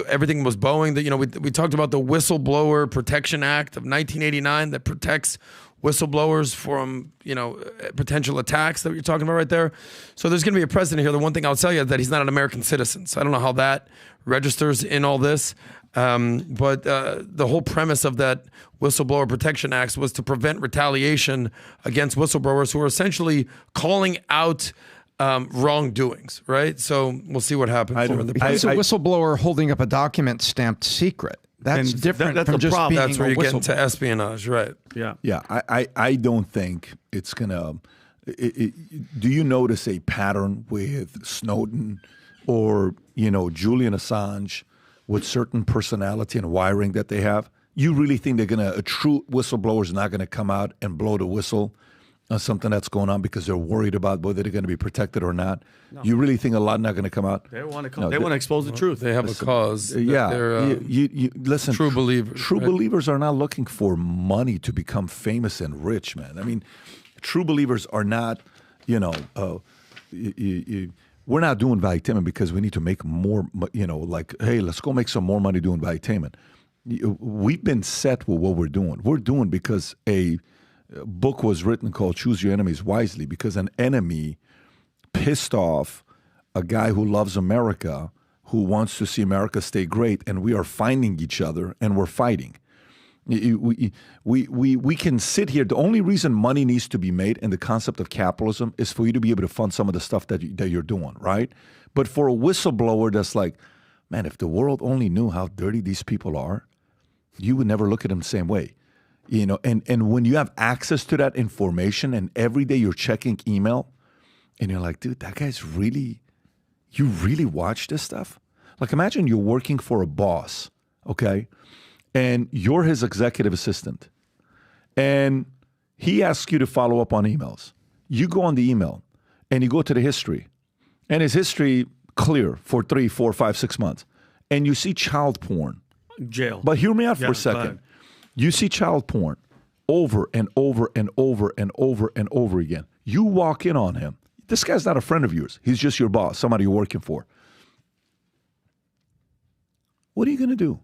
Everything was Boeing. We talked about the Whistleblower Protection Act of 1989 that protects whistleblowers from potential attacks that you're talking about right there. So there's going to be a precedent here. The one thing I'll tell you is that he's not an American citizen. So I don't know how that registers in all this. But the whole premise of that Whistleblower Protection Act was to prevent retaliation against whistleblowers who are essentially calling out wrongdoings, right? So we'll see what happens. He's a whistleblower holding up a document stamped secret. That's different from just being That's where a you get into espionage, right? Yeah. Yeah, I don't think it's going to... do you notice a pattern with Snowden or, Julian Assange with certain personality and wiring that they have? You really think a true whistleblower is not going to come out and blow the whistle on something that's going on because they're worried about whether they're going to be protected or not? No. You really think a lot not going to come out? They want to expose the truth. They have a cause. Yeah. They're, you listen. True believers. True believers are not looking for money to become famous and rich, man. I mean, true believers are not, we're not doing valuetainment because we need to make more, like, hey, let's go make some more money doing valuetainment. We've been set with what we're doing. We're doing because a book was written called Choose Your Enemies Wisely, because an enemy pissed off a guy who loves America, who wants to see America stay great, and we are finding each other and we're fighting. We can sit here. The only reason money needs to be made in the concept of capitalism is for you to be able to fund some of the stuff that you're doing, right? But for a whistleblower that's like, man, if the world only knew how dirty these people are, you would never look at them the same way. And when you have access to that information and every day you're checking email and you're like, dude, that guy's you really watch this stuff? Like, imagine you're working for a boss, okay? And you're his executive assistant. And he asks you to follow up on emails. You go on the email and you go to the history. And his history clear for 3, 4, 5, 6 months. And you see child porn. Jail. But hear me out for a second. You see child porn over and over and over and over and over again. You walk in on him. This guy's not a friend of yours. He's just your boss, somebody you're working for. What are you going to do?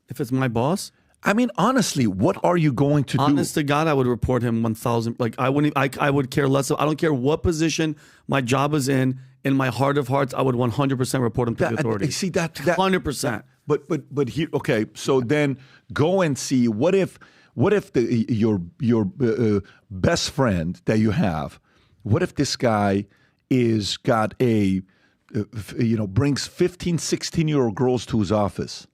If it's my boss? I mean, honestly, what are you going to do? Honest to God, I would report him 1,000. Like, I would care less. I don't care what position my job is in. In my heart of hearts, I would 100% report him to the authorities. See that 100%. But here, okay. So then go and see what if your best friend that you have, what if this guy is got brings 15, 16-year-old girls to his office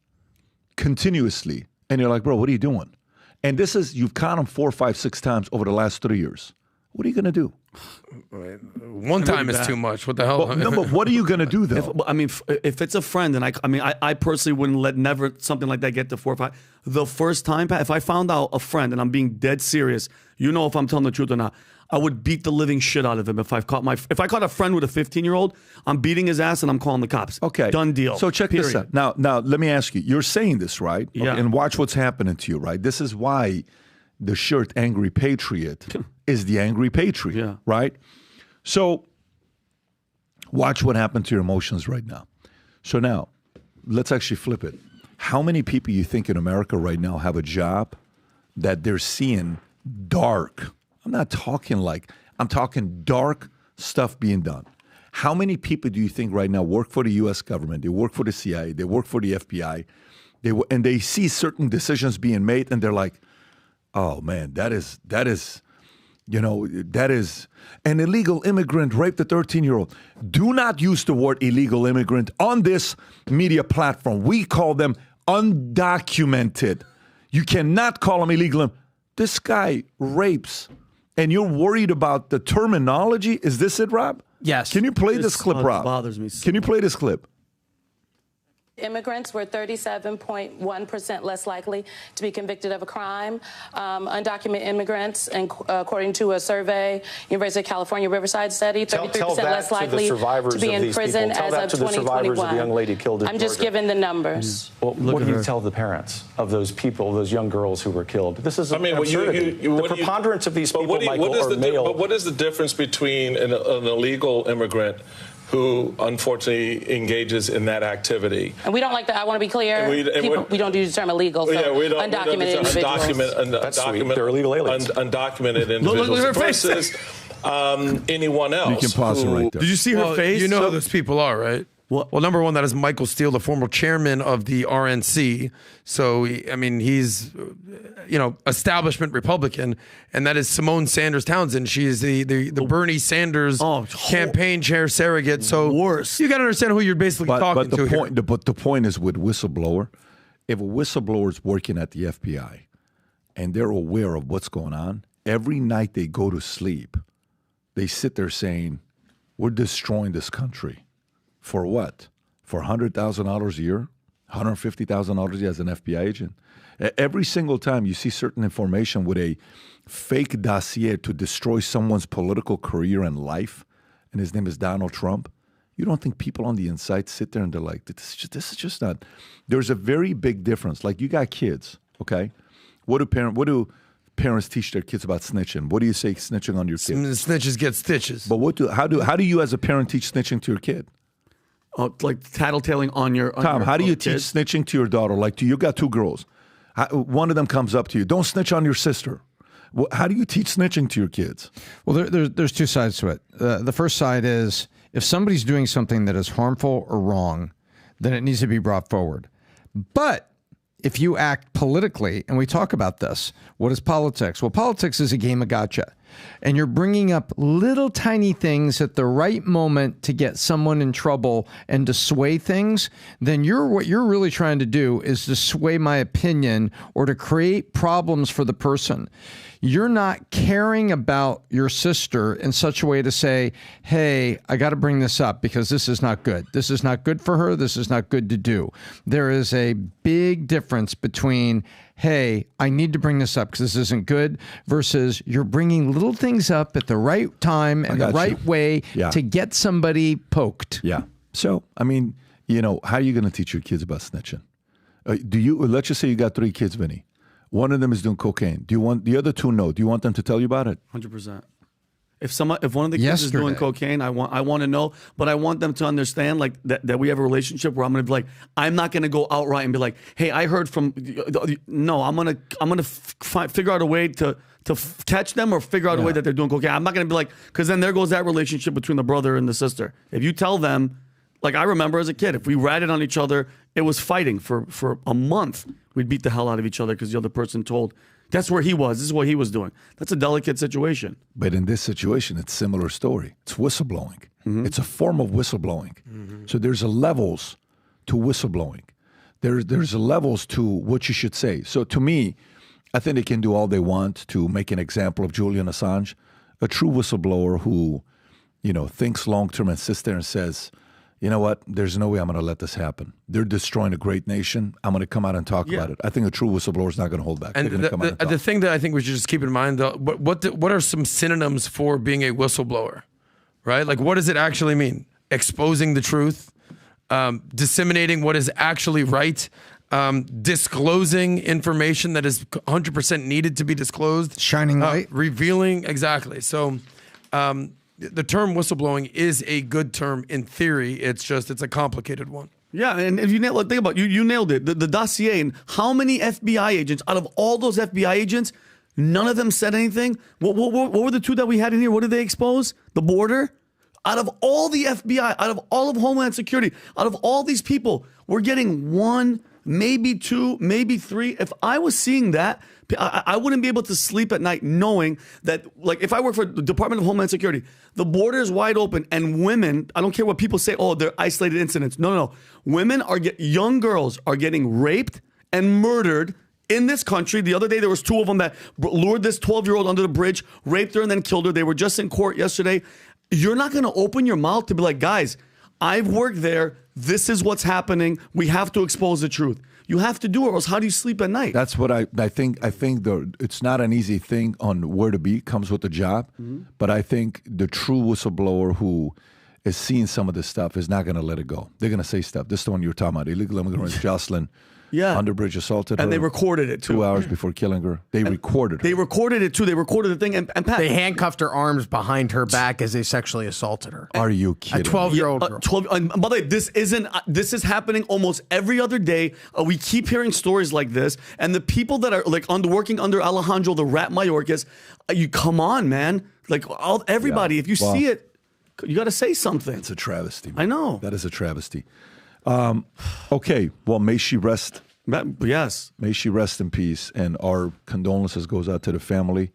continuously, and you're like, bro, what are you doing? And you've caught him 4, 5, 6 times over the last 3 years. What are you going to do? One time is too much. What the hell? But what are you going to do, though? If it's a friend, and I personally wouldn't let something like that get to 4 or 5. The first time, if I found out a friend, and I'm being dead serious, if I'm telling the truth or not, I would beat the living shit out of him. If I caught a friend with a 15-year-old, I'm beating his ass and I'm calling the cops. Okay, done deal. So check this out. Now, let me ask you. You're saying this, right? Yeah. Okay, and watch what's happening to you, right? This is why the shirt "Angry Patriot" is the Angry Patriot, right? So watch what happened to your emotions right now. So now, let's actually flip it. How many people you think in America right now have a job that they're seeing dark? I'm talking dark stuff being done. How many people do you think right now work for the U.S. government? They work for the CIA. They work for the FBI. And they see certain decisions being made, and they're like, oh, man, that is an illegal immigrant raped a 13-year-old. Do not use the word illegal immigrant on this media platform. We call them undocumented. You cannot call them illegal. This guy rapes, and you're worried about the terminology? Is this it, Rob? Yes. Can you play this clip, Rob? Bothers me so Can you play this clip? Immigrants were 37.1% less likely to be convicted of a crime. Undocumented immigrants, and according to a survey, University of California Riverside study, 33% less likely to be in prison as of 2021. The young lady killed in I'm just giving the numbers. Well, what do you tell the parents of those people, those young girls who were killed? This is absurdity. The preponderance of these people, Michael, are male. But what is the difference between an illegal immigrant who unfortunately engages in that activity? And we don't like that. I want to be clear. We don't use the term illegal. So undocumented individuals. They're illegal aliens. Undocumented individuals versus anyone else. You can pause it right there. Did you see her face? You know who those people are, right? Well, number one, that is Michael Steele, the former chairman of the RNC. So, he's, establishment Republican. And that is Simone Sanders Townsend. She is the Bernie Sanders campaign chair surrogate. So you got to understand who you're basically talking to here. But the point is with whistleblower, if a whistleblower is working at the FBI and they're aware of what's going on, every night they go to sleep, they sit there saying, we're destroying this country. For what? For $100,000 a year? $150,000 as an FBI agent. Every single time you see certain information with a fake dossier to destroy someone's political career and life, and his name is Donald Trump, you don't think people on the inside sit there and they're like, this is just not. There's a very big difference. Like, you got kids, okay? What do parents teach their kids about snitching? What do you say snitching on your kids? Snitches get stitches. But how do you as a parent teach snitching to your kid? Like tattletaling on your Tom, how do you teach snitching to your daughter? Like, you got 2 girls. One of them comes up to you. Don't snitch on your sister. How do you teach snitching to your kids? Well, there's 2 sides to it. The first side is, if somebody's doing something that is harmful or wrong, then it needs to be brought forward. But if you act politically, and we talk about this, what is politics? Well, politics is a game of gotcha. And you're bringing up little tiny things at the right moment to get someone in trouble and to sway things, then what you're really trying to do is to sway my opinion or to create problems for the person. You're not caring about your sister in such a way to say, hey, I got to bring this up because this is not good. This is not good for her. This is not good to do. There is a big difference between, hey, I need to bring this up because this isn't good, versus you're bringing little things up at the right time and the right way to get somebody poked. Yeah. So, I mean, how are you going to teach your kids about snitching? Let's just say you got 3 kids, Vinny. One of them is doing cocaine. Do you want the other 2 know? Do you want them to tell you about it? 100%. If one of the kids is doing cocaine, I want to know, but I want them to understand like that we have a relationship where I'm going to be like, I'm not going to go outright and be like, hey, I heard from. No, I'm gonna figure out a way to catch them or figure out a way that they're doing cocaine. I'm not going to be like, because then there goes that relationship between the brother and the sister. If you tell them, like I remember as a kid, if we ratted on each other, it was fighting for a month. We'd beat the hell out of each other because the other person told, that's where he was. This is what he was doing. That's a delicate situation. But in this situation, it's a similar story. It's whistleblowing. Mm-hmm. It's a form of whistleblowing. Mm-hmm. So there's levels to whistleblowing. There's levels to what you should say. So to me, I think they can do all they want to make an example of Julian Assange, a true whistleblower who, thinks long-term and sits there and says, you know what? There's no way I'm going to let this happen. They're destroying a great nation. I'm going to come out and talk about it. I think a true whistleblower is not going to hold back. And the thing that I think we should just keep in mind, though, what are some synonyms for being a whistleblower, right? Like, what does it actually mean? Exposing the truth, disseminating what is actually right, disclosing information that is 100% needed to be disclosed. Shining light. Revealing, exactly. So, the term whistleblowing is a good term in theory. It's a complicated one. Yeah, and if you think about it, you nailed it. The dossier, and how many FBI agents, out of all those FBI agents, none of them said anything? What were the 2 that we had in here? What did they expose? The border? Out of all the FBI, out of all of Homeland Security, out of all these people, we're getting 1, maybe 2, maybe 3. If I was seeing that, I wouldn't be able to sleep at night knowing that, like, if I work for the Department of Homeland Security, the border is wide open, and women, I don't care what people say, oh, they're isolated incidents. No. Women young girls are getting raped and murdered in this country. The other day, there was 2 of them that lured this 12-year-old under the bridge, raped her, and then killed her. They were just in court yesterday. You're not going to open your mouth to be like, guys, I've worked there. This is what's happening. We have to expose the truth. You have to do it, or else how do you sleep at night? That's what I think. I think it's not an easy thing on where to be. Comes with the job. Mm-hmm. But I think the true whistleblower who is seeing some of this stuff is not going to let it go. They're going to say stuff. This is the one you were talking about. Illegal immigrant Jocelyn. Yeah. Underbridge assaulted her. And they recorded it, too. 2 hours before killing her. They recorded her. They recorded it, too. They recorded the thing. And Pat, they handcuffed her arms behind her back as they sexually assaulted her. Are you kidding? A 12-year-old girl. And by the way, this is happening almost every other day. We keep hearing stories like this. And the people that are like working under Alejandro, the rat Mayorkas, you come on, man. Like everybody, if you see it, you got to say something. It's a travesty. Man. I know. That is a travesty. Okay, well, may she rest. Yes. May she rest in peace, and our condolences goes out to the family.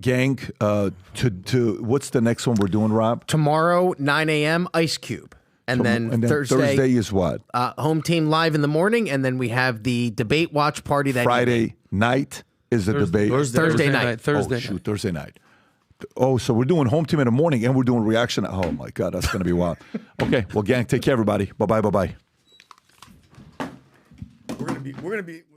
Gang, to what's the next one we're doing, Rob? Tomorrow, 9 a.m., Ice Cube. And then Thursday is what? Home Team Live in the morning, and then we have the debate watch party that Friday night is the debate. Thursday night. Thursday night. Oh, so we're doing Home Team in the morning, and we're doing reaction. Oh, my God, that's going to be wild. Okay, well, gang, take care, everybody. Bye-bye, bye-bye. We're going to be.